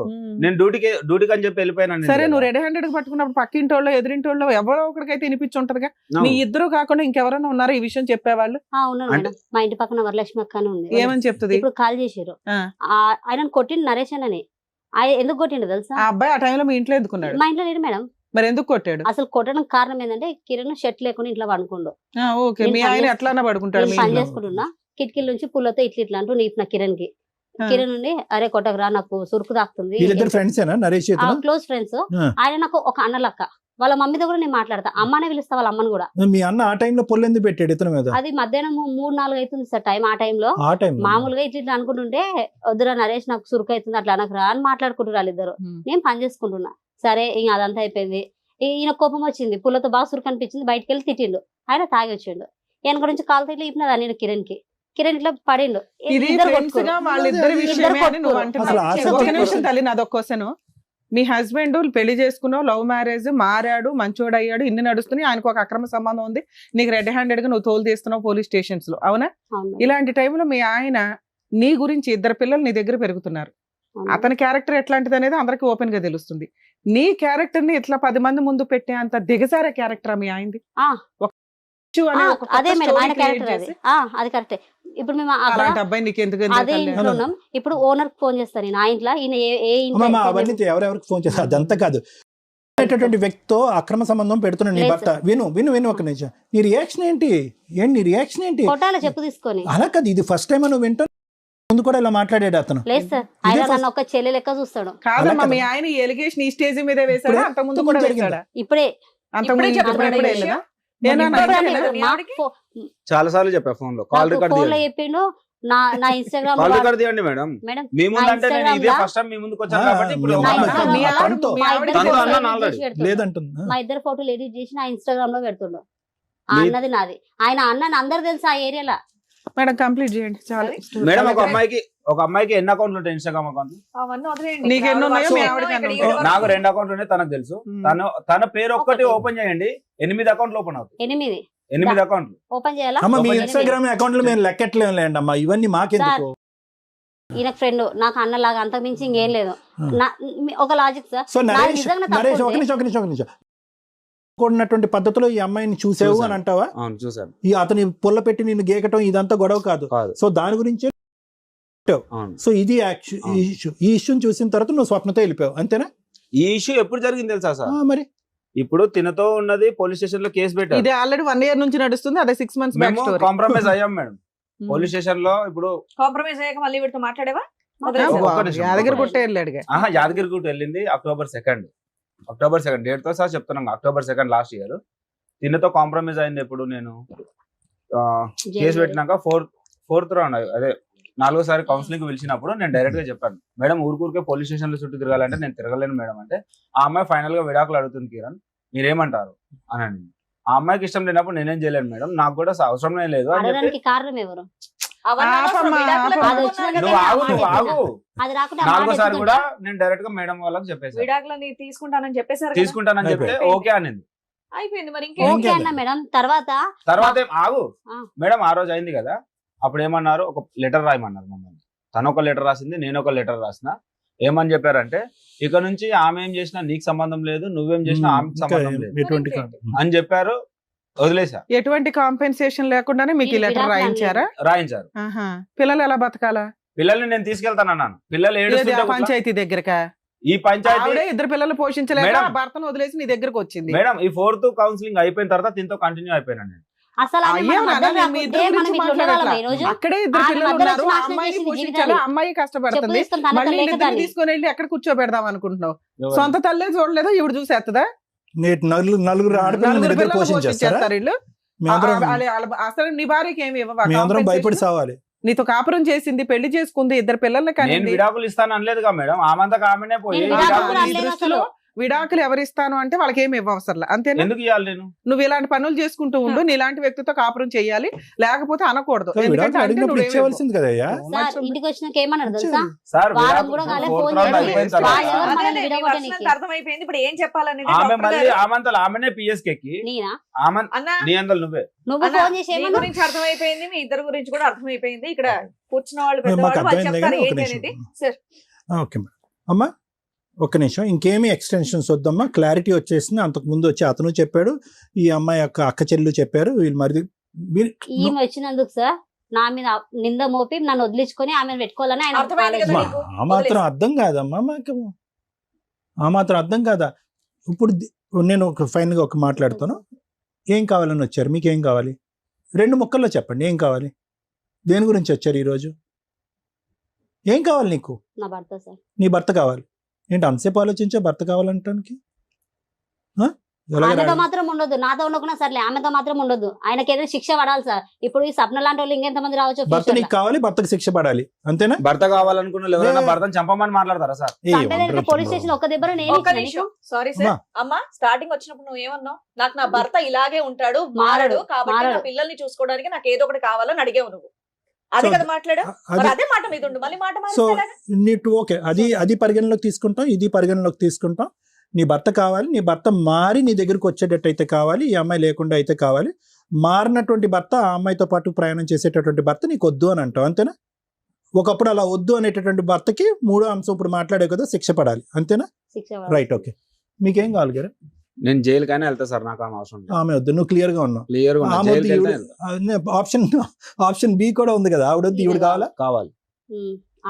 నేను డ్యూటీకి అని చెప్పి వెళ్ళిపోయాను. సరే, నువ్వు రెడ్ హ్యాండెడ్ గా పట్టుకున్నప్పుడు పక్కింటి వాళ్ళు ఎదురింటి వాళ్ళు ఎవరో ఒకరికైతే వినిపించుంటదిగా. మీ ఇద్దరు కాకుండా ఇంకెవరైనా ఉన్నారా ఈ విషయం చెప్పేవాళ్ళు? మా ఇంటి పక్కన వరలక్ష్మి అక్క ఉంది. ఏమని చెప్తుంది? ఇప్పుడు కాల్ చేసారు, ఆయన కొట్టిండు నరేష్ అని. ఆయన ఎందుకు కొట్టిండు తెలుసా? ఆ అబ్బాయి ఆ టైంలో మీ ఇంట్లో ఎందుకున్నాడు? మా ఇంట్లో లేడు మేడం. మరి ఎందుకు కొట్టాడు? అసలు కొట్టడానికి కారణం ఏంటంటే కిరణ్ షర్ట్ లేకుండా ఇంట్లో పడుకుండు. ఓకే, మీ ఆయన ఎట్లా పడుకుంటాడు? పని చేసుకుంటున్నా, కిటికీల నుంచి పుల్లతో ఇట్లా అంటూ నీకు కిరణ్ కి. కిరణ్ నుండి అరే కొట్టకరా, నాకు సురుకు తాకుతుంది. Close friends. ఆయన నాకు ఒక అన్న లక్క. వాళ్ళ మమ్మీతో కూడా నేను మాట్లాడతా, అమ్మనే పిలుస్తా వాళ్ళ అమ్మని కూడా. మీ అన్న ఆ టైంలో పొల్లెందు పెట్టాడు ఇతని మీద? అది మధ్యాహ్నం 3-4 అవుతుంది సార్ టైం. ఆ టైంలో మామూలుగా ఇట్లా అనుకుంటుంటే, వద్దురా నరేష్ నాకు సురుకు అవుతుంది అట్లా అనకరా అని మాట్లాడుకుంటారు వాళ్ళిద్దరు. నేను పని చేసుకుంటున్నా. సరే ఇంక అదంతా అయిపోయింది. ఈయన కోపం వచ్చింది, పుల్లతో బాగా సురుకు అనిపించింది, బయటకు వెళ్ళి తిట్టిండు. ఆయన తాగి వచ్చిండు. వెనక నుంచి కాలు తిట్లు ఇప్పినదా నేను కిరణ్ కి. కిరణ్ ఇట్లా పడిండు. తల్లి నాదొక క్వశ్చన్. మీ హస్బెండ్ పెళ్లి చేసుకున్నావు, లవ్ మ్యారేజ్, మారాడు, మంచోడు అయ్యాడు, ఇన్ని నడుస్తున్నాయి, ఆయనకు ఒక అక్రమ సంబంధం ఉంది, నీకు రెడ్ హ్యాండెడ్ గా నువ్వు తోలు తీస్తున్నావు పోలీస్ స్టేషన్స్ లో, అవునా? ఇలాంటి టైంలో మీ ఆయన నీ గురించి 2 పిల్లలు నీ దగ్గర పెరుగుతున్నారు. అతని క్యారెక్టర్ ఎట్లాంటిది అనేది అందరికి ఓపెన్ గా తెలుస్తుంది. నీ క్యారెక్టర్ ని ఇట్లా 10 మంది ముందు పెట్టే అంత దిగజారే క్యారెక్టర్ మీ ఆయనది. అదే మేడం ఆయన క్యారెక్టర్ అది కరెక్టే. ఇప్పుడు మేము అబ్బాయి నీకు ఎందుకు అదే ఇంట్లో ఉన్నాం. ఇప్పుడు ఓనర్ ఫోన్ చేస్తాను నేను, ఆ ఇంట్లో ఈయన ఎవరెవరికి ఫోన్ చేస్తారు అదంతా కాదు. వ్యక్తితో అక్రమ సంబంధం పెడుతున్నాడు నీ భర్త. విను ఒక నిమిషం. నీ రియాక్షన్ ఏంటి? నీ రియాక్షన్ ఏంటి? కొట్టాల చెప్పు తీసుకొని. అలా కాదు, ఇది ఫస్ట్ టైం నువ్వు వింటూ ముందు కూడా ఇలా మాట్లాడాడు అతను. లేదు సార్, ఆయన నన్ను ఒక చెల్లె లెక్క చూస్తాడు. కాదమ్మా, మీ ఆయన ఎలిగేషన్ ఈ స్టేజ్ మీద వేసాడా? అంత ముందు కూడా వేసాడా? ఇప్పుడే చాలా సార్లు చెప్పా ఫోన్ లో. కాల్ రికార్డ్ చెప్పిండు. నా ఇన్స్టాగ్రామ్ తీయండి మేడం. మీ ముందు అంటే నేను ఇదే ఫస్ట్ టైం మీ ముందుకు వచ్చాను కాబట్టి ఇప్పుడు మా ఇద్దరు ఫోటోలు ఎడిట్ చేసి నా ఇన్స్టాగ్రామ్ లో పెడుతుండు. అన్నది నాది. ఆయన అన్నని అందరు తెలుసు ఆ ఏరియాలో. మేడం కంప్లీట్ చేయండి చాలు. మేడం ఒక అమ్మాయికి ఎన్ని అకౌంట్లు ఉంటాయి ఇన్స్టాగ్రామ్ అకౌంట్? నీకు ఎన్ని ఉన్నాయో మీ ఆవిడకి ఎన్ని ఉంటాయో? నాకు 2 అకౌంట్లు ఉన్నాయి, తనకు తెలుసు. తన పేరు ఒక్కటి ఓపెన్ చేయండి, 8 అకౌంట్లు ఓపెన్ అవుతాయి. 8 అకౌంట్లు ఓపెన్ చేయాలా? అమ్మ మీ ఇన్స్టాగ్రామ్ అకౌంట్లు మేము లెక్కట్లేండి అమ్మా, ఇవన్నీ మాకెందుకు? ఈయన ఫ్రెండ్ నాకు అన్నలాగా అంతకు మించి ఇంకేం లేదు. ఒక లాజిక్ సార్. సో నరేష్ ఒక నిమిషం కూడినటువంటి పద్ధతిలో ఈ అమ్మాయిని చూసావు అని అంటావా? అవును చూసాను. ఈ అతని పుల్ల పెట్టి నిన్ను గేకటం ఇదంతా గొడవ కాదు. సో దాని గురించి సో ఇది ఈ ఇష్యూని చూసిన తర్వాత నువ్వు స్వప్నతో వెళ్ళిపోయావు అంతేనా? ఈ ఇష్యూ ఎప్పుడు జరిగింది తెలుసా సార్? మరి ఇప్పుడు తినతో ఉన్నది పోలీస్ స్టేషన్ లో కేసు పెట్టారు. ఇది ఆల్రెడీ 1 year నుంచి నడుస్తుంది, అదే 6 months బ్యాక్ స్టోరీ. కాంప్రమైజ్ అయ్యాం మేడం పోలీస్ స్టేషన్ లో. ఇప్పుడు కాంప్రమైజ్ అయ్యాక మళ్ళీ వీటితో మాట్లాడేవా? యాదగిరిగుట్ట వెళ్ళాడు. యాదగిరిగుట్ట వెళ్ళింది October 2 డేట్ తో సార్ చెప్తున్నాను. October 2 లాస్ట్ ఇయర్ తినతో కాంప్రమైజ్ అయింది. ఎప్పుడు నేను కేసు పెట్టినాక 4th రౌండ్ అదే 4వ కౌన్సిలింగ్ పిలిచినప్పుడు నేను డైరెక్ట్ గా చెప్పాను, మేడం ఊరికే పోలీస్ స్టేషన్ లో చుట్టూ తిరగాలంటే నేను తిరగలేను మేడం అంటే, ఆ అమ్మాయి ఫైనల్ గా విడాకులు అడుగుతుంది కిరణ్ మీరేమంటారు అని. ఆ అమ్మాయికి ఇష్టం లేనప్పుడు నేనేం చేయలేను మేడం, నాకు కూడా అవసరం లేదు అని చెప్పి. కారణం ఎవరు? నువ్వు ఆగు. 4వ కూడా నేను డైరెక్ట్ గా మేడం వాళ్ళకి చెప్పేసి విడాకులని తీసుకుంటానని చెప్తే ఓకే అనింది. అయిపోయింది. మరి ఓకే అన్న మేడం. తర్వాత ఆగు మేడం, ఆ రోజు అయింది కదా, అప్పుడు ఏమన్నారు, ఒక లెటర్ రాయమన్నారు మమ్మల్ని. తను ఒక లెటర్ రాసింది, నేను ఒక లెటర్ రాసిన. ఏమని చెప్పారంటే, ఇక నుంచి ఆమె ఏం చేసినా నీకు సంబంధం లేదు, నువ్వేం చేసినా ఆమెకు సంబంధం లేదు అని చెప్పారు. వదిలేసా. ఎటువంటి కాంపెన్సేషన్ లేకుండానే మీకు లెటర్ రాయించారు. పిల్లలు ఎలా బతకాలా? పిల్లల్ని నేను తీసుకెళ్తానన్నాను. పిల్లలు ఏడుస్తుంటే పంచాయతీ దగ్గరకా? ఈ పంచాయతీ 2 పిల్లలు పోషించలేక భర్తను వదిలేసి నీ దగ్గరకు వచ్చింది. మేడం ఈ 4th కౌన్సిలింగ్ అయిపోయిన తర్వాత దీంతో కంటిన్యూ అయిపోయినా నేను. అసలు అక్కడే 2 పిల్లలు ఉన్నారు, అమ్మాయిని పోషించాలి, అమ్మాయి కష్టపడుతుంది, మళ్ళీ ఇద్దరు తీసుకొని వెళ్ళి ఎక్కడ కూర్చోబెడదాం అనుకుంటున్నావు? సొంత తల్లే చూడలేదా, ఇవిడు చూసేస్తుందా? నలుగురు ఆడపిల్లలు పోషించేస్తారు వీళ్ళు. అసలు నీ భార్యకి ఏమి భయపడి సావాలి. నీతో కాపురం చేసింది, పెళ్లి చేసుకుంది, 2 పిల్లల్ని కానీ విడాకులు ఇస్తాను అనలేదుగా మేడం, ఆమంతకు ఆమెనే పోయి. దృష్టిలో విడాకులు ఎవరిస్తాను అంటే వాళ్ళకి ఏమి ఇవ్వవసరం అంతేనా? ఎందుకు ఇవ్వాలి? నేను నువ్వు ఇలాంటి పనులు చేసుకుంటూ ఉండు, నీలాంటి వ్యక్తితో కాపురం చేయాలి, లేకపోతే అనకూడదు. ఇంటికి వచ్చినాక ఏమన్నారు తెలుసా? అర్థమైపోయింది. ఇప్పుడు ఏం చెప్పాలని ఆమెనే పిఎస్కి నువ్వు ఫోన్ చేసి ఏమన్నా గురించి అర్థమైపోయింది, మీ ఇద్దరు గురించి కూడా అర్థమైపోయింది. ఇక్కడ కూర్చున్న వాళ్ళు పెద్దవాళ్ళు చెప్తారు ఏంటి అనేది. ఓకే అమ్మా ఒక్క నిమిషం, ఇంకేమి ఎక్స్టెన్షన్స్ వద్దమ్మా, క్లారిటీ వచ్చేసింది. అంతకు ముందు వచ్చి అతను చెప్పాడు, ఈ అమ్మాయి యొక్క అక్క చెల్లెలు చెప్పారు, వీళ్ళు మరి ఈమె వచ్చినందుకు సార్ నా మీద నింద మోపి నన్ను వదిలించుకొని ఆమెను పెట్టుకోవాలని ఆయన. ఆ మాత్రం అర్థం కాదమ్మా మాకు, ఆ మాత్రం అర్థం కాదా? ఇప్పుడు నేను ఫైనల్ గా ఒక మాట్లాడుతాను. ఏం కావాలని వచ్చారు? మీకు ఏం కావాలి? 2 ముక్కల్లో చెప్పండి, ఏం కావాలి? దేని గురించి వచ్చారు ఈరోజు? ఏం కావాలి నీకు? నా భర్త సార్. నీ భర్త కావాలి ఏంటి? అంతసేపు ఆలోచించా భర్త కావాలంటానికి? ఆమెతో మాత్రం ఉండొద్దు, నాతో ఉండకుండా సర్లే, ఆమెతో మాత్రం ఉండొద్దు. ఆయనకి ఏదైనా శిక్ష పడాలి సార్. ఇప్పుడు ఈ సప్న లాంటి వాళ్ళు ఇంకెంతమంది రావచ్చు? భర్త నీకు కావాలి, భర్తకు శిక్ష పడాలి అంతేనా? భర్త కావాలనుకున్న ఎవరైనా భర్తను చంపమని మాట్లాడతారా సార్? పోలీస్ స్టేషన్ ఒక్క దెబ్బ. సారీ సార్, అమ్మా స్టార్టింగ్ వచ్చినప్పుడు నువ్వు ఏమన్నావు? నాకు నా భర్త ఇలాగే ఉంటాడు, మారడు, కాబట్టి నా పిల్లల్ని చూసుకోవడానికి నాకు ఏదో ఒకటి కావాలని అడిగావు నువ్వు. అదే కదా మాట్లాడా? అదే మాట మీద ఉండు, మళ్ళీ మాట. సో నీకు ఓకే, అది పరిగణలోకి తీసుకుంటాం, ఇది పరిగణలోకి తీసుకుంటాం. నీ భర్త కావాలి, నీ భర్త మారి నీ దగ్గరకు వచ్చేటట్టు అయితే కావాలి, ఈ అమ్మాయి లేకుండా అయితే కావాలి. మారినటువంటి భర్త, ఆ అమ్మాయితో పాటు ప్రయాణం చేసేటటువంటి భర్త నీకు వద్దు అని అంటావు అంతేనా? ఒకప్పుడు అలా వద్దు అనేటటువంటి భర్తకి 3వ అంశం ఇప్పుడు మాట్లాడే కదా, శిక్ష పడాలి అంతేనా? Right, okay. మీకేం కావాలి గారు? నేను జైలు కానీ వెళ్తా సార్, నాకు అవసరం. ఆమె వద్దు, నువ్వు క్లియర్ గా ఉన్నావు. ఆప్షన్ బి కూడా ఉంది కదా, ఆవిడ వద్దు, ఈవిడ కావాలా? కావాలి,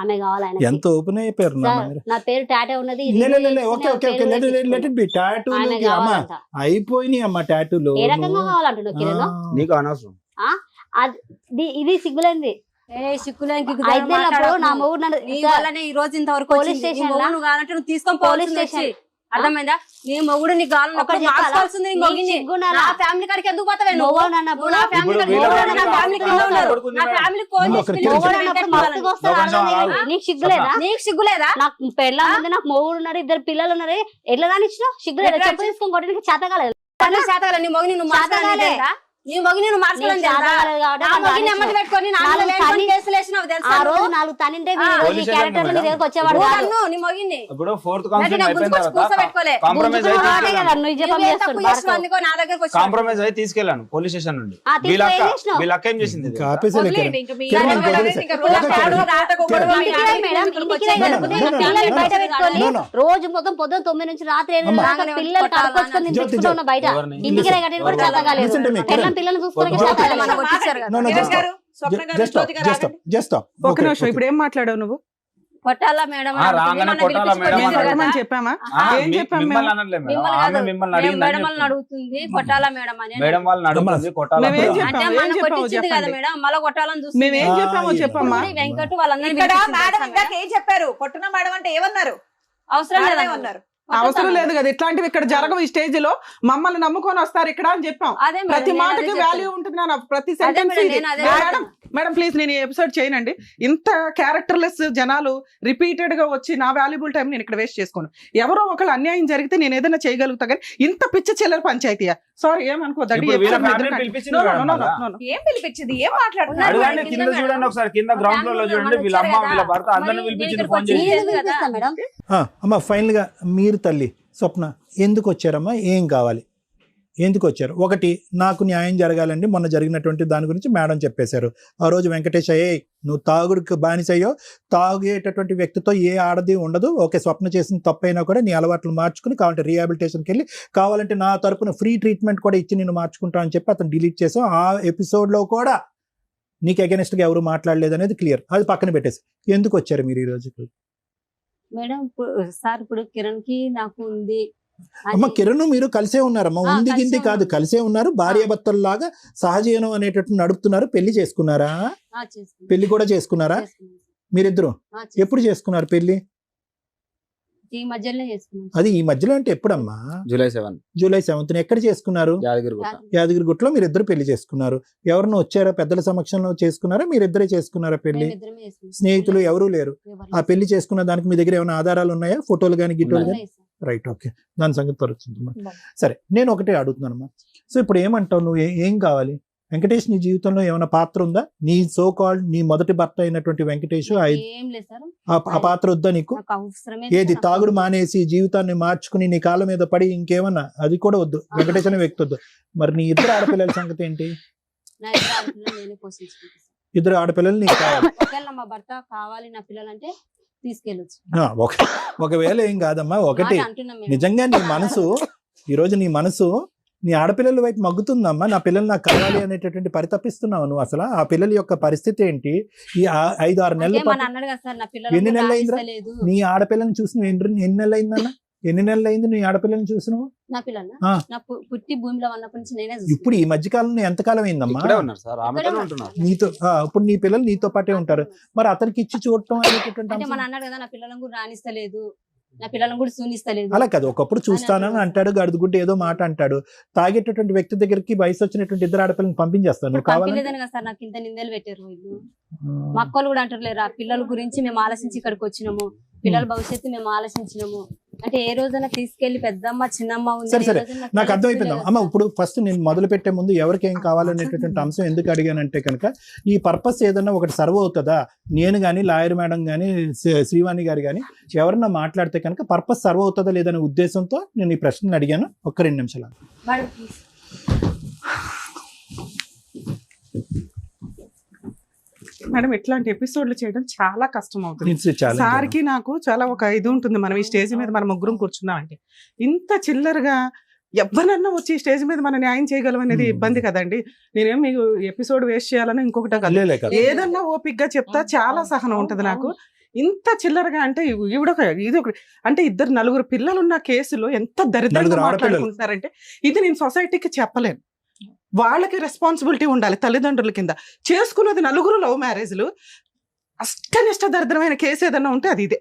ఆమె కావాలి. ఎంత ఓపెన్ అయిపోయారు. నా పేరు టాటూ ఉన్నది. అయిపోయినాయి అమ్మా టాటూలు. ఏ రకంగా కావాలంటున్నావు కిరణ్? నీకు అనవసరం. ఇది సిగ్గులేంది. నా మూడు ఈ రోజు ఇంతవరకు పోలీస్ స్టేషన్ నువ్వు తీసుకొని పోలీస్ స్టేషన్ అర్థమైందా? నీ మొగుడు నీ ఫ్యామిలీ కాడికి ఎందుకు పోతావే నువ్వు? నీకు సిగ్గులేదా? నీకు సిగ్గులేదా? నాకు పెళ్ళ ఉంది, నాకు మొగుడు ఉన్నారు, 2 పిల్లలు ఉన్నారు, ఎట్లా రానిచ్చినావు? సిగ్గులేదా? చెప్పు తీసుకొని కొట్టడానికి చేత కాలేదు. నీ మొగుని నువ్వు మాట్లాడలేదా? నీ మొగి నేను మార్చుకోలేదు పెట్టుకొని ఆ రోజు 4 తనింటే ఈ క్యారెక్టర్ నీ దగ్గరకు వచ్చేవాడు నీ మొగిని ఇప్పుడు ఫోర్త్ కౌన్సిలింగ్ అయిపోయిన తర్వాత కాంప్రమైజ్ కాంప్రమైజ్ అయి తీసుకెళ్ళాను పోలీస్ స్టేషన్ నుండి. వీళ్ళక్క ఏం చేసింది? రోజు మొత్తం పొద్దున 9 నుంచి రాత్రి 8 పిల్లలు కడుకొచ్చుకొని తెచ్చుకుంటున్నా బయట. ఇంటికి కట్టిన కూడా చేతగాలేదు. పిల్లలు చూసుకోవడానికి ఒక నిమిషం, ఇప్పుడు ఏం మాట్లాడావు నువ్వు? కొట్టాలా మేడం చెప్పామా? అడుగుతుంది కొట్టాలా మేడం అని. మేడం వాళ్ళని అడుగుతుంది కొట్టాలా అంటే మనం కొట్టించింది కదా మేడం, మళ్ళీ కొట్టాలని చూస్తుంది. మేమేం చెప్పామో చెప్పమ్మా. వెంకట్ వాళ్ళందరూ ఏం చెప్పారు? కొట్టున మేడం అంటే ఏమన్నారు? అవసరం లేదన్నారు. అవసరం లేదు కదా, ఇట్లాంటివి ఇక్కడ జరగవు. ఈ స్టేజ్ లో మమ్మల్ని నమ్ముకొని వస్తారు ఇక్కడ అని చెప్పాం. ప్రతి మాటకి వాల్యూ ఉంటుంది నాన్న, ప్రతి సెంటెన్స్. మేడం ప్లీజ్, నేను ఈ ఎపిసోడ్ చేయనండి. ఇంత క్యారెక్టర్లెస్ జనాలు రిపీటెడ్ గా వచ్చి నా వాల్యుబుల్ టైం నేను ఇక్కడ వేస్ట్ చేసుకోను. ఎవరో ఒకళ్ళు అన్యాయం జరిగితే నేను ఏదైనా చేయగలుగుతా, కానీ ఇంత పిచ్చ చిల్లర పంచాయతీయా? సారీ, ఏమనుకోదండి. ఏం పిలిపించింది? ఏం మాట్లాడుతున్నారు? కింద చూడండి ఒకసారి, కింద గ్రౌండ్ ఫ్లోర్ లో చూడండి. వీళ్ళ అమ్మ వీళ్ళ భర్త అందరిని పిలిపించింది ఫోన్ చేసి. అమ్మ ఫైనల్ గా మీరు తల్లి స్వప్న ఎందుకు వచ్చారమ్మా? ఏం కావాలి? ఎందుకు వచ్చారు? ఒకటి, నాకు న్యాయం జరగాలండి. మొన్న జరిగినటువంటి దాని గురించి మేడం చెప్పేశారు. ఆ రోజు వెంకటేష్ అయ్యే నువ్వు తాగుడికి బానిసయ్యో, తాగేటటువంటి వ్యక్తితో ఏ ఆడది ఉండదు. ఓకే, స్వప్న చేసిన తప్పైనా కూడా నీ అలవాట్లు మార్చుకుని కావాలంటే రీహాబిలిటేషన్కి వెళ్ళి కావాలంటే నా తరపున ఫ్రీ ట్రీట్మెంట్ కూడా ఇచ్చి నేను మార్చుకుంటా అని చెప్పి అతను డిలీట్ చేసాం. ఆ ఎపిసోడ్లో కూడా నీకు అగెనిస్ట్గా ఎవరు మాట్లాడలేదు అనేది క్లియర్. అది పక్కన పెట్టేసి ఎందుకు వచ్చారు మీరు ఈ రోజు? మేడం సార్, ఇప్పుడు కిరణ్ కి నాకు ఉంది. అమ్మ కిరణ్ మీరు కలిసే ఉన్నారమ్మా, ఉంది గింది కాదు, కలిసే ఉన్నారు. భార్యాభర్తల్లాగా సహజీవనం అనేటట్టు నడుపుతున్నారు. పెళ్లి చేసుకున్నారా? పెళ్లి కూడా చేసుకున్నారా మీరిద్దరు? ఎప్పుడు చేసుకున్నారు పెళ్లి? ఈ మధ్యలో చేసుకున్నాం. అది ఈ మధ్యలో అంటే ఎప్పుడమ్మా? జూలై 7. జూలై 7 ఎక్కడ చేసుకున్నారు? యాదగిరిగుట్టలో మీరిద్దరు పెళ్లి చేసుకున్నారు. ఎవరినో వచ్చారా? పెద్దల సమక్షంలో చేసుకున్నారా? మీరిద్దరే చేసుకున్నారా పెళ్లి? స్నేహితులు ఎవరూ లేరు. ఆ పెళ్లి చేసుకున్న దానికి మీ దగ్గర ఏమైనా ఆధారాలు ఉన్నాయా? ఫోటోలు కానీ గిట్టోలు కానీ? రైట్, ఓకే, దాని సంగతి పరుస్తుందమ్మా. సరే, నేను ఒకటే అడుగుతున్నానమ్మా. సో ఇప్పుడు ఏమంటావు నువ్వు? ఏం కావాలి? వెంకటేష్ నీ జీవితంలో ఏమైనా పాత్ర ఉందా? నీ సో కాల్డ్ నీ మొదటి భర్త అయినటువంటి వెంకటేష్ ఆ పాత్ర వద్దా నీకు? ఏది తాగుడు మానేసి జీవితాన్ని మార్చుకుని నీ కాళ్ళ మీద పడి ఇంకేమన్నా అది కూడా వద్దు? వెంకటేష్ అనే వ్యక్తి వద్దు. మరి నీ ఇద్దరు ఆడపిల్లల సంగతి ఏంటి? ఇద్దరు ఆడపిల్లలు నీకు కావాలి నా పిల్లలంటే తీసుకెళ్ళొచ్చు. ఒకవేళ ఏం కాదమ్మా, ఒకటి నిజంగా నీ మనసు ఈరోజు నీ మనసు నీ ఆడపిల్లల వైపు మగ్గుతుందమ్మా. నా పిల్లలు నాకు కావాలి అనేటటువంటి పరితపిస్తున్నావు నువ్వు. అసలు ఆ పిల్లల యొక్క పరిస్థితి ఏంటి? ఈ 5-6 నెలలు ఎన్ని నెలలు అయిందిరా నీ ఆడపిల్లని చూసి? ఎన్ని నెలలు అయిందన్న? ఎన్ని నెలలు అయింది నీ ఆడపిల్లని చూసినావు? పుట్టి భూమిలో ఉన్నప్పటి నుంచి నేనే. ఇప్పుడు ఈ మధ్యకాలంలో ఎంతకాలం అయిందమ్మా నీతో? ఇప్పుడు నీ పిల్లలు నీతో పాటే ఉంటారు. మరి అతనికి ఇచ్చి చూడటం అనేటటువంటి అన్నాడు కదా, నా పిల్లలను కూడా రాణిస్తలేదు, నా పిల్లలను కూడా సూనిస్తలేదు. అలా కాదు, ఒకప్పుడు చూస్తానని అంటాడు, గడుదుగుడ్డు ఏదో మాట అంటాడు. తాగేటటువంటి వ్యక్తి దగ్గరికి వయసు వచ్చినటువంటి ఇద్దరు ఆడపిల్లని పంపించేస్తాను. పంపించలేదని కదా సార్ నాకు ఇంత నిందలు పెట్టారు వీళ్ళు. మా అక్కలు కూడా అంటారు లేరా, పిల్లల గురించి మేము ఆలోచించి ఇక్కడికి వచ్చినాము, పిల్లల భవిష్యత్తు మేము ఆలోచించినాము అంటే ఏ రోజైనా తీసుకెళ్లి పెద్దమ్మ చిన్నమ్మ ఉంది. సరే సరే, నాకు అర్థమైపోయింది అమ్మ. ఇప్పుడు ఫస్ట్ నేను మొదలు పెట్టే ముందు ఎవరికి ఏం కావాలనేటటువంటి అంశం ఎందుకు అడిగానంటే కనుక ఈ పర్పస్ ఏదన్నా ఒకటి సర్వ్ అవుతుందా? నేను కానీ లాయర్ మేడం కానీ శ్రీవాణి గారు కానీ ఎవరన్నా మాట్లాడితే కనుక పర్పస్ సర్వ్ అవుతుందా లేదనే ఉద్దేశంతో నేను ఈ ప్రశ్నలు అడిగాను. ఒక్క 2 నిమిషాలు. మేడం, ఇట్లాంటి ఎపిసోడ్లు చేయడం చాలా కష్టం అవుతుంది. సార్కి నాకు చాలా ఒక ఇది ఉంటుంది. మనం ఈ స్టేజ్ మీద మనం ముగ్గురం కూర్చున్నాం అంటే ఇంత చిల్లరగా ఎవరన్నా వచ్చి స్టేజ్ మీద మనం న్యాయం చేయగలం అనేది ఇబ్బంది కదండి. నేనేం మీకు ఎపిసోడ్ వేస్ట్ చేయాలని ఇంకొకటి కాదు, ఏదన్నా ఓపిక్ గా చెప్తా. చాలా సహనం ఉంటది నాకు. ఇంత చిల్లరగా అంటే ఇది ఒక అంటే 2-4 పిల్లలున్న కేసులో ఎంత దరిద్రంగా మాట్లాడుకుంటున్నారంటే ఇది నేను సొసైటీకి చెప్పలేను. వాళ్ళకి రెస్పాన్సిబిలిటీ ఉండాలి తల్లిదండ్రుల కింద. చేసుకున్నది 4 లవ్ మ్యారేజ్లు. అష్టనిష్ట దరిద్రమైన కేసు ఏదన్నా ఉంటే అది ఇదే.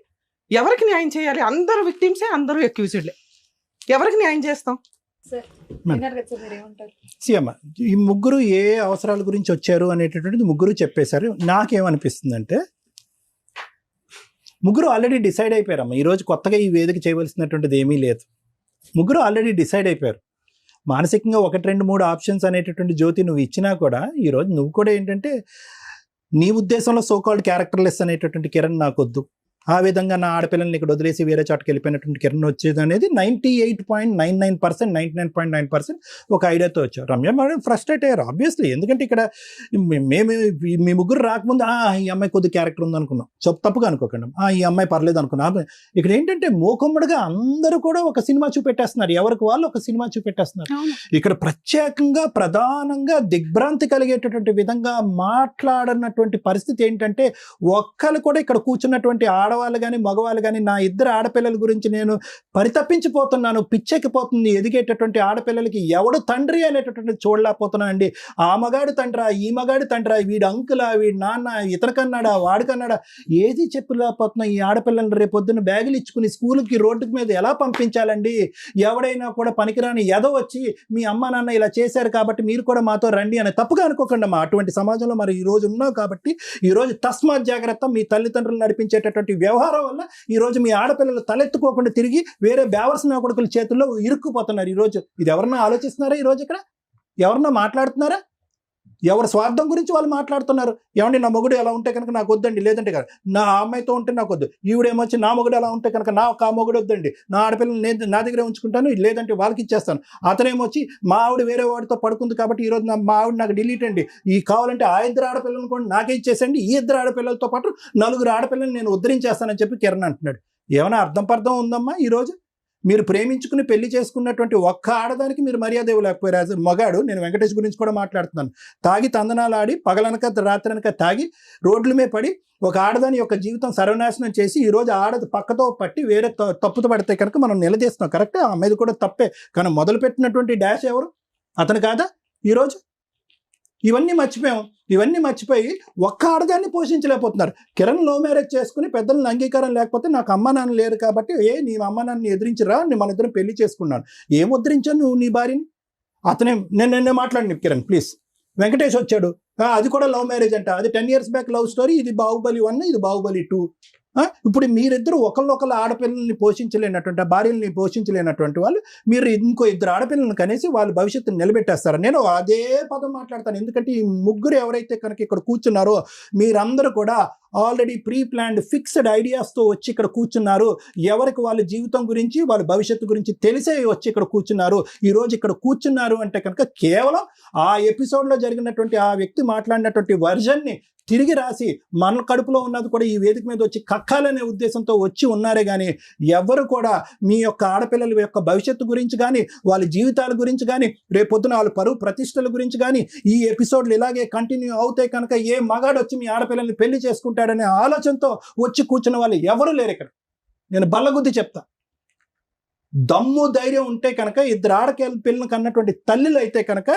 ఎవరికి న్యాయం చేయాలి? అందరూ విక్టిమ్సే, అందరూ అక్యూజ్డ్లే. ఎవరికి న్యాయం చేస్తాం? ఈ ముగ్గురు ఏ అవసరాల గురించి వచ్చారు అనేటటువంటిది ముగ్గురు చెప్పేశారు. నాకేమనిపిస్తుందంటే ముగ్గురు ఆల్రెడీ డిసైడ్ అయిపోయారమ్మా. ఈరోజు కొత్తగా ఈ వేదిక చేయవలసినటువంటిది ఏమీ లేదు. ముగ్గురు ఆల్రెడీ డిసైడ్ అయిపోయారు. మానసికంగా 1, 2, 3 ఆప్షన్స్ అనేటటువంటి జ్యోతి నువ్వు ఇచ్చినా కూడా ఈరోజు నువ్వు కూడా ఏంటంటే నీ ఉద్దేశంలో సోకాల్డ్ క్యారెక్టర్లెస్ అనేటటువంటి కిరణ్ నాకొద్దు, ఆ విధంగా నా ఆడపిల్లల్ని ఇక్కడ వదిలేసి వేరే చోటకి వెళ్ళిపోయినటువంటి కిరణ్ వచ్చేది అనేది 98.99%, 99.9% ఒక ఐడియాతో వచ్చారు. రమ్య మేడం ఫ్రస్ట్రేట్ అయ్యారు ఆబ్వియస్లీ, ఎందుకంటే ఇక్కడ మేము మీ ముగ్గురు రాకముందు ఈ అమ్మాయి కొద్ది క్యారెక్టర్ ఉంది అనుకున్నాం, తప్పుగా అనుకోకండి, ఈ అమ్మాయి పర్లేదు అనుకున్నాం. ఇక్కడ ఏంటంటే మోకమ్మడిగా అందరూ కూడా ఒక సినిమా చూపెట్టేస్తున్నారు, ఎవరికి వాళ్ళు ఒక సినిమా చూపెట్టేస్తున్నారు. ఇక్కడ ప్రత్యేకంగా ప్రధానంగా దిగ్భ్రాంతి కలిగేటటువంటి విధంగా మాట్లాడినటువంటి పరిస్థితి ఏంటంటే ఒక్కరు కూడా ఇక్కడ కూర్చున్నటువంటి ఆడవాళ్ళు కానీ మగవాళ్ళు కానీ నా ఇద్దరు ఆడపిల్లల గురించి నేను పరితపించిపోతున్నాను, పిచ్చెక్కిపోతుంది. ఎదిగేటటువంటి ఆడపిల్లలకి ఎవడు తండ్రి అనేటటువంటి చూడలేకపోతున్నాను అండి. ఆ మగాడు తండ్రా, ఈ మగాడు తండ్రా, వీడు అంకులా, వీడి నాన్న, ఇతనికన్నాడా వాడికన్నాడా, ఏది చెప్పలేకపోతున్నా. ఈ ఆడపిల్లలు రేపొద్దున బ్యాగులు ఇచ్చుకుని స్కూల్కి రోడ్డు మీద ఎలా పంపించాలండి? ఎవడైనా కూడా పనికిరాని ఎదో వచ్చి మీ అమ్మ నాన్న ఇలా చేశారు కాబట్టి మీరు కూడా మాతో రండి అని తప్పుగా అనుకోకండి అమ్మా. అటువంటి సమాజంలో మరి ఈ రోజు ఉన్నావు కాబట్టి ఈరోజు తస్మాత్ జాగ్రత్త. మీ తల్లిదండ్రులు నడిపించేటటువంటి వ్యవహారం వల్ల ఈరోజు మీ ఆడపిల్లలు తలెత్తుకోకుండా తిరిగి వేరే బేవర్సిన కొడుకుల చేతుల్లో ఇరుక్కుపోతున్నారు. ఈరోజు ఇది ఎవరన్నా ఆలోచిస్తున్నారా? ఈరోజు ఇక్కడ ఎవరన్నా మాట్లాడుతున్నారా? ఎవరి స్వార్థం గురించి వాళ్ళు మాట్లాడుతున్నారు. ఏమండి నా మొగుడు ఎలా ఉంటే కనుక నాకు వద్దండి, లేదంటే కదా నా అమ్మాయితో ఉంటే నాకు వద్దు, ఈవిడేమొచ్చి నా మొగుడు ఎలా ఉంటే కనుక నాకు ఆ మొగుడు వద్దండి, నా ఆడపిల్లలు నేను నా దగ్గరే ఉంచుకుంటాను, లేదంటే వాళ్ళకి ఇచ్చేస్తాను. అతనేమొచ్చి మా ఆవిడ వేరే వాడితో పడుకుంది కాబట్టి ఈరోజు మా ఆవిడ నాకు డిలీట్ అండి, ఈ కావాలంటే ఆ ఇద్దరు ఆడపిల్లలను కూడా నాకే ఇచ్చేసండి, ఈ ఇద్దరు ఆడపిల్లలతో పాటు 4 ఆడపిల్లలు నేను ఉద్ధరించేస్తానని చెప్పి కిరణ్ అంటున్నాడు. ఏమైనా అర్థం ఉందమ్మా? ఈరోజు మీరు ప్రేమించుకుని పెళ్లి చేసుకున్నటువంటి ఒక్క ఆడదానికి మీరు మర్యాద ఇవ్వలేకపోయారు. మగాడు, నేను వెంకటేష్ గురించి కూడా మాట్లాడుతున్నాను, తాగి తందనాలు ఆడి పగలనక రాత్రనక తాగి రోడ్ల మీద పడి ఒక ఆడదాని యొక్క జీవితం సర్వనాశనం చేసి ఈరోజు ఆడది పక్కతో పట్టి వేరే తప్పుతో పడితే కనుక మనం నిలదీస్తున్నాం. కరెక్టే, ఆ మీద కూడా తప్పే, కానీ మొదలుపెట్టినటువంటి డాష్ ఎవరు? అతను కాదా? ఈరోజు ఇవన్నీ మర్చిపోయి ఒక్క ఆడదాన్ని పోషించలేకపోతున్నారు. కిరణ్ లవ్ మ్యారేజ్ చేసుకుని పెద్దలను అంగీకారం లేకపోతే నాకు అమ్మ నాన్న లేరు కాబట్టి నీ అమ్మ నాన్నని ఎదిరించిరా, మన ఇద్దరం పెళ్లి చేసుకున్నాను. ఏం ఉద్ధరించాను నువ్వు నీ భార్యని? అతనే నేను మాట్లాడిన కిరణ్ ప్లీజ్. వెంకటేష్ వచ్చాడు, అది కూడా లవ్ మ్యారేజ్ అంట, అది 10 years బ్యాక్ లవ్ స్టోరీ, ఇది బాహుబలి 1, ఇది బాహుబలి 2. ఇప్పుడు మీరిద్దరు ఒకళ్ళొకళ్ళ ఆడపిల్లల్ని పోషించలేనటువంటి భార్యల్ని పోషించలేనటువంటి వాళ్ళు మీరు ఇంకో 2 ఆడపిల్లలను కనేసి వాళ్ళ భవిష్యత్తుని నిలబెట్టేస్తారు. నేను అదే పదం మాట్లాడతాను, ఎందుకంటే ఈ ముగ్గురు ఎవరైతే కనుక ఇక్కడ కూర్చున్నారో మీరందరూ కూడా ఆల్రెడీ ప్రీ ప్లాన్డ్ ఫిక్స్డ్ ఐడియాస్తో వచ్చి ఇక్కడ కూర్చున్నారు. ఎవరికి వాళ్ళ జీవితం గురించి వాళ్ళ భవిష్యత్తు గురించి తెలిసే వచ్చి ఇక్కడ కూర్చున్నారు. ఈరోజు ఇక్కడ కూర్చున్నారు అంటే కనుక కేవలం ఆ ఎపిసోడ్లో జరిగినటువంటి ఆ వ్యక్తి మాట్లాడినటువంటి వర్జన్ని తిరిగి రాసి మన కడుపులో ఉన్నది కూడా ఈ వేదిక మీద వచ్చి కక్కాలనే ఉద్దేశంతో వచ్చి ఉన్నారే కానీ ఎవరు కూడా మీ యొక్క ఆడపిల్లల యొక్క భవిష్యత్తు గురించి కానీ వాళ్ళ జీవితాల గురించి కానీ రేపొద్దున వాళ్ళ పరువు ప్రతిష్టల గురించి కానీ ఈ ఎపిసోడ్లు ఇలాగే కంటిన్యూ అవుతాయి కనుక ఏ మగాడు వచ్చి మీ ఆడపిల్లల్ని పెళ్లి చేసుకుంటాడనే ఆలోచనతో వచ్చి కూర్చున్న వాళ్ళు ఎవరు లేరు ఇక్కడ. నేను బల్లగుద్ది చెప్తా, దమ్ము ధైర్యం ఉంటే కనుక 2 ఆడపిల్లలను కన్నటువంటి తల్లులు అయితే కనుక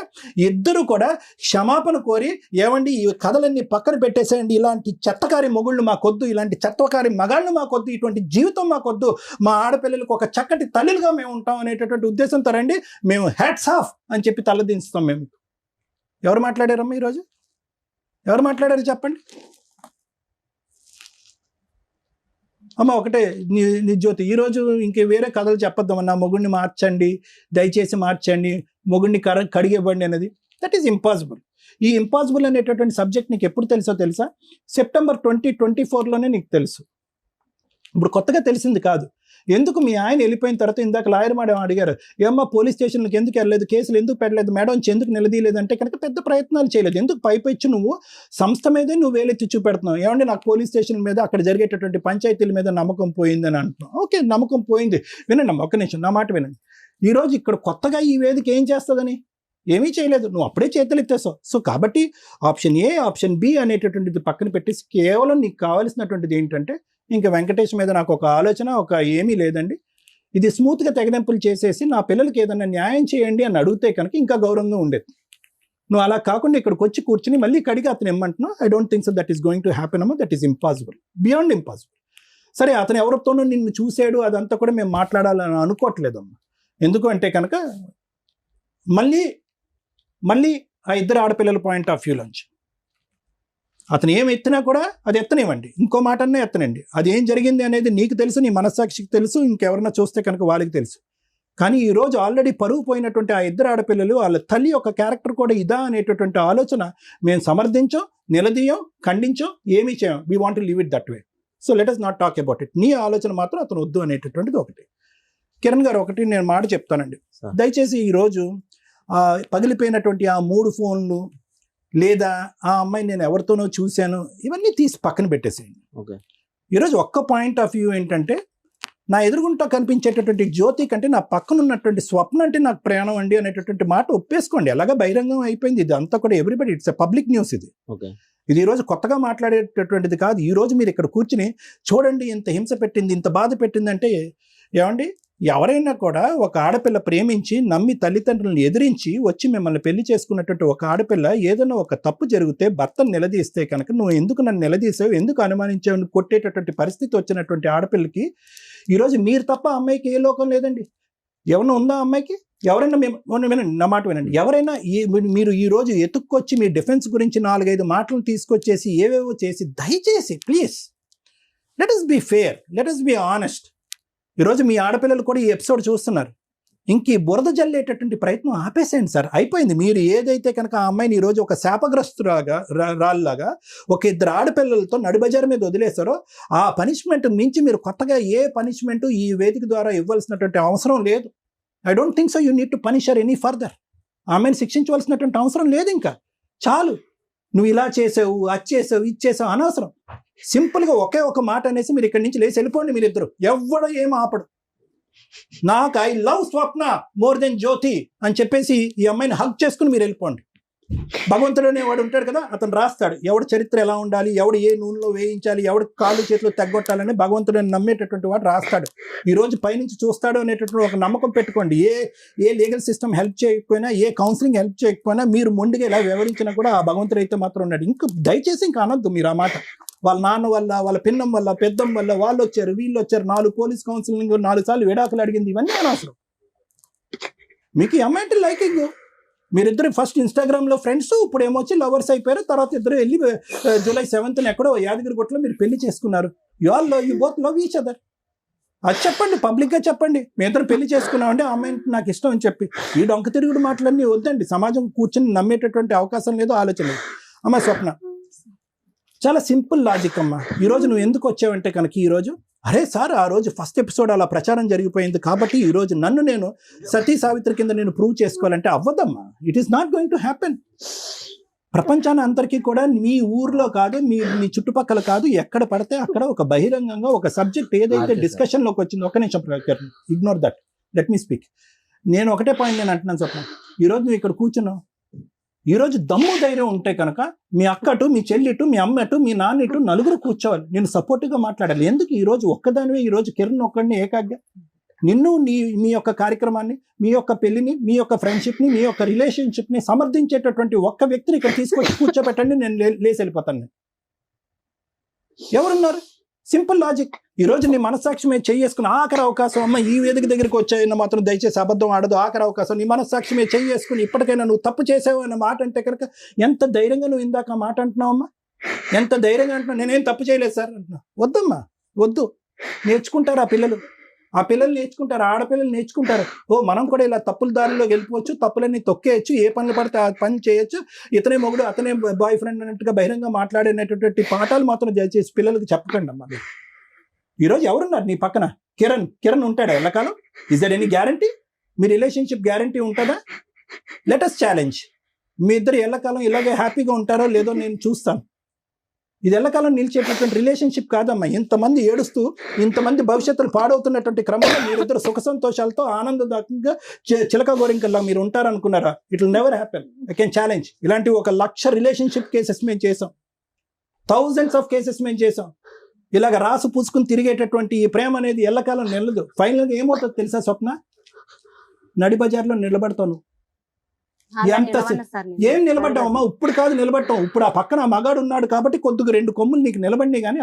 ఇద్దరు కూడా క్షమాపణ కోరి ఏమండి ఈ కథలన్నీ పక్కన పెట్టేసేయండి, ఇలాంటి చెత్తకారి మొగుళ్ళు మాకొద్దు, ఇలాంటి చెత్తకారి మగాళ్ళు మాకొద్దు, ఇటువంటి జీవితం మాకొద్దు, మా ఆడపిల్లలకు ఒక చక్కటి తల్లులుగా మేము ఉంటాం అనేటటువంటి ఉద్దేశంతో రండి, మేము హ్యాట్స్ ఆఫ్ అని చెప్పి తలదించుతాం. మేము ఎవరు మాట్లాడారమ్మా ఈరోజు? ఎవరు మాట్లాడారు చెప్పండి అమ్మ? ఒకటే జ్యోతి, ఈరోజు ఇంక వేరే కథలు చెప్పొద్దామన్నా, మొగుడిని మార్చండి, దయచేసి మార్చండి, మొగుడిని కడిగివ్వండి అనేది. That is impossible. ఈ ఇంపాసిబుల్ అనేటటువంటి సబ్జెక్ట్ నీకు ఎప్పుడు తెలుసా? సెప్టెంబర్ 2024లోనే నీకు తెలుసు. ఇప్పుడు కొత్తగా తెలిసింది కాదు. ఎందుకు మీ ఆయన వెళ్ళిపోయిన తర్వాత ఇందాక లాయర్ మేడం అడిగారు, ఏమ్మా పోలీస్ స్టేషన్లకు ఎందుకు వెళ్ళలేదు, కేసులు ఎందుకు పెట్టలేదు మేడం, ఎందుకు నిలదీయలేదు అంటే కనుక పెద్ద ప్రయత్నాలు చేయలేదు. ఎందుకు పైపొచ్చి నువ్వు సంస్థ మీదే నువ్వు వేలెత్తి చూపెడుతున్నావు. ఏమంటే నాకు పోలీస్ స్టేషన్ మీద అక్కడ జరిగేటటువంటి పంచాయతీల మీద నమ్మకం పోయిందని అంటున్నావు. ఓకే, నమ్మకం పోయింది, వినండి ఒక్క నిమిషం నా మాట వినండి. ఈరోజు ఇక్కడ కొత్తగా ఈ వేదిక ఏం చేస్తుందని ఏమీ చేయలేదు, నువ్వు అప్పుడే చేతులు ఎత్తేసావు. సో కాబట్టి ఆప్షన్ ఏ ఆప్షన్ బి అనేటటువంటిది పక్కన పెట్టేసి కేవలం నీకు కావాల్సినటువంటిది ఏంటంటే ఇంకా వెంకటేష్ మీద నాకు ఒక ఆలోచన ఒక ఏమీ లేదండి, ఇది స్మూత్గా తెగదెంపులు చేసేసి నా పిల్లలకి ఏదైనా న్యాయం చేయండి అని అడిగితే కనుక ఇంకా గౌరవంగా ఉండేది. నువ్వు అలా కాకుండా ఇక్కడికి వచ్చి కూర్చుని మళ్ళీ కడిగి అతను ఏమంటున్నావు, I don't think so that is going to happen అమ్మా, that is impossible, beyond impossible. సరే అతను ఎవరితోనూ నిన్ను చూసాడు అదంతా కూడా మేము మాట్లాడాలని అనుకోవట్లేదమ్మా. ఎందుకు అంటే కనుక మళ్ళీ ఆ 2 ఆడపిల్లల పాయింట్ ఆఫ్ వ్యూలోంచి అతను ఏం ఎత్తినా కూడా అది ఎత్తనివ్వండి, ఇంకో మాట అన్నా ఎత్తనండి. అది ఏం జరిగింది అనేది నీకు తెలుసు, నీ మనస్సాక్షికి తెలుసు, ఇంకెవరన్నా చూస్తే కనుక వాళ్ళకి తెలుసు. కానీ ఈ రోజు ఆల్రెడీ పరువు పోయినటువంటి ఆ ఇద్దరు ఆడపిల్లలు వాళ్ళ తల్లి యొక్క క్యారెక్టర్ కూడా ఇదా అనేటటువంటి ఆలోచన మేము సమర్థించం, నిలదీయం, ఖండించం, ఏమీ చేయం. We want to leave it that way. So let us not talk about it. నీ ఆలోచన మాత్రం అతను వద్దు అనేటటువంటిది ఒకటి. కిరణ్ గారు ఒకటి నేను మాట చెప్తానండి, దయచేసి ఈరోజు పగిలిపోయినటువంటి ఆ 3 ఫోన్లు లేదా ఆ అమ్మాయి నేను ఎవరితోనో చూశాను ఇవన్నీ తీసి పక్కన పెట్టేసేయండి. ఈరోజు ఒక్క పాయింట్ ఆఫ్ వ్యూ ఏంటంటే, నా ఎదురుగుంటా కనిపించేటటువంటి జ్యోతి కంటే నా పక్కన ఉన్నటువంటి స్వప్న అంటే నాకు ప్రయాణం అండి అనేటటువంటి మాట ఒప్పేసుకోండి. అలాగా బహిరంగం అయిపోయింది. ఇది అంతా కూడా everybody, it's a public news. ఇది ఈరోజు కొత్తగా మాట్లాడేటటువంటిది కాదు. ఈరోజు మీరు ఇక్కడ కూర్చుని చూడండి ఇంత హింస పెట్టింది, ఇంత బాధ పెట్టింది అంటే, ఏమండి ఎవరైనా కూడా ఒక ఆడపిల్ల ప్రేమించి నమ్మి తల్లిదండ్రులను ఎదిరించి వచ్చి మిమ్మల్ని పెళ్లి చేసుకున్నటువంటి ఒక ఆడపిల్ల ఏదైనా ఒక తప్పు జరిగితే భర్తను నిలదీస్తే కనుక నువ్వు ఎందుకు నన్ను నిలదీసావు, ఎందుకు అనుమానించావు కొట్టేటటువంటి పరిస్థితి వచ్చినటువంటి ఆడపిల్లకి ఈరోజు మీరు తప్ప అమ్మాయికి ఏ లోకం లేదండి. ఎవరైనా ఉందా అమ్మాయికి? ఎవరైనా వినండి, నా మాట వినండి. ఎవరైనా మీరు ఈరోజు ఎత్తుక్కొచ్చి మీ డిఫెన్స్ గురించి 4-5 మాటలు తీసుకొచ్చేసి ఏవేవో చేసి, దయచేసి please let us be fair, let us be honest. ఈరోజు మీ ఆడపిల్లలు కూడా ఈ ఎపిసోడ్ చూస్తున్నారు. ఇంక ఈ బురద జల్లేటటువంటి ప్రయత్నం ఆపేసేయండి సార్, అయిపోయింది. మీరు ఏదైతే కనుక ఆ అమ్మాయిని ఈరోజు ఒక శాపగ్రస్తులాగా రాళ్ళలాగా ఒక 2 ఆడపిల్లలతో నడిబజారు మీద వదిలేస్తారో ఆ పనిష్మెంట్ మించి మీరు కొత్తగా ఏ పనిష్మెంట్ ఈ వేదిక ద్వారా ఇవ్వాల్సినటువంటి అవసరం లేదు. I don't think so you need to punish her any further. ఆమెను శిక్షించవలసినటువంటి అవసరం లేదు. ఇంకా చాలు, నువ్వు ఇలా చేసావు, అది చేసావు, ఇది చేసావు అనవసరం. సింపుల్గా ఒకే ఒక మాట అనేసి మీరు ఇక్కడి నుంచి లేచి వెళ్ళిపోండి. మీరిద్దరు ఎవడో ఏం ఆపడు. నాకు I love Swapna more than Jyothi అని చెప్పేసి ఈ అమ్మాయిని హగ్ చేసుకుని మీరు వెళ్ళిపోండి. భగవంతుడు అనేవాడు ఉంటాడు కదా, అతను రాస్తాడు ఎవడు చరిత్ర ఎలా ఉండాలి, ఎవడు ఏ నూనెలో వేయించాలి, ఎవడు కాళ్ళు చేతులు తగ్గొట్టాలని భగవంతుడిని నమ్మేటటువంటి వాడు రాస్తాడు. ఈ రోజు పైనుంచి చూస్తాడు అనేటటువంటి ఒక నమ్మకం పెట్టుకోండి. ఏ లీగల్ సిస్టమ్ హెల్ప్ చేయకపోయినా, ఏ కౌన్సిలింగ్ హెల్ప్ చేయకపోయినా, మీరు మొండిగా ఎలా వివరించినా కూడా ఆ భగవంతుడు అయితే మాత్రం ఉన్నాడు. ఇంకా దయచేసి ఇంకా అనొద్దు మీరు ఆ మాట. వాళ్ళ నాన్న వల్ల, వాళ్ళ పిన్నం వల్ల, పెద్దం వల్ల వాళ్ళు వచ్చారు, వీళ్ళు వచ్చారు, 4 పోలీస్ కౌన్సిలింగ్, 4 సార్లు విడాకులు అడిగింది, ఇవన్నీ అనవసరం. మీకు ఈ అమ్మాయి లైకింగ్, మీరిద్దరు ఫస్ట్ ఇన్స్టాగ్రామ్లో ఫ్రెండ్స్, ఇప్పుడు ఏమొచ్చి లవర్స్ అయిపోయారు. తర్వాత ఇద్దరు వెళ్ళి July 7th ఎక్కడో యాదగిరిగుట్టలో మీరు పెళ్లి చేసుకున్నారు. You both love each other. అది చెప్పండి, పబ్లిక్గా చెప్పండి. మీ ఇద్దరు పెళ్లి చేసుకున్నామంటే ఆ అమ్మాయి నాకు ఇష్టం అని చెప్పి. ఈ డొంక తిరుగుడు మాటలన్నీ వద్దండి. సమాజం కూర్చొని నమ్మేటటువంటి అవకాశం లేదు, ఆలోచన లేదు. అమ్మ స్వప్న, చాలా సింపుల్ లాజిక్ అమ్మా. ఈరోజు నువ్వు ఎందుకు వచ్చావంటే కనుక ఈరోజు అరే సార్ ఆ రోజు ఫస్ట్ ఎపిసోడ్ అలా ప్రచారం జరిగిపోయింది కాబట్టి ఈరోజు నన్ను నేను సతీ సావిత్రి కింద నేను ప్రూవ్ చేసుకోవాలంటే అవ్వదమ్మా. It is not going to happen. ప్రపంచాన్ని అందరికీ కూడా మీ ఊర్లో కాదు, మీ చుట్టుపక్కల కాదు, ఎక్కడ పడితే అక్కడ ఒక బహిరంగంగా ఒక సబ్జెక్ట్ ఏదైతే డిస్కషన్లోకి వచ్చిందో, ఒక నిమిషం ignore that, let me speak. నేను ఒకటే పాయింట్ నేను అంటున్నాను స్వప్న, ఈరోజు నువ్వు ఇక్కడ కూర్చున్నావు, ఈరోజు దమ్ము ధైర్యం ఉంటే కనుక మీ అక్కటు, మీ చెల్లిటు, మీ అమ్మటు, మీ నాన్నటు నలుగురు కూర్చోవాలి, నేను సపోర్టివ్గా మాట్లాడాలి. ఎందుకు ఈరోజు ఒక్కదానివే, ఈరోజు కిరణ్ ఒక్కడిని ఏకాగ్గా నిన్ను మీ యొక్క కార్యక్రమాన్ని, మీ యొక్క పెళ్లిని, మీ యొక్క ఫ్రెండ్షిప్ని, మీ యొక్క రిలేషన్షిప్ని సమర్థించేటటువంటి ఒక్క వ్యక్తిని ఇక్కడ తీసుకొచ్చి కూర్చోబెట్టండి, నేను లేచి వెళ్ళిపోతాను. నేను ఎవరున్నారు? Simple logic. ఈరోజు నీ మనస్సాక్షి మీద చేసుకుని ఆఖరి అవకాశం, అమ్మ ఈ వేదిక దగ్గరికి వచ్చాయన్న మాత్రం దయచేసి అబద్ధం ఆడదు, ఆఖరి అవకాశం నీ మనస్సాక్షి మీద చేసుకుని ఇప్పటికైనా నువ్వు తప్పు చేసావు అన్న మాట అంటే కనుక ఎంత ధైర్యంగా నువ్వు ఇందాక ఆ మాట అంటున్నావు అమ్మా, ఎంత ధైర్యంగా అంటున్నావు. నేనేం తప్పు చేయలేదు సార్ అంటున్నా. వద్దమ్మా, వద్దు. నేర్చుకుంటారు ఆ పిల్లలు నేర్చుకుంటారు, ఆడపిల్లలు నేర్చుకుంటారు. మనం కూడా ఇలా తప్పుల దారిలోకి వెళ్ళిపోవచ్చు, తప్పులన్నీ తొక్కేయచ్చు, ఏ పనులు పడితే ఆ పని చేయొచ్చు, ఇతనే మొగుడు అతనే బాయ్ ఫ్రెండ్ అన్నట్టుగా బహిరంగ మాట్లాడేటటువంటి పాఠాలు మాత్రం దయచేసి పిల్లలకి చెప్పకండి అమ్మా. ఈరోజు ఎవరున్నారు నీ పక్కన? కిరణ్ ఉంటాడా ఎల్లకాలం? Is there any guarantee? మీ రిలేషన్షిప్ గ్యారంటీ ఉంటుందా? Let us challenge. మీ ఇద్దరు ఎల్లకాలం ఇలాగే హ్యాపీగా ఉంటారో లేదో నేను చూస్తాను. ఇది ఎల్లకాలం నిలిచేటటువంటి రిలేషన్షిప్ కాదమ్మా. ఇంతమంది ఏడుస్తూ, ఇంతమంది భవిష్యత్తులు పాడవుతున్నటువంటి క్రమంలో మీరిద్దరు సుఖ సంతోషాలతో ఆనందదాయకంగా చిలక గోరింకల్లా మీరు ఉంటారనుకున్నారా? It will never happen. I can challenge. ఇలాంటి 1,00,000 రిలేషన్షిప్ కేసెస్ మేము చేసాం, థౌజండ్స్ ఆఫ్ కేసెస్ మేము చేసాం. ఇలాగ రాసు పూసుకుని తిరిగేటటువంటి ఈ ప్రేమ అనేది ఎల్లకాలం నిలదు. ఫైనల్గా ఏమవుతుందో తెలుసా స్వప్న? నడి బజార్లో నిలబడతాను. ఎంత ఏం నిలబడ్డావమ్మా? ఇప్పుడు కాదు నిలబడ్డాం, ఇప్పుడు ఆ పక్కన ఆ మగాడు ఉన్నాడు కాబట్టి కొద్దిగా 2 కొమ్ములు నీకు నిలబడి, కానీ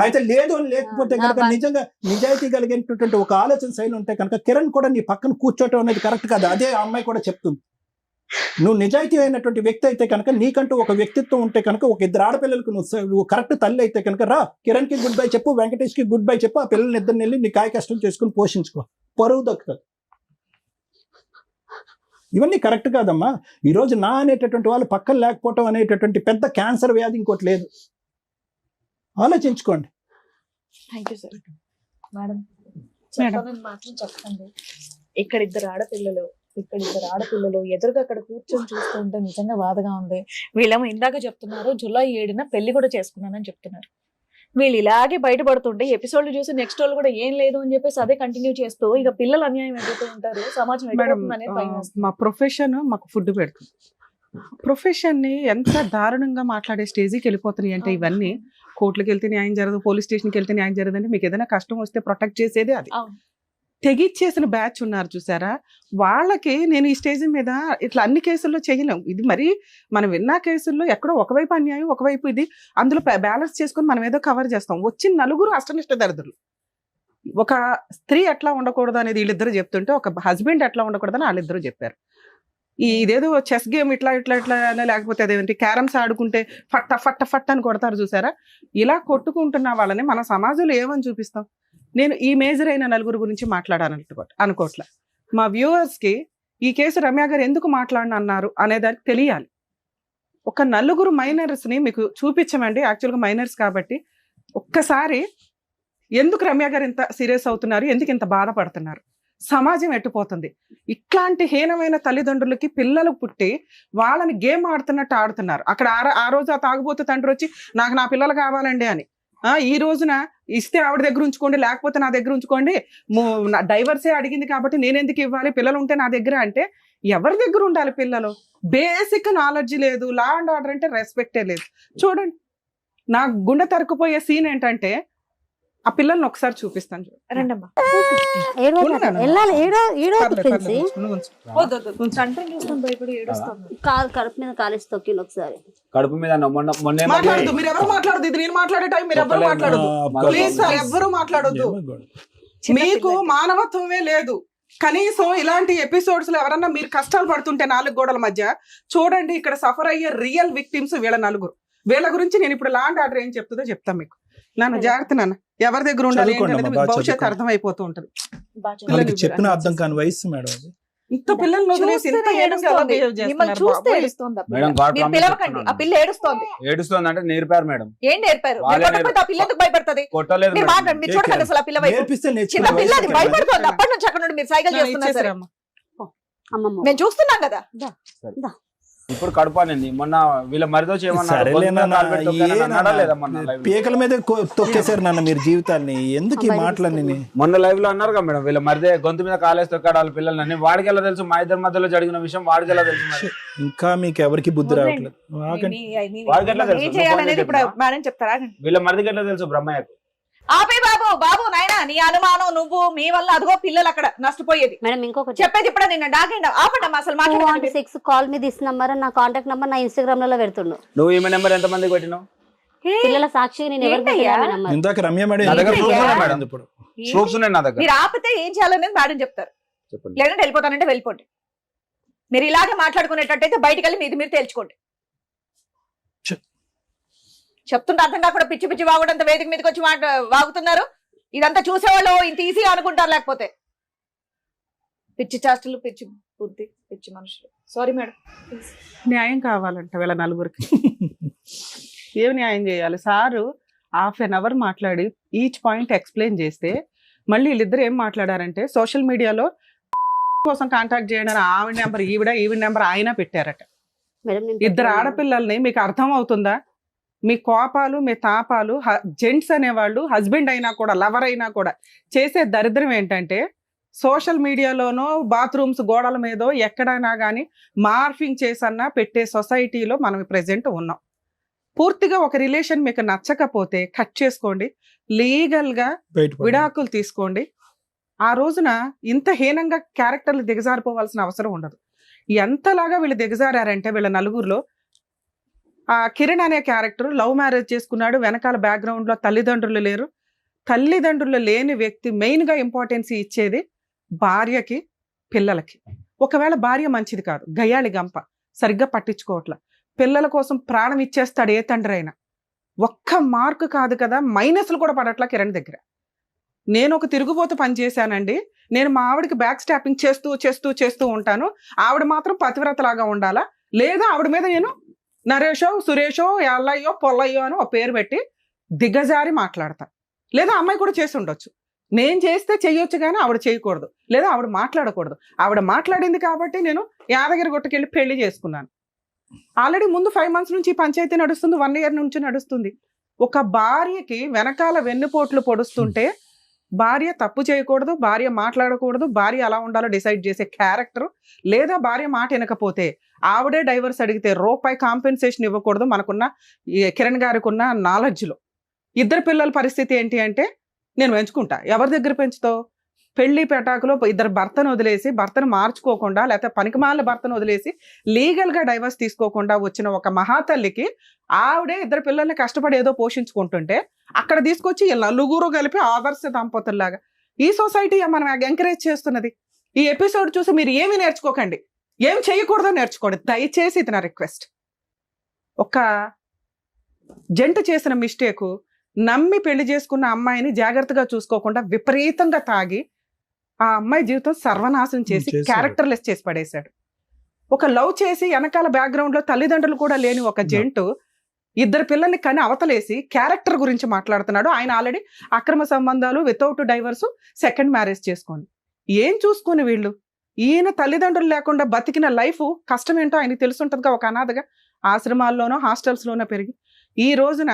అయితే లేదు అని లేకపోతే కనుక నిజంగా నిజాయితీ కలిగినటువంటి ఒక ఆలోచన శైలి ఉంటే కనుక కిరణ్ కూడా నీ పక్కన కూర్చోటం అనేది కరెక్ట్ కాదు. అదే ఆ అమ్మాయి కూడా చెప్తుంది. నువ్వు నిజాయితీ అయినటువంటి వ్యక్తి అయితే కనుక, నీకంటూ ఒక వ్యక్తిత్వం ఉంటే కనుక, ఒక ఇద్దరు ఆడపిల్లలకు నువ్వు కరెక్ట్ తల్లి అయితే కనుక రా, కిరణ్కి గుడ్ బై చెప్పు, వెంకటేష్కి గుడ్ బై చెప్పు, ఆ పిల్లల్ని ఇద్దరిని వెళ్ళి నీ కాయ కష్టం చేసుకుని పోషించుకో, పరువు దక్కుతుంది. ఇవన్నీ కరెక్ట్ కాదమ్మా. ఈరోజు నా అనేటటువంటి వాళ్ళు పక్కన లేకపోవటం అనేటటువంటి పెద్ద క్యాన్సర్ వ్యాధి ఇంకోటి లేదు. ఆలోచించుకోండి. Thank you sir. మేడం చెప్పాలని మాత్రం చెప్పండి. ఇక్కడ ఇద్దరు ఆడపిల్లలు ఎదురుగా అక్కడ కూర్చొని చూస్తుంటే నిజంగా బాధగా ఉంది. వీళ్ళేమో ఇందాక చెప్తున్నారు జూలై 7న పెళ్లి కూడా చేసుకున్నానని చెప్తున్నారు. వీళ్ళు ఇలాగే బయటపడుతుంటే ఎపిసోడ్లు చూసి నెక్స్ట్ వాళ్ళు కూడా ఏం లేదు అని చెప్పేసి అదే కంటిన్యూ చేస్తూ ఇక పిల్లలు అన్యాయం ఎదుగుతూ ఉంటారు, సమాజం అనేది భయం వేస్తుంది. మా ప్రొఫెషన్ మాకు ఫుడ్ పెడుతుంది. ప్రొఫెషన్ ని ఎంత దారుణంగా మాట్లాడే స్టేజ్కి వెళ్ళిపోతున్నాయి అంటే, ఇవన్నీ కోర్టులకు వెళ్తే న్యాయం జరగదు, పోలీస్ స్టేషన్కి వెళ్తే న్యాయం జరగదు అంటే, మీకు ఏదైనా కష్టం వస్తే ప్రొటెక్ట్ చేసేది అది. తెగిచ్చేసిన బ్యాచ్ ఉన్నారు చూసారా, వాళ్ళకి నేను ఈ స్టేజ్ మీద ఇట్లా అన్ని కేసుల్లో చేయలేం. ఇది మరి మనం విన్న కేసుల్లో ఎక్కడో ఒకవైపు అన్యాయం, ఒకవైపు ఇది, అందులో బ్యాలెన్స్ చేసుకొని మనం ఏదో కవర్ చేస్తాం. వచ్చిన నలుగురు అష్టనిష్ట దరిద్రులు. ఒక స్త్రీ ఎట్లా ఉండకూడదు అనేది వీళ్ళిద్దరు చెప్తుంటే, ఒక హస్బెండ్ ఎట్లా ఉండకూడదని వాళ్ళిద్దరూ చెప్పారు. ఇదేదో చెస్ గేమ్ ఇట్లా ఇట్లా ఇట్లా లేకపోతే అదేంటి క్యారమ్స్ ఆడుకుంటే ఫట్ట ఫట్ట ఫట్ట అని కొడతారు చూసారా, ఇలా కొట్టుకుంటున్న వాళ్ళని మన సమాజంలో ఏమని చూపిస్తాం. నేను ఈ మేజర్ అయిన నలుగురు గురించి అనుకోవట్లే. మా వ్యూవర్స్కి ఈ కేసు రమ్య గారు ఎందుకు మాట్లాడనన్నారు అనేదానికి తెలియాలి. ఒక నలుగురు మైనర్స్ని మీకు చూపించమండి, యాక్చువల్గా మైనర్స్ కాబట్టి. ఒక్కసారి ఎందుకు రమ్య గారు ఇంత సీరియస్ అవుతున్నారు, ఎందుకు ఇంత బాధపడుతున్నారు, సమాజం ఎట్టుపోతుంది. ఇట్లాంటి హీనమైన తల్లిదండ్రులకి పిల్లలు పుట్టి వాళ్ళని గేమ్ ఆడుతున్నట్టు ఆడుతున్నారు. అక్కడ ఆ రోజు ఆ తాగుబోతు తండ్రి వచ్చి నాకు నా పిల్లలు కావాలండి అని, ఈ రోజున ఇస్తే ఆవిడ దగ్గర ఉంచుకోండి, లేకపోతే నా దగ్గర ఉంచుకోండి, డైవర్సే అడిగింది కాబట్టి నేను ఎందుకు ఇవ్వాలి, పిల్లలు ఉంటే నా దగ్గర అంటే ఎవరి దగ్గర ఉండాలి పిల్లలు? బేసిక్ నాలెడ్జ్ లేదు, లా అండ్ ఆర్డర్ అంటే రెస్పెక్టే లేదు. చూడండి, నా గుండె తరుకుపోయే సీన్ ఏంటంటే, ఆ పిల్లల్ని ఒకసారి చూపిస్తాను. రండమ్మా, కడుపు మీద కాలేసి తొక్కింది ఒకసారి. కడుపు మీద మాట్లాడదు, మీరు ఎవరు మాట్లాడదు, ఇది నేను మాట్లాడే టైం, మీరు ఎవరు మాట్లాడదు ప్లీజ్ సార్, ఎవరు మాట్లాడొద్దు. మీకు మానవత్వమే లేదు. కనీసం ఇలాంటి ఎపిసోడ్స్ లో ఎవరన్నా మీరు కష్టాలు పడుతుంటే నాలుగు గోడల మధ్య చూడండి, ఇక్కడ సఫర్ అయ్యే రియల్ విక్టిమ్స్ వీళ్ళ నలుగురు. వీళ్ళ గురించి నేను ఇప్పుడు లా అండ్ ఆర్డర్ ఏం చెప్తుందో చెప్తాను మీకు. నాన్న జాగ్రత్త నాన్న, ఎవరి దగ్గర ఉండాలి భవిష్యత్తు అర్థమైపోతూ ఉంటది. చెప్పిన అర్థం కాని వయసు మేడం. ఇంత పిల్లలు వదిలేసి ఇంత ఏడుస్తోంది అంటే నేర్పారు మేడం. ఏం నేర్పారు? ఆ పిల్ల ఎందుకు భయపడుతుంది? కొట్టలేదు మీరు చూడండి అసలు ఆ పిల్ల చిన్న పిల్ల అది భయపడుతుంది. అప్పటి నుంచి అక్కడ నుండి మీరు సైకిల్ చేస్తున్నారు సరే, మేము చూస్తున్నాం కదా. ఇప్పుడు కడుపు అనేది మొన్న వీళ్ళ మరిదో పీకల మీద తొక్కేశారు నాన్న మీరు జీవితాన్ని. ఎందుకు ఈ మాటలన్నీ మొన్న లైవ్ లో అన్నారు కదా మేడం, వీళ్ళ మరిదే గొంతు మీద కాలేసి తొక్కాడు వాళ్ళ పిల్లలని. వాడికి ఎలా తెలుసు? మా ఇద్దరి మధ్యలో జరిగిన విషయం వాడికి ఎలా తెలుసు? ఇంకా మీకు ఎవరికి బుద్ధి రావట్లేదు. వీళ్ళ మరిదికి ఎట్లా తెలుసు బ్రహ్మయ్యకు? ఆపే బాబు బాబు నాయనా, నీ అనుమానం నువ్వు, మీ వల్ల అదిగో పిల్లలు అక్కడ నష్టపోయేది. మేడం ఇంకొకటి చెప్పేది ఇప్పుడు నిన్న డాగండి ఆపండి అసలు మాట్లాడండి. 6 కాల్ మీ దిస్ నంబర్, నా కాంటాక్ట్ నంబర్ నా ఇన్స్టాగ్రామ్ లో పెడుతుండు. నువ్వు ఈమె నెంబర్ ఎంత మందికి పెట్టినావు? పిల్లల సాక్షి నేను ఎవరికి ఇందాక రమ్య మేడం ఇప్పుడు ప్రూఫ్స్ ఉన్నాయి నా దగ్గర. మీరు ఆపితే ఏం చేయాలనేది మేడం చెప్తారు, లేదంటే వెళ్ళిపోతానంటే వెళ్ళిపోండి. మీరు ఇలాగే మాట్లాడుకునేటట్టయితే బయటికి వెళ్ళి మీది మీరు తేల్చుకోండి. చెప్తుంటే అర్థం కాకుండా పిచ్చి పిచ్చి వాగుడంత వేదిక మీదకి వచ్చి వాగుతున్నారు. ఇదంతా చూసేవాళ్ళు ఇంత ఈజీగా అనుకుంటారు, లేకపోతే పిచ్చి చేష్టలు, పిచ్చి బుద్ధి, పిచ్చి మనుషులు. Sorry madam. న్యాయం కావాలంట వీళ్ళ నలుగురికి. ఏం న్యాయం చేయాలి? సారు ½ an hour మాట్లాడి ఈచ్ పాయింట్ ఎక్స్ప్లెయిన్ చేస్తే మళ్ళీ వీళ్ళిద్దరు ఏం మాట్లాడారంటే, సోషల్ మీడియాలో కోసం కాంటాక్ట్ చేయడం ఆవిడ నెంబర్ ఈవిడ నెంబర్ ఆయన పెట్టారట. ఇద్దరు ఆడపిల్లల్ని మీకు అర్థం అవుతుందా? మీ కోపాలు, మీ తాపాలు, జెంట్స్ అనేవాళ్ళు హస్బెండ్ అయినా కూడా, లవర్ అయినా కూడా చేసే దరిద్రం ఏంటంటే, సోషల్ మీడియాలోనో బాత్రూమ్స్ గోడల మీదో ఎక్కడైనా కానీ మార్ఫింగ్ చేసన్నా పెట్టే సొసైటీలో మనం ప్రెజెంట్ ఉన్నాం. పూర్తిగా ఒక రిలేషన్ మీకు నచ్చకపోతే కట్ చేసుకోండి, లీగల్గా విడాకులు తీసుకోండి. ఆ రోజున ఇంత హీనంగా క్యారెక్టర్లు దిగజారిపోవాల్సిన అవసరం ఉండదు. ఎంతలాగా వీళ్ళు దిగజారంటే, వీళ్ళ నలుగురిలో ఆ కిరణ్ అనే క్యారెక్టర్ లవ్ మ్యారేజ్ చేసుకున్నాడు. వెనకాల బ్యాక్గ్రౌండ్ లో తల్లిదండ్రులు లేరు. తల్లిదండ్రులు లేని వ్యక్తి మెయిన్ గా ఇంపార్టెన్స్ ఇచ్చేది భార్యకి, పిల్లలకి. ఒకవేళ భార్య మంచిది కాదు, గయ్యాళి గంప, సరిగ్గా పట్టించుకోవట్ల, పిల్లల కోసం ప్రాణం ఇచ్చేస్తాడు ఏ తండ్రి అయినా. ఒక్క మార్కు కాదు కదా, మైనస్లు కూడా పడట్లా కిరణ్ దగ్గర. నేను ఒక తిరుగుబోతు పని చేశానండి, నేను మా ఆవిడకి బ్యాక్ స్టాపింగ్ చేస్తూ చేస్తూ చేస్తూ ఉంటాను, ఆవిడ మాత్రం పతివ్రతలాగా ఉండాలా, లేదా ఆవిడ మీద నేను నరేషో సురేషో ఎల్లయ్యో పొల్లయ్యో అని ఒక పేరు పెట్టి దిగజారి మాట్లాడతా. లేదా అమ్మాయి కూడా చేసి ఉండొచ్చు, నేను చేస్తే చెయ్యొచ్చు కానీ ఆవిడ చేయకూడదు, లేదా ఆవిడ మాట్లాడకూడదు. ఆవిడ మాట్లాడింది కాబట్టి నేను యాదగిరి గుట్టకెళ్ళి పెళ్లి చేసుకున్నాను. ఆల్రెడీ ముందు 5 months నుంచి పంచాయతీ నడుస్తుంది, 1 year నుంచి నడుస్తుంది. ఒక భార్యకి వెనకాల వెన్నుపోట్లు పొడుస్తుంటే భార్య తప్పు చేయకూడదు, భార్య మాట్లాడకూడదు, భార్య అలా ఉండాలో డిసైడ్ చేసే క్యారెక్టర్, లేదా భార్య మాట వినకపోతే ఆవిడే డైవర్స్ అడిగితే రూపాయి కాంపెన్సేషన్ ఇవ్వకూడదు. మనకున్న కిరణ్ గారికి ఉన్న నాలెడ్జ్లో 2 పిల్లల పరిస్థితి ఏంటి అంటే, నేను పెంచుకుంటా, ఎవరి దగ్గర పెంచుతావు? పెళ్లి పెటాకులో 2 భర్తను వదిలేసి, భర్తను మార్చుకోకుండా, లేకపోతే పనికిమాల భర్తను వదిలేసి లీగల్గా డైవర్స్ తీసుకోకుండా వచ్చిన ఒక మహాతల్లికి ఆవిడే 2 పిల్లల్ని కష్టపడి ఏదో పోషించుకుంటుంటే అక్కడ తీసుకొచ్చి నలుగురు కలిపి ఆదర్శ దంపతుల్లాగా ఈ సొసైటీ మనం ఎంకరేజ్ చేస్తున్నది. ఈ ఎపిసోడ్ చూసి మీరు ఏమి నేర్చుకోకండి, ఏం చేయకూడదో నేర్చుకోండి దయచేసి, ఇది నా రిక్వెస్ట్. ఒక జంట చేసిన మిస్టేకు, నమ్మి పెళ్లి చేసుకున్న అమ్మాయిని జాగ్రత్తగా చూసుకోకుండా విపరీతంగా తాగి ఆ అమ్మాయి జీవితం సర్వనాశనం చేసి క్యారెక్టర్లెస్ చేసి పడేశాడు. ఒక లవ్ చేసి వెనకాల బ్యాక్గ్రౌండ్ లో తల్లిదండ్రులు కూడా లేని ఒక జంటు 2 పిల్లల్ని కని అవతలేసి క్యారెక్టర్ గురించి మాట్లాడుతున్నాడు. ఆయన ఆల్రెడీ అక్రమ సంబంధాలు, వితౌట్ డైవర్స్, సెకండ్ మ్యారేజ్ చేసుకొని ఏం చూసుకొని వీళ్ళు, ఈయన తల్లిదండ్రులు లేకుండా బతికిన లైఫ్ కష్టం ఏంటో ఆయనకి తెలుసుంటుందిగా. ఒక అనాథగా ఆశ్రమాల్లోనో హాస్టల్స్లోనో పెరిగి ఈ రోజున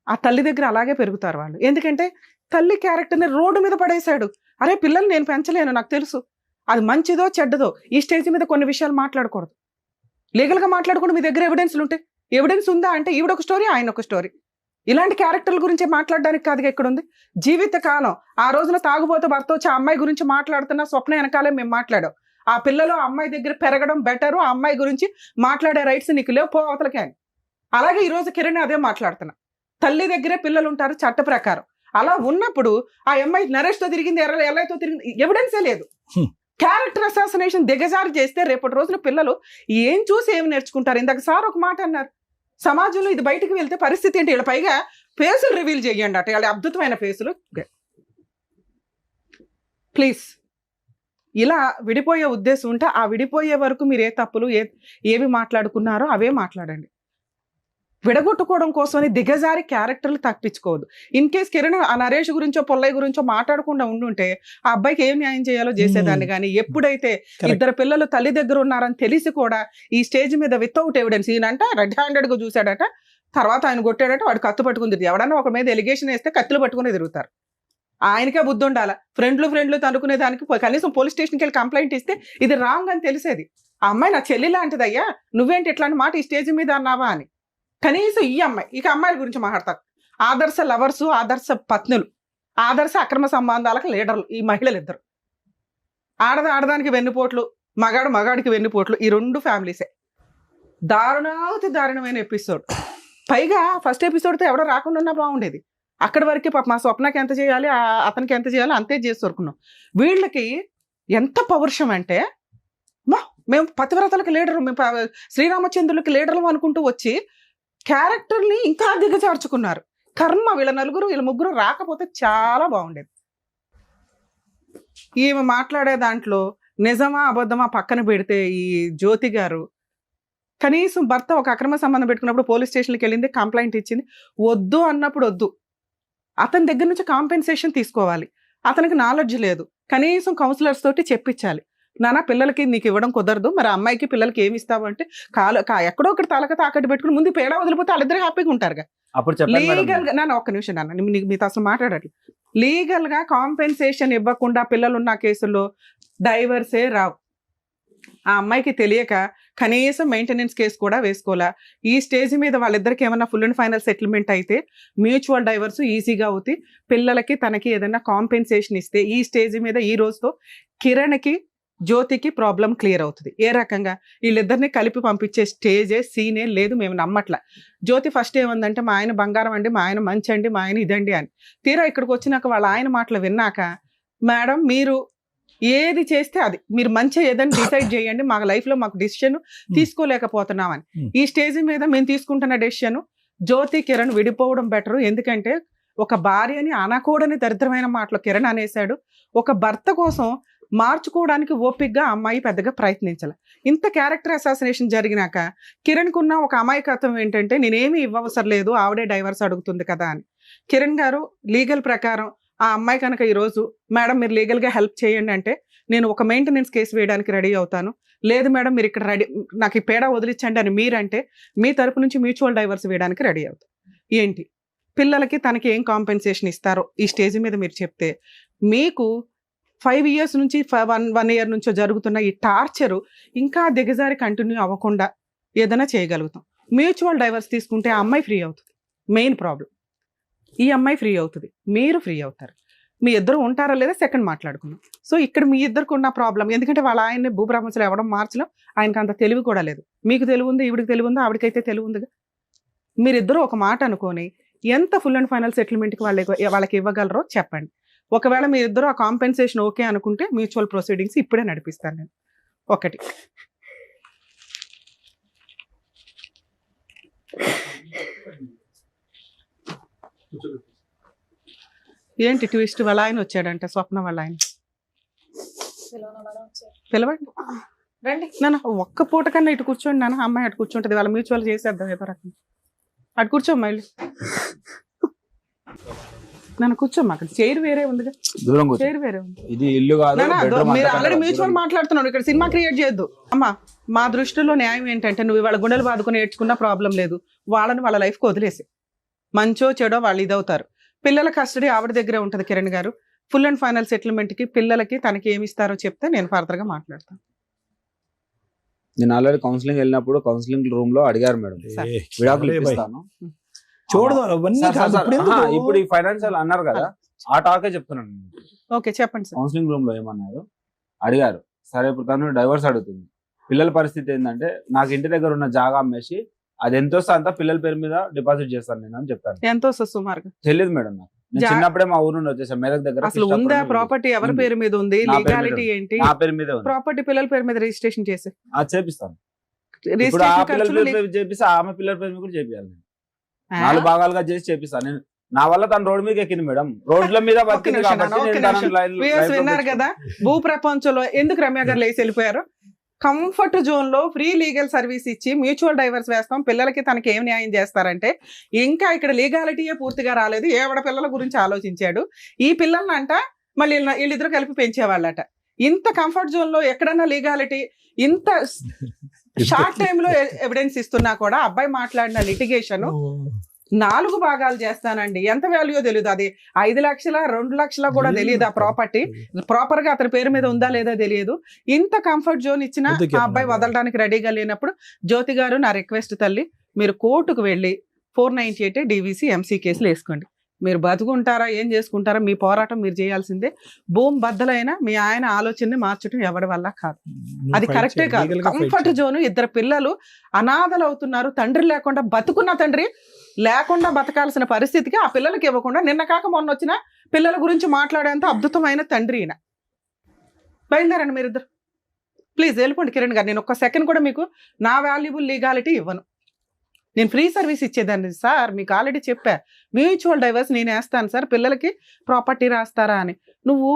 ఆ తల్లి దగ్గర అలాగే పెరుగుతారు వాళ్ళు. ఎందుకంటే తల్లి క్యారెక్టర్ని రోడ్డు మీద పడేశాడు. అరే పిల్లలు నేను పెంచలేను, నాకు తెలుసు, అది మంచిదో చెడ్డదో ఈ స్టేజ్ మీద కొన్ని విషయాలు మాట్లాడకూడదు. లీగల్గా మాట్లాడకుండా మీ దగ్గర ఎవిడెన్స్లు ఉంటే, ఎవిడెన్స్ ఉందా అంటే ఈవిడ ఒక స్టోరీ, ఆయన ఒక స్టోరీ. ఇలాంటి క్యారెక్టర్ల గురించి మాట్లాడడానికి కాదుగా ఇక్కడ ఉంది. జీవితకాలం ఆ రోజున తాగుబోతూ భర్త వచ్చి ఆ అమ్మాయి గురించి మాట్లాడుతున్న స్వప్న వెనకాలే మేము మాట్లాడాం. ఆ పిల్లలు ఆ అమ్మాయి దగ్గర పెరగడం బెటరు, ఆ అమ్మాయి గురించి మాట్లాడే రైట్స్ నీకు లేవు, పో అవతలకే అని. అలాగే ఈ రోజు కిరణ్ అదే మాట్లాడుతున్నా. తల్లి దగ్గరే పిల్లలు ఉంటారు చట్ట ప్రకారం. అలా ఉన్నప్పుడు ఆ అమ్మాయి నరేష్తో తిరిగింది, ఎల్లయ్యతో తిరిగింది, ఎవిడెన్సే లేదు. క్యారెక్టర్ అసాసినేషన్ దిగజారి చేస్తే రేపటి రోజున పిల్లలు ఏం చూసి ఏమి నేర్చుకుంటారు? ఇందాక సార్ ఒక మాట అన్నారు, సమాజంలో ఇది బయటకు వెళ్తే పరిస్థితి ఏంటి? వీళ్ళ పైగా ఫేసులు రివీల్ చేయండి అట, వీళ్ళ అద్భుతమైన ఫేసులు. ప్లీజ్ ఇలా విడిపోయే ఉద్దేశం ఉంటే ఆ విడిపోయే వరకు మీరు ఏ తప్పులు ఏవి మాట్లాడుకున్నారో అవే మాట్లాడండి. విడగొట్టుకోవడం కోసమని దిగజారి క్యారెక్టర్లు తప్పించుకోవద్దు. ఇన్ కేస్ కిరణ్ ఆ నరేష్ గురించో పొల్లయ్య గురించో మాట్లాడకుండా ఉండుంటే ఆ అబ్బాయికి ఏం న్యాయం చేయాలో చేసేదాన్ని. కానీ ఎప్పుడైతే 2 పిల్లలు తల్లి దగ్గర ఉన్నారని తెలిసి కూడా ఈ స్టేజ్ మీద వితౌట్ ఎవిడెన్స్, ఈయనంట రెడ్ హ్యాండెడ్ గా చూశాడట, తర్వాత ఆయన కొట్టాడట, వాడు కత్తి పట్టుకుని ఎవడన్నా ఒక మీద ఎలిగేషన్ వేస్తే కత్తులు పట్టుకుని తిరుగుతారు. ఆయనకే బుద్ధి ఉండాలా. ఫ్రెండ్లు తనుకునే దానికి కనీసం పోలీస్ స్టేషన్కి వెళ్ళి కంప్లైంట్ ఇస్తే ఇది రాంగ్ అని తెలిసేది. ఆ అమ్మాయి నా చెల్లి లాంటిదయ్యా, నువ్వేంటి ఇట్లాంటి మాట ఈ స్టేజ్ మీద అన్నావా అని. కనీసం ఈ అమ్మాయి, ఇక అమ్మాయిల గురించి మాట్లాడతారు. ఆదర్శ లవర్సు, ఆదర్శ పత్నులు, ఆదర్శ అక్రమ సంబంధాలకు లీడర్లు ఈ మహిళలు 2. ఆడదానికి వెన్నుపోట్లు, మగాడికి వెన్నుపోట్లు, ఈ 2 ఫ్యామిలీసే. దారుణమైన ఎపిసోడ్. పైగా ఫస్ట్ ఎపిసోడ్తో ఎవడో రాకుండా ఉన్నా బాగుండేది. అక్కడి వరకే పాప మా స్వప్నకి ఎంత చేయాలి, అతనికి ఎంత చేయాలి అంతే చేసి దొరుకున్నాం. వీళ్ళకి ఎంత పౌరుషం అంటే, మేము పతివ్రతలకు లీడరు, మేము శ్రీరామచంద్రులకి లీడర్లు అనుకుంటూ వచ్చి క్యారెక్టర్ని ఇంకా దిగజార్చుకున్నారు. కర్మ, వీళ్ళ 4 వీళ్ళ 3 రాకపోతే చాలా బాగుండేది. ఈమె మాట్లాడే దాంట్లో నిజమా అబద్ధమా పక్కన పెడితే ఈ జ్యోతి గారు కనీసం భర్త ఒక అక్రమ సంబంధం పెట్టుకున్నప్పుడు పోలీస్ స్టేషన్కి వెళ్ళింది, కంప్లైంట్ ఇచ్చింది. వద్దు అన్నప్పుడు వద్దు, అతని దగ్గర నుంచి కాంపెన్సేషన్ తీసుకోవాలి. అతనికి నాలెడ్జ్ లేదు, కనీసం కౌన్సిలర్స్ తోటి చెప్పించాలి. నాన్న పిల్లలకి నీకు ఇవ్వడం కుదరదు, మరి అమ్మాయికి పిల్లలకి ఏమి ఇస్తావు అంటే ఎక్కడో ఒకటి తలక తాకట్టు పెట్టుకుని ముందు పేడ వదిలిపోతే వాళ్ళిద్దరు హ్యాపీగా ఉంటారుగా. లీగల్ గా నాన్న ఒక్క నిమిషం నాన్న, మీతో అసలు మాట్లాడట్లేదు. లీగల్ గా కాంపెన్సేషన్ ఇవ్వకుండా పిల్లలున్న కేసుల్లో డైవర్సే రావు. ఆ అమ్మాయికి తెలియక కనీసం మెయింటెనెన్స్ కేసు కూడా వేసుకోవాలా. ఈ స్టేజ్ మీద వాళ్ళిద్దరికి ఏమన్నా ఫుల్ అండ్ ఫైనల్ సెటిల్మెంట్ అయితే మ్యూచువల్ డైవర్స్ ఈజీగా అవుతాయి. పిల్లలకి తనకి ఏదైనా కాంపెన్సేషన్ ఇస్తే ఈ స్టేజ్ మీద ఈ రోజుతో కిరణ్కి జ్యోతికి ప్రాబ్లం క్లియర్ అవుతుంది. ఏ రకంగా వీళ్ళిద్దరిని కలిపి పంపించే స్టేజే సీనే లేదు, మేము నమ్మట్లా. జ్యోతి ఫస్ట్ ఏముందంటే మా ఆయన బంగారం అండి, మా ఆయన మంచి అండి, మా ఆయన ఇదండి అని. తీరా ఇక్కడికి వచ్చినాక వాళ్ళ ఆయన మాటలు విన్నాక, మేడం మీరు ఏది చేస్తే అది మీరు మంచిగా ఏదైనా డిసైడ్ చేయండి, మా లైఫ్ లో మాకు డెసిషన్ తీసుకోలేకపోతున్నామని. ఈ స్టేజ్ మీద మేము తీసుకుంటున్న డెసిషన్ జ్యోతి కిరణ్ విడిపోవడం బెటర్. ఎందుకంటే ఒక భార్యని అనకూడని దరిద్రమైన మాటలు కిరణ్ అనేశాడు. ఒక భర్త కోసం మార్చుకోవడానికి ఓపికగా అమ్మాయి పెద్దగా ప్రయత్నించాలి. ఇంత క్యారెక్టర్ అసాసినేషన్ జరిగినాక కిరణ్కు ఉన్న ఒక అమాయకత్వం ఏంటంటే నేనేమి ఇవ్వవసరం లేదు, ఆవిడే డైవర్స్ అడుగుతుంది కదా అని. కిరణ్ గారు లీగల్ ప్రకారం ఆ అమ్మాయి కనుక ఈరోజు మేడం మీరు లీగల్గా హెల్ప్ చేయండి అంటే నేను ఒక మెయింటెనెన్స్ కేసు వేయడానికి రెడీ అవుతాను, లేదు మేడం మీరు ఇక్కడ రెడీ నాకు ఈ పేడ వదిలించండి అని మీరంటే మీ తరపు నుంచి మ్యూచువల్ డైవర్స్ వేయడానికి రెడీ అవుతాం. ఏంటి పిల్లలకి తనకి ఏం కాంపెన్సేషన్ ఇస్తారో ఈ స్టేజ్ మీద మీరు చెప్తే మీకు 5 years నుంచి 1 year నుంచో జరుగుతున్న ఈ టార్చరు ఇంకా దిగజారి కంటిన్యూ అవ్వకుండా ఏదైనా చేయగలుగుతాం. మ్యూచువల్ డైవర్స్ తీసుకుంటే ఆ అమ్మాయి ఫ్రీ అవుతుంది. మెయిన్ ప్రాబ్లం ఈ అమ్మాయి ఫ్రీ అవుతుంది, మీరు ఫ్రీ అవుతారు. మీ ఇద్దరు ఉంటారా లేదా సెకండ్ మాట్లాడుకుందాం. సో ఇక్కడ మీ ఇద్దరికి ఉన్న ప్రాబ్లం ఎందుకంటే వాళ్ళ ఆయన్ని భూప్రపంచంలో ఎవడం మార్చడం, ఆయనకు అంత తెలివి కూడా లేదు. మీకు తెలివి ఉంది, ఈవిడికి తెలివి ఉంది, ఆవిడకైతే తెలివి ఉందిగా. మీరిద్దరూ ఒక మాట అనుకొని ఎంత ఫుల్ అండ్ ఫైనల్ సెటిల్మెంట్కి వాళ్ళకి ఇవ్వగలరో చెప్పండి. ఒకవేళ మీరిద్దరూ ఆ కాంపెన్సేషన్ ఓకే అనుకుంటే మ్యూచువల్ ప్రొసీడింగ్స్ ఇప్పుడే నడిపిస్తాను నేను. ఒకటి ఏంటి ట్విస్ట్, వాళ్ళ ఆయన వచ్చాడంట, స్వప్న వాళ్ళ ఆయన. పిలవండి రండి నాన్న, ఒక్క పూట కన్నా ఇటు కూర్చోండి నాన్న. అమ్మాయి అటు కూర్చుంటది, వాళ్ళ మ్యూచువల్ చేసేద్దాం ఏదో రకం. అటు కూర్చోమ్మా వెళ్ళి. నన్ను కూర్చోమ్మా, అక్కడ చైర్ వేరే ఉందిగా, చైర్ వేరే ఉంది. ఇది ఇల్లు కాదు, మీరు ఆల్రెడీ మ్యూచువల్ మాట్లాడుతున్నాడు, ఇక్కడ సినిమా క్రియేట్ చేయొద్దు. అమ్మా మా దృష్టిలో న్యాయం ఏంటంటే నువ్వు వాళ్ళ గుండెలు బాదుకుని ఏడ్చుకున్న ప్రాబ్లం లేదు, వాళ్ళని వాళ్ళ లైఫ్కి వదిలేసి మంచో చెడో వాళ్ళు ఇదవుతారు. పిల్లల కస్టడీ ఆవిడ దగ్గరే ఉంటుంది. కిరణ్ గారు ఫుల్ అండ్ ఫైనల్ సెటిల్మెంట్కి పిల్లలకి తనకి ఏమి ఇస్తారో చెప్తే నేను ఫర్దర్గా మాట్లాడతాను. నేను ఆల్రెడీ కౌన్సిలింగ్ వెళ్ళినప్పుడు కౌన్సిలింగ్ రూమ్ లో అడిగారు మేడం, విడాకులు ఇప్పిస్తాను చూడదు అవన్నీ కాదు. ఇప్పుడు ఈ ఫైనాన్షియల్ అన్నారు కదా, ఆ టాకే చెప్తున్నాను. ఓకే చెప్పండి సార్. కౌన్సిలింగ్ రూమ్ లో ఏమన్నారు అడిగారు, సరే ఇప్పుడు తను డైవర్స్ అడుగుతుంది, పిల్లల పరిస్థితి ఏంటంటే నాకు ఇంటి దగ్గర ఉన్న జాగా అమ్మేసి అది ఎంత వస్తే అంతా పిల్లల పేరు మీద డిపాజిట్ చేస్తాను నేను అని చెప్పాను. ఎంత వస్తుంది సుమారుగా తెలియదు మేడం నాకు. నేను చిన్నప్పుడే మా ఊరు నుండి వచ్చేసాను మెదక్ దగ్గర. అసలు ఉందా ప్రాపర్టీ, ఎవరి పేరు మీద ఉంది, లీగాలిటీ ఏంటి? నా పేరు మీద ప్రాపర్టీ పిల్లల పేరు మీద రిజిస్ట్రేషన్ చేసి చేపిస్తాను. ఇప్పుడు ఆ పిల్లల పేరు మీద చేపిస్తే ఆమె పిల్లల పేరు మీద కూడా చేపియాలి. 4 భాగాలుగా చేసి చేపిస్తాను నేను. నా వల్ల తను రోడ్డు మీద ఎక్కింది మేడం, రోడ్ల మీద విన్నారు కదా. భూ ప్రపంచంలో ఎందుకు రమ్య గారు లేచి వెళ్ళిపోయారు? కంఫర్ట్ జోన్ లో ఫ్రీ లీగల్ సర్వీస్ ఇచ్చి మ్యూచువల్ డైవర్స్ వేస్తాం, పిల్లలకి తనకి ఏం న్యాయం చేస్తారంటే ఇంకా ఇక్కడ లీగాలిటీయే పూర్తిగా రాలేదు. ఏవడ పిల్లల గురించి ఆలోచించాడు. ఈ పిల్లల్ని అంట మళ్ళీ వీళ్ళిద్దరు కలిపి పెంచేవాళ్ళట. ఇంత కంఫర్ట్ జోన్ లో ఎక్కడన్నా లీగాలిటీ, ఇంత షార్ట్ టైమ్ లో ఎవిడెన్స్ ఇస్తున్నా కూడా అబ్బాయి మాట్లాడిన లిటిగేషన్ 4 భాగాలు చేస్తానండి. ఎంత వాల్యూ తెలియదు. అది 5 లక్షల 2 లక్షల కూడా తెలియదు. ఆ ప్రాపర్టీ ప్రాపర్ గా అతని పేరు మీద ఉందా లేదా తెలియదు. ఇంత కంఫర్ట్ జోన్ ఇచ్చిన ఆ అబ్బాయి వదలడానికి రెడీగా లేనప్పుడు జ్యోతి గారు నా రిక్వెస్ట్ తల్లి, మీరు కోర్టుకు వెళ్ళి 498 DVC MC కేసులు వేసుకోండి. మీరు బతుకుంటారా ఏం చేసుకుంటారా మీ పోరాటం మీరు చేయాల్సిందే. భూమి బద్దలైనా మీ ఆయన ఆలోచనని మార్చడం ఎవరి వల్ల కాదు. అది కరెక్టే కాదు. కంఫర్ట్ జోన్, 2 పిల్లలు అనాథలు అవుతున్నారు. తండ్రి లేకుండా బతుకున్న తండ్రి లేకుండా బతకాల్సిన పరిస్థితికి ఆ పిల్లలకి ఇవ్వకుండా నిన్న కాక మొన్న వచ్చిన పిల్లల గురించి మాట్లాడేంత అద్భుతమైన తండ్రి ఈయన. బయలుదేరండి మీరిద్దరు, ప్లీజ్ వెళ్ళిపోండి. కిరణ్ గారు నేను ఒక్క సెకండ్ కూడా మీకు నా వాల్యుబుల్ లీగాలిటీ ఇవ్వను. నేను ఫ్రీ సర్వీస్ ఇచ్చేదాన్ని సార్, మీకు ఆల్రెడీ చెప్పా. మ్యూచువల్ డైవర్స్ నేను వేస్తాను సార్, పిల్లలకి ప్రాపర్టీ రాస్తారా అని. నువ్వు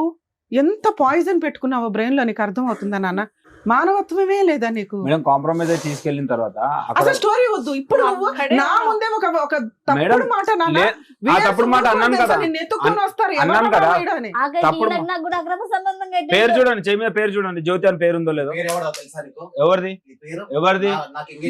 ఎంత పాయిజన్ పెట్టుకున్నావో బ్రెయిన్ లో నీకు అర్థం అవుతుందా నాన్న? మానవత్వమే లేదా నీకు? కాంప్రమైజ్ తీసుకెళ్లిన తర్వాత అసలు స్టోరీ వద్దు. ఇప్పుడు నా ముందే ఒక తప్పుడు మాట తప్పుడు మాట అన్నాను కదా, అన్నాను కదా. పేరు చూడండి, చెయ్యి మీద పేరు చూడండి, జ్యోతి అని పేరు ఉందో లేదో. ఎవరిది ఎవరిది?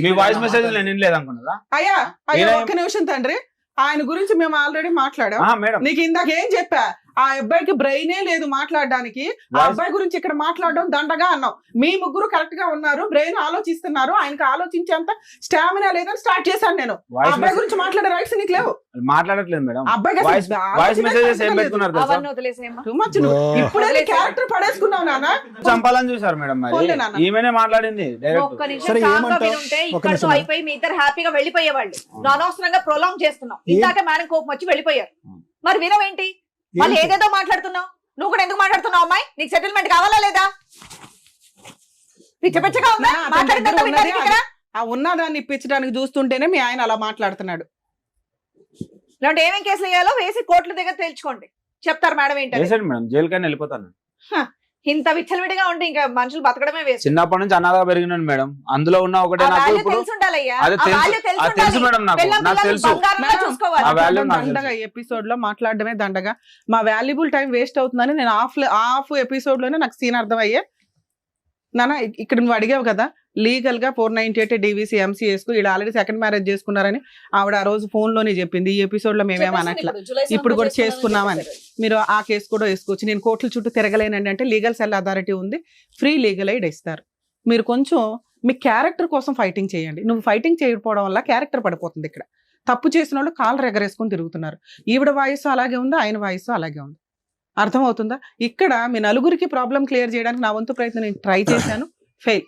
మీ వాయిస్ మెసేజ్ నేను వినలేదు అనుకున్నదా? అయ్యా అయ్యా ఒక్క నిమిషం తండ్రి, ఆయన గురించి మేము ఆల్రెడీ మాట్లాడాం. నీకు ఇందాక ఏం చెప్పా, ఆ అబ్బాయికి బ్రెయినే లేదు మాట్లాడడానికి. ఆ అబ్బాయి గురించి ఇక్కడ మాట్లాడడం దండగా అన్నావు. మీ ముగ్గురు కరెక్ట్ గా ఉన్నారు, బ్రెయిన్ ఆలోచిస్తున్నారు. ఆయనకి ఆలోచించేంత స్టామినా లేదని స్టార్ట్ చేశాను నేను. అబ్బాయి గురించి మాట్లాడే రైట్స్ నీకు లేవు. మాట్లాడట్లేదు మేడం. ఇప్పుడే క్యారెక్టర్ పడేసుకున్నావు నాన్న. చంపాలని చూసారు మేడం, ఈమెనే మాట్లాడింది. అయిపోయి మీ ఇద్దరు హ్యాపీగా వెళ్ళిపోయేవాళ్ళు. అనవసరంగా ప్రొలాంగ్ చేస్తున్నాం. ఇందాక మేడం కోపం వచ్చి వెళ్ళిపోయారు. మరి వినవేంటి? వాళ్ళు ఏదేదో మాట్లాడుతున్నావు. నువ్వు కూడా ఎందుకు మాట్లాడుతున్నావు అమ్మాయి? నీకు సెటిల్మెంట్ కావాలా లేదా? పిచ్చ పిచ్చగా ఉందా? నా అతని మాట్లాడిందంతా దగ్గర ఉన్నది వినడానికి ఇక్కడ? ఆ ఉన్నదాన్ని ఇప్పించడానికి చూస్తుంటేనే మీ ఆయన అలా మాట్లాడుతున్నాడు. ఇలాంటి ఏమేం కేసులు వేయాలో వేసి కోర్టుల దగ్గర తేల్చుకోండి. చెప్తారు మేడం ఏంటంటే. వేసాడు మేడం, జైలుకైనా వెళ్ళిపోతాను. ఇంత విచ్చలవిడిగా ఉంటే ఇంకా మనుషులు బతకడమే వేస్ట్. చిన్నప్పటి నుంచి అన్నగా పెరిగినాను మేడం. అందులో ఉన్న ఒకటే నాకు ఇప్పుడు అది తెలుసు మేడం, నాకు తెలుసు ఆ వాల్యూ నాకు తెలుసు. దండగా ఎపిసోడ్ లో మాట్లాడడమే దండగా. మా వాల్యుబుల్ టైం వేస్ట్ అవుతుందని నేను హాఫ్ ఎపిసోడ్ లోనే నాకు సీన్ అర్థమయ్యే. నాన్న ఇక్కడ నువ్వు అడిగావు కదా లీగల్ గా 498 DVC MCS కు వీళ్ళు ఆల్రెడీ సెకండ్ మ్యారేజ్ చేసుకున్నారని ఆవిడ ఆ రోజు ఫోన్ లోనే చెప్పింది. ఈ ఎపిసోడ్ లో మేమేమనట్లా, ఇప్పుడు కూడా చేసుకున్నామని. మీరు ఆ కేసు కూడా వేసుకోవచ్చు. నేను కోర్టుల చుట్టూ తిరగలేనండి అంటే లీగల్ సెల్ అథారిటీ ఉంది, ఫ్రీ లీగల్ ఎయిడ్ ఇస్తారు. మీరు కొంచెం మీ క్యారెక్టర్ కోసం ఫైటింగ్ చేయండి. నువ్వు ఫైటింగ్ చేయకపోవడం వల్ల క్యారెక్టర్ పడిపోతుంది. ఇక్కడ తప్పు చేసిన వాళ్ళు కాళ్ళు ఎగరేసుకొని తిరుగుతున్నారు. ఈవిడ వాయిస్ అలాగే ఉంది, ఆయన వాయిస్ అలాగే ఉంది. అర్థమవుతుందా? ఇక్కడ మీ నలుగురికి ప్రాబ్లం క్లియర్ చేయడానికి నా వంతు ప్రయత్నం నేను ట్రై చేశాను, ఫెయిల్.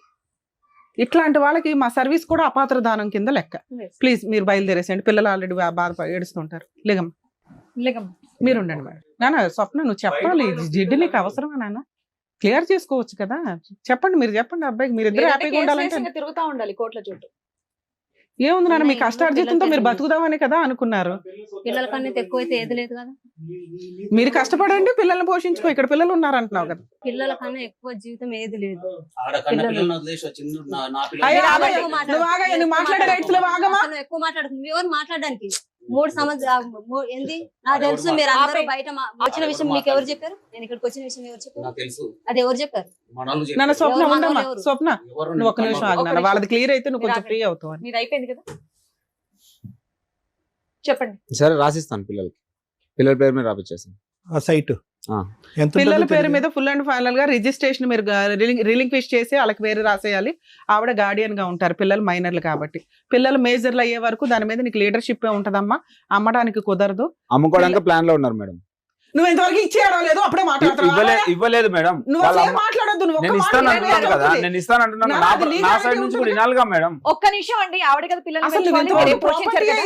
ఇట్లాంటి వాళ్ళకి మా సర్వీస్ కూడా అపాత్ర దానం కింద లెక్క. ప్లీజ్ మీరు బయలుదేరేసేయండి. పిల్లలు ఆల్రెడీ బాధ ఏడుస్తుంటారు. లేగమ్మ మీరు ఉండండి మేడం. నాన్న స్వప్న నువ్వు చెప్పాలి, జిడ్డు నీకు అవసరమా నాన్న? క్లియర్ చేసుకోవచ్చు కదా, చెప్పండి. మీరు చెప్పండి అబ్బాయికి, మీరు ఇద్దరు హ్యాపీగా ఉండాలంటే తిరుగుతా ఉండాలి కోర్టుల చుట్టూ. ఏముంది నాన్న, మీ కష్టార్జితంతో మీరు బతుకుదామని కదా అనుకున్నారు. పిల్లల కన్నా ఎక్కువ అయితే ఏది లేదు కదా. మీరు కష్టపడండి, పిల్లల్ని పోషించుకో. ఇక్కడ పిల్లలు ఉన్నారంటున్నావు కదా. పిల్లల కన్నా ఎక్కువ జీవితం ఏది లేదు. నువ్వు మాట్లాడే రైట్స్ లో ఆగమా? అసలు ఎక్కువ మాట్లాడుతుంది. ఎవరు మాట్లాడడానికి 3 సంవత్సరాలు ఏంది నాకు తెలుసు. మీరు అందరూ బయట వచ్చిన విషయం మీకు ఎవరు చెప్పారు? నేను ఇక్కడికి వచ్చిన విషయం ఎవరు చెప్పారు? అది ఎవరు చెప్పారు? నన్ను స్వప్న ఉండమ్మా. స్వప్న నువ్వు ఒక్క నిమిషం ఆగినా, వాళ్ళది క్లియర్ అయితే నువ్వు కొంచెం ఫ్రీ అవుతావు. నీది అయిపోయింది కదా, చెప్పండి. సరే రాసిస్తాను, పిల్లల పేరు మీద రాపిచ్చేస్తాను. ఆ సైట్ పిల్లల పేరు మీద ఫుల్ అండ్ ఫైనల్ గా రిజిస్ట్రేషన్ మీరు రిలింక్విష్ చేసి వాళ్ళకి వేరే రాసేయాలి. ఆవిడ గార్డియన్ గా ఉంటారు, పిల్లలు మైనర్లు కాబట్టి. పిల్లలు మేజర్లు అయ్యే వరకు దాని మీద నీకు లీడర్షిప్ ఉంటదమ్మా. అమ్మడానికి కుదరదు. అమ్ముకోవడానికి ప్లాన్ లో ఉన్నారు మేడం. నువ్వు ఇంతవరకు ఇచ్చేయడం లేదు, అప్పుడే ఇవ్వలేదు మేడం. మాట్లాడద్దు. నేను ఇస్తాను అంటున్నాను కదా, నేను ఇస్తాను అంటున్నాను. నా సైడ్ నుంచి కూడా వినాలిగా మేడం. ఒక్క నిమిషం అండి, ఆవిడ కదా పిల్లలు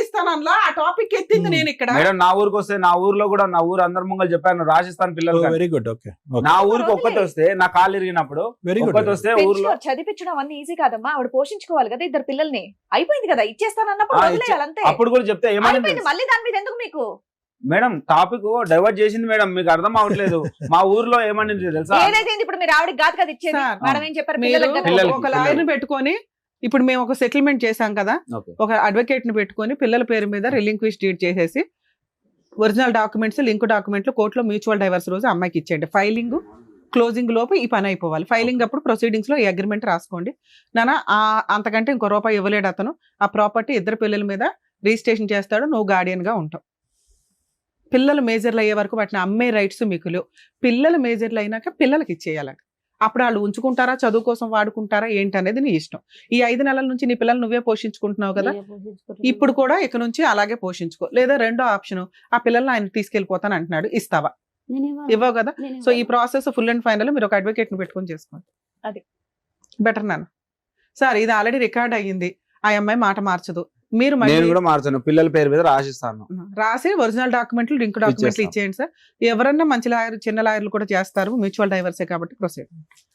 ఇస్తాను ఆ టాపిక్ ఎత్తింది నేను ఇక్కడ. మేడం నా ఊరికి వస్తే, నా ఊర్లో కూడా నా ఊరు అందరి ముంగలు చెప్పాను రాజస్థాన్ పిల్లలు. Very good. ఓకే, నా ఊరికి ఒక్కటి వస్తే, నా కాళ్ళు ఇరిగినప్పుడు ఒక్కటి వస్తే ఊర్లో చదివించడం అన్ని ఈజీ కాదమ్మా. ఆవిడ పోషించుకోవాలి కదా ఇద్దరు పిల్లల్ని. అయిపోయింది కదా, ఇచ్చేస్తాను అన్నప్పుడు వదిలేయాలి అంతే. అప్పుడు కూడా చెప్తే ఏమైంది మళ్ళీ దాని మీద ఎందుకు మీకు? మేడం టాపిక్ డైవర్ట్ చేసింది మేడం, మీకు అర్థం అవ్వట్లేదు. మా ఊర్లో ఏమని తెలుసా? ఏదైతే ఇప్పుడు మీరు ఆవిడకి కాదు కదా ఇచ్చేది, మేడం ఏం చెప్పారు? ఒక లాయర్ ని పెట్టుకొని, ఇప్పుడు మేము ఒక సెటిల్మెంట్ చేసాం కదా, ఒక అడ్వకేట్ ని పెట్టుకొని పిల్లల పేరు మీద రిలింక్విష్ డీడ్ చేసేసి ఒరిజినల్ డాక్యుమెంట్స్, లింక్ డాక్యుమెంట్లు కోర్టులో మ్యూచువల్ డైవర్స్ రోజు అమ్మాయికి ఇచ్చేయండి. ఫైలింగ్ క్లోజింగ్ లోపు ఈ పని అయిపోవాలి. ఫైలింగ్ అప్పుడు ప్రొసీడింగ్స్ లో ఈ అగ్రిమెంట్ రాసుకోండి. నాన్న అంతకంటే ఇంకో రూపాయి ఇవ్వలేడు అతను. ఆ ప్రాపర్టీ ఇద్దరు పిల్లల మీద రిజిస్ట్రేషన్ చేస్తాడు, నువ్వు గార్డియన్ గా ఉంటావు. పిల్లలు మేజర్లు అయ్యే వరకు వాటిని అమ్మే రైట్స్ మీకు లేవు. పిల్లలు మేజర్లు అయినాక పిల్లలకి ఇచ్చేయాలంట. అప్పుడు వాళ్ళు ఉంచుకుంటారా, చదువు కోసం వాడుకుంటారా ఏంటనేది నీ ఇష్టం. ఈ 5 నెలల నుంచి నీ పిల్లలు నువ్వే పోషించుకుంటున్నావు కదా, ఇప్పుడు కూడా ఇక నుంచి అలాగే పోషించుకో. లేదా రెండో ఆప్షన్, ఆ పిల్లల్ని ఆయన తీసుకెళ్లిపోతాను అంటున్నాడు, ఇస్తావా? ఇవ్వవు కదా. సో ఈ ప్రాసెస్ ఫుల్ అండ్ ఫైనల్ మీరు ఒక అడ్వకేట్ ని పెట్టుకొని చేసుకోండి. అది బెటర్ నాన్న. సార్ ఇది ఆల్రెడీ రికార్డ్ అయ్యింది, ఆ అమ్మాయి మాట మార్చదు. మీరు నేను కూడా మార్చాను, పిల్లల పేరు మీద రాసిస్తాను. రాసి ఒరిజినల్ డాక్యుమెంట్లు, లింక్ డాక్యుమెంట్లు ఇచ్చేయండి సార్. ఎవరన్నా మంచి లాయర్, చిన్న లాయర్లు కూడా చేస్తారు, మ్యూచువల్ డైవర్సే కాబట్టి ప్రొసీడ్.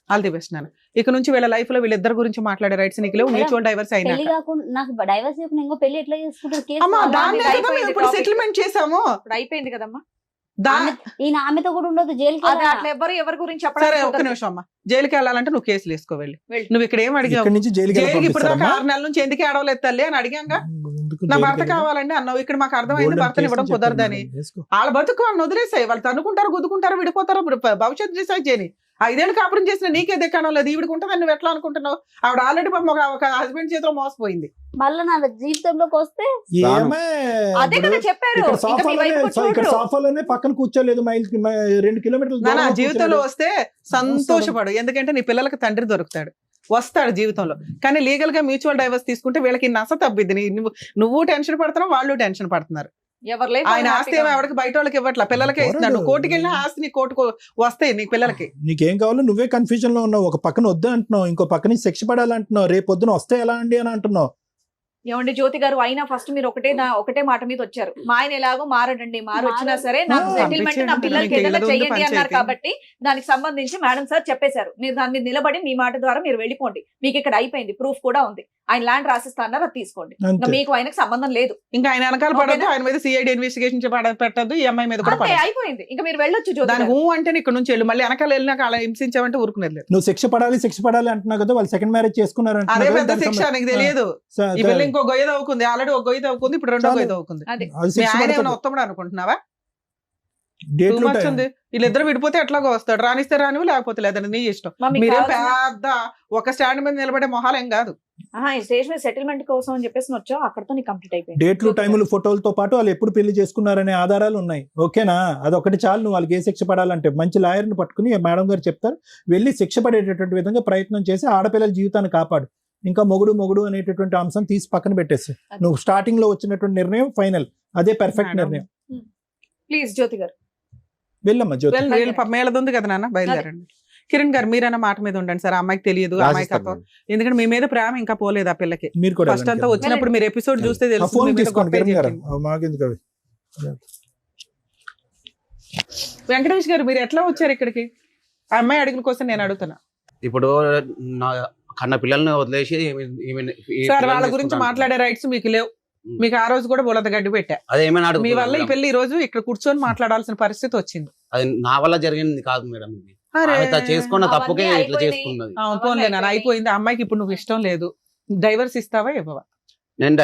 ఆల్ ది బెస్ట్ నాన్న. ఇక నుంచి వీళ్ళ లైఫ్ లో వీళ్ళిద్దరు గురించి మాట్లాడే రైట్స్ నీకు లేవు. మ్యూచువల్ డైవర్స్ అయినా సెటిల్మెంట్ చేసాము, అయిపోయింది కదమ్మా. ఆమెతో కూడా ఉండదు జైలుకి. అట్లా ఎవరి గురించి సరే ఒక్క నిమిషం అమ్మా. జైలుకి వెళ్ళాలంటే నువ్వు కేసులు వేసుకో వెళ్ళి. నువ్వు ఇక్కడ ఏం అడిగావు? జైలుకి ఇప్పుడు దాకా 6 నెలల నుంచి ఎందుకు ఏడవలేదు తల్లి అని అడిగాంగా. నా భర్త కావాలండి అన్నావు. ఇక్కడ మాకు అర్థమైంది భర్తను ఇవ్వడం కుదరదని. వాళ్ళ బతుకు వాళ్ళని వదిలేసాయి. వాళ్ళు తనుకుంటారు, గుద్దుకుంటారు, విడిపోతారు. భవిష్యత్తు డిసైడ్ చేయని. 5 ఏళ్ళు కాపురం చేసిన నీకే దిక్కడం లేదు. ఈవిడికి ఉంటుంది, నువ్వు ఎట్లా అనుకుంటున్నావు? ఆవిడ ఆల్రెడీ ఒక హస్బెండ్ చేతిలో మోసపోయింది. మళ్ళీ నా జీవితంలోకి వస్తే అదే కదా చెప్పారు. ఇక్కడ సోఫాలోనే పక్కన కూర్చోలేదు, 2 కిలోమీటర్లు నా జీవితంలో వస్తే సంతోషపడు. ఎందుకంటే నీ పిల్లలకి తండ్రి దొరుకుతాడు, వస్తాడు జీవితంలో. కానీ లీగల్ గా మ్యూచువల్ డైవర్స్ తీసుకుంటే వీళ్ళకి నస తప్పిద్ది. నువ్వు టెన్షన్ పడుతున్నావు, వాళ్ళు టెన్షన్ పడుతున్నారు. ఆయన ఆస్తి ఏమో ఎవరికి బయట వాళ్ళకి ఇవ్వట్లా, పిల్లలకే ఇస్తున్నాడు. కోర్టుకి వెళ్ళినా ఆస్తి నీ కోర్టుకు వస్తాయి నీ పిల్లలకి. నీకేం కావాలో నువ్వే కన్ఫ్యూజన్ లో ఉన్నావు. ఒక పక్కన వద్దు అంటున్నావు, ఇంకో పక్కన శిక్ష పడాలంటున్నావు. రేపు పొద్దున వస్తే ఎలా అండి అని అంటున్నావు. ఏమండి జ్యోతి గారు, అయినా ఫస్ట్ మీరు ఒకటే మాట మీద వచ్చారు. మా ఆయన ఎలాగో మారడండి, వచ్చినా సరే నాకు సెటిల్మెంట్ నా పిల్లలకి ఏదైనా చెయ్యండి అన్నారు కాబట్టి దానికి సంబంధించి మేడం సార్ చెప్పేశారు. మీరు దాని మీద నిలబడి మీ మాట ద్వారా మీరు వెళ్ళిపోండి, మీకు ఇక్కడ అయిపోయింది, ప్రూఫ్ కూడా ఉంది. ఆయన ల్యాండ్ రాసిస్తా అన్నారు, అది తీసుకోండి. ఇంకా మీకు ఆయనకు సంబంధం లేదు. ఇంకా ఆయన వెనకాల పడద్దు, ఆయన మీద సిఐడి ఇన్వెస్టిగేషన్ పెట్టద్దు, ఈ అమ్మాయి మీద కూడా అంతే, అయిపోయింది. ఇంకా మీరు వెళ్ళొచ్చు జ్యోతి దాని గారు. అంటే ఇక్కడ నుంచి వెళ్ళు, మళ్ళీ వెనకాల వెళ్ళినాక అలా హింసించామంటే ఊరుకునేది లేదు. నువ్వు శిక్ష పడాలి అంటున్నావు కదా, వాళ్ళు సెకండ్ మ్యారేజ్ చేసుకున్నారు అదే అంటున్నావు పెద్ద కదా, శిక్ష, నీకు తెలియదు. ఈ పిల్ల ఇంకో గొయ్య తవ్వుకుంది, ఆల్రెడీ ఒక గొయ్య తవ్వుకుంది, ఇప్పుడు రెండో గొయ్య తవ్వుకుంది. అది అది మీ శిక్ష ఆయన పడుతుంది. ఏమైనా ఉత్తముడు అనుకుంటున్నావా? Date Too లో much time. ఉంది. వీళ్ళిద్దరు విడిపోతే ఎట్లాగో వస్తాడు, రానిస్తే రానివి, లేకపోతే లేదని నీ ఇష్టం. మమ్మీ మీరే కావాల్సిన- పెద్ద ఒక స్టాండ్ మీద నిలబడే మొహాలు ఏం కాదు. ఈ స్టేజ్ మీద సెటిల్మెంట్ కోసం అని చెప్పేసి వచ్చావు, అక్కడతో నీకు కంప్లీట్ అయిపోయింది. డేట్లు టైములు ఫోటోలతో పాటు వాళ్ళు ఎప్పుడు పెళ్లి చేసుకున్నారనే ఆధారాలు ఉన్నాయి. ఓకేనా, అదొకటి చాలు. నువ్వు వాళ్ళకి ఏ శిక్ష పడాలంటే మంచి లాయర్ని పట్టుకుని మేడం గారు చెప్తారు, వెళ్ళి శిక్ష పడేటటువంటి విధంగా ప్రయత్నం చేసి ఆడపిల్లల జీవితాన్ని కాపాడు. ఇంకా మొగుడు అనేటటువంటి అంశం తీసి పక్కన పెట్టేసి నువ్వు స్టార్టింగ్ లో వచ్చినటువంటి నిర్ణయం ఫైనల్, అదే పర్ఫెక్ట్ మేడం. నిర్ణయం. ప్లీజ్ జ్యోతి గారు. వెళ్ళమ్మా జ్యోతి. మేళది ఉంది కదా నాన్న, బయలుదేరండి. కిరణ్ గారు మీరన్న మాట మీద ఉండండి సార్. అమ్మాయికి తెలియదు, అమ్మాయికి అర్థం. ఎందుకంటే మీ మీద ప్రేమ ఇంకా పోలేదు ఆ పిల్లకి. మీరు కూడా ఫస్ట్ అంతా వచ్చినప్పుడు మీరు ఎపిసోడ్ చూస్తే ఫోన్ తెలుస్తుంది. తీసుకోండి కిరణ్ గారు, మాకెందుకు అవి. వెంకటేష్ గారు మీరు ఎట్లా వచ్చారు ఇక్కడికి? ఆ అమ్మాయి అడిగిన కోసం నేను అడుగుతున్నా ఇప్పుడు నా కన్న పిల్లల్ని వదిలేసి సార్. వాళ్ళ గురించి మాట్లాడే రైట్స్ మీకు లేవు. మీకు ఆ రోజు కూడా బులద గడ్డి పెట్టా. అదేమైనా మీ వల్ల ఈ పెళ్లి ఈ రోజు ఇక్కడ కూర్చొని మాట్లాడాల్సిన పరిస్థితి వచ్చింది. అది నా వల్ల జరిగింది కాదు మేడం. ఇది చేసుకున్న తప్పుకే అవన్నీ ఇట్లా అయిపోయినాయి. చేసుకున్నది. పోన్లే నాన్న, అయిపోయింది. ఆ అమ్మాయికి ఇప్పుడు నువ్వు ఇష్టం లేదు, డైవర్స్ ఇస్తావా ఇవ్వవా? నేను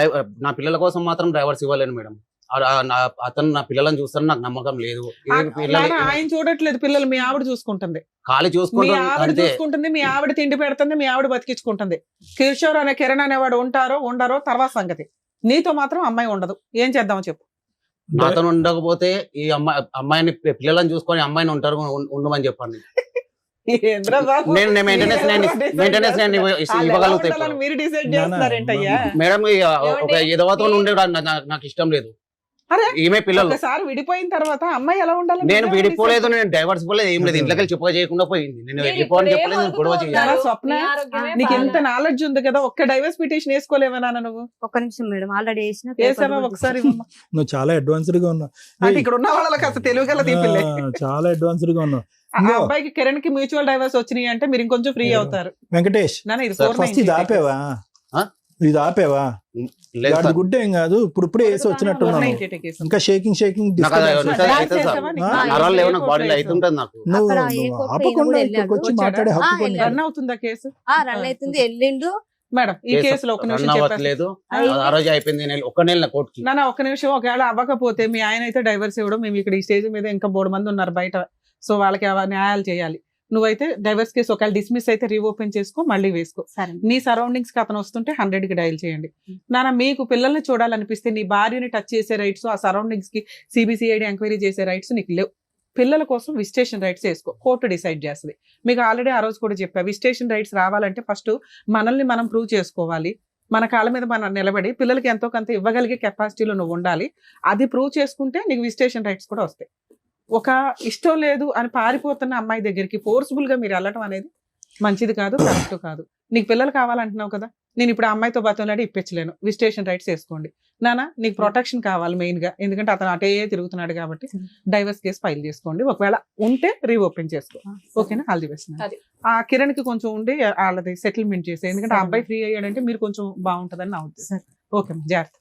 నా పిల్లల కోసం మాత్రం డ్రైవర్స్ ఇవ్వలేను మేడం. అతను నా పిల్లలను చూస్తాను, నాకు నమ్మకం లేదు. ఆయన చూడట్లేదు, పిల్లలు మీ ఆవిడ చూసుకుంటుంది. ఖాళీ మీ చూసుకుంటాను ఆవిడ అంతే. చూసుకుంటుంది, మీ ఆవిడ తిండి పెడుతుంది, మీ ఆవిడ బతికించుకుంటుంది. కిషోర్ అనే కిరణ్ అనేవాడు ఉండరో తర్వాత సంగతి. నీతో మాత్రం అమ్మాయి ఉండదు. ఏం చేద్దామో చెప్పు. నాతో ఉండకపోతే ఈ అమ్మాయిని పిల్లలను చూసుకొని అమ్మాయిని ఉండమని చెప్పండి. నేను మెయింటెనెన్స్ ఇవ్వగలుగుతాను. మీరు డిసైడ్ చేస్తున్నారేంటయ్యా? మేడం ఒక ఎదవతో ఉండే నాకు ఇష్టం లేదు. అరే ఈమె పిల్లలు ఒకసారి విడిపోయిన తర్వాత అమ్మాయి ఎలా ఉండాలి? నేను విడిపోలేదు, నేను డైవర్స్ పోలేదు, ఏం లేదు. ఇంట్లోకి చెప్పగా చేయకుండా పోయింది. నేను వెళ్ళిపోని చెప్పలేదు, నేను గొడవ చేయాలి. స్వప్న, నీకు ఎంత నాలెడ్జ్ ఉంది కదా, ఒక్క డైవర్స్ పిటిషన్ వేసుకోలేవా నువ్వు? ఒక్క నిమిషం మేడం, ఆల్రెడీ వేసావా ఒకసారి? నువ్వు చాలా అడ్వాన్స్డ్ గా ఉన్నావు. అంటే ఇక్కడ ఉన్న వాళ్ళకి అసలు తెలుగుగల తీపిల్లే. చాలా అడ్వాన్స్డ్ గా ఉన్నావు. ఆ అబ్బాయికి కిరణ్ కి మ్యూచువల్ డైవర్స్ వచ్చినాయి అంటే మీరు ఇంకొంచెం ఫ్రీ అవుతారు. వెంకటేష్ నాన్న ఇది ఫస్ట్ ఇది ఆపేవా? ఇది ఆపేవా? లేదు సార్. గుడ్ ఏం కాదు, ఇప్పుడు వేసి వచ్చినట్టున్నాను. ఇంకా షేకింగ్ నాకు అది అవుతుంది సార్. నరాలు లేవు నాకు, బాడీలో అవుతుంటది నాకు. నువ్వు అక్కడ ఏ కోర్టు ఆపకుండా పోయినా ఇక్కడికి వచ్చి కూడా మాట్లాడే హక్కు వెళ్ళాడు. పొంది. రన్ అవుతుందా కేసు? రన్ అవుతుంది, వెళ్ళిండు. మేడం ఈ కేసులో ఒక నిమిషం చెప్పేసి అవ్వట్లేదు. ఆ రోజు అయిపోయింది, ఒక్క నెల కోర్టుకి. నాన్న ఒక నిమిషం. ఒకవేళ అవ్వకపోతే మీ ఆయన అయితే డైవర్స్ ఇవ్వడం, మేము ఇక్కడ ఈ స్టేజ్ మీద ఇంకా 3 మంది ఉన్నారు బయట, సో వాళ్ళకి న్యాయాలు చేయాలి. నువ్వైతే డైవర్స్ కేసు ఒకవేళ డిస్మిస్ అయితే రీఓపెన్ చేసుకో, మళ్ళీ వేసుకో. నీ సరౌండింగ్స్ కి అతను వస్తుంటే 100 కి డయల్ చేయండి. నాన్న మీకు పిల్లల్ని చూడాలనిపిస్తే నీ భార్యని టచ్ చేసే రైట్స్, ఆ సరౌండింగ్స్ కి సిబిసిఐడి ఎంక్వైరీ చేసే రైట్స్ నీకు లేవు. పిల్లల కోసం విజిటేషన్ రైట్స్ వేసుకో, కోర్టు డిసైడ్ చేస్తుంది. మీకు ఆల్రెడీ ఆ రోజు కూడా చెప్పా, విజిటేషన్ రైట్స్ రావాలంటే ఫస్ట్ మనల్ని మనం ప్రూవ్ చేసుకోవాలి. మన కాళ్ళ మీద మనం నిలబడి పిల్లలకి ఎంతో కొంత ఇవ్వగలిగే కెపాసిటీలో నువ్వు ఉండాలి. అది ప్రూవ్ చేసుకుంటే నీకు విజిటేషన్ రైట్స్ కూడా వస్తాయి. ఒక ఇష్టం లేదు అని పారిపోతున్న అమ్మాయి దగ్గరికి ఫోర్స్ఫుల్ గా మీరు వెళ్ళటం అనేది మంచిది కాదు, కరెక్ట్ కాదు. నీకు పిల్లలు కావాలంటున్నావు కదా, నేను ఇప్పుడు అమ్మాయితో బతంలాడి ఇప్పించలేను, విజిటేషన్ రైట్స్ వేసుకోండి. నానా నీకు ప్రొటెక్షన్ కావాలి మెయిన్ గా, ఎందుకంటే అతను అటే తిరుగుతున్నాడు కాబట్టి డైవర్స్ కేసు ఫైల్ చేసుకోండి. ఒకవేళ ఉంటే రీఓపెన్ చేసుకో. ఓకేనా? All the best. ఆ కిరణ్ కి కొంచెం ఉండి వాళ్ళది సెటిల్మెంట్ చేసే, ఎందుకంటే ఆ అబ్బాయి ఫ్రీ అయ్యాడంటే మీరు కొంచెం బాగుంటదని నా ఉద్దేశం. ఓకే జాగ్రత్త.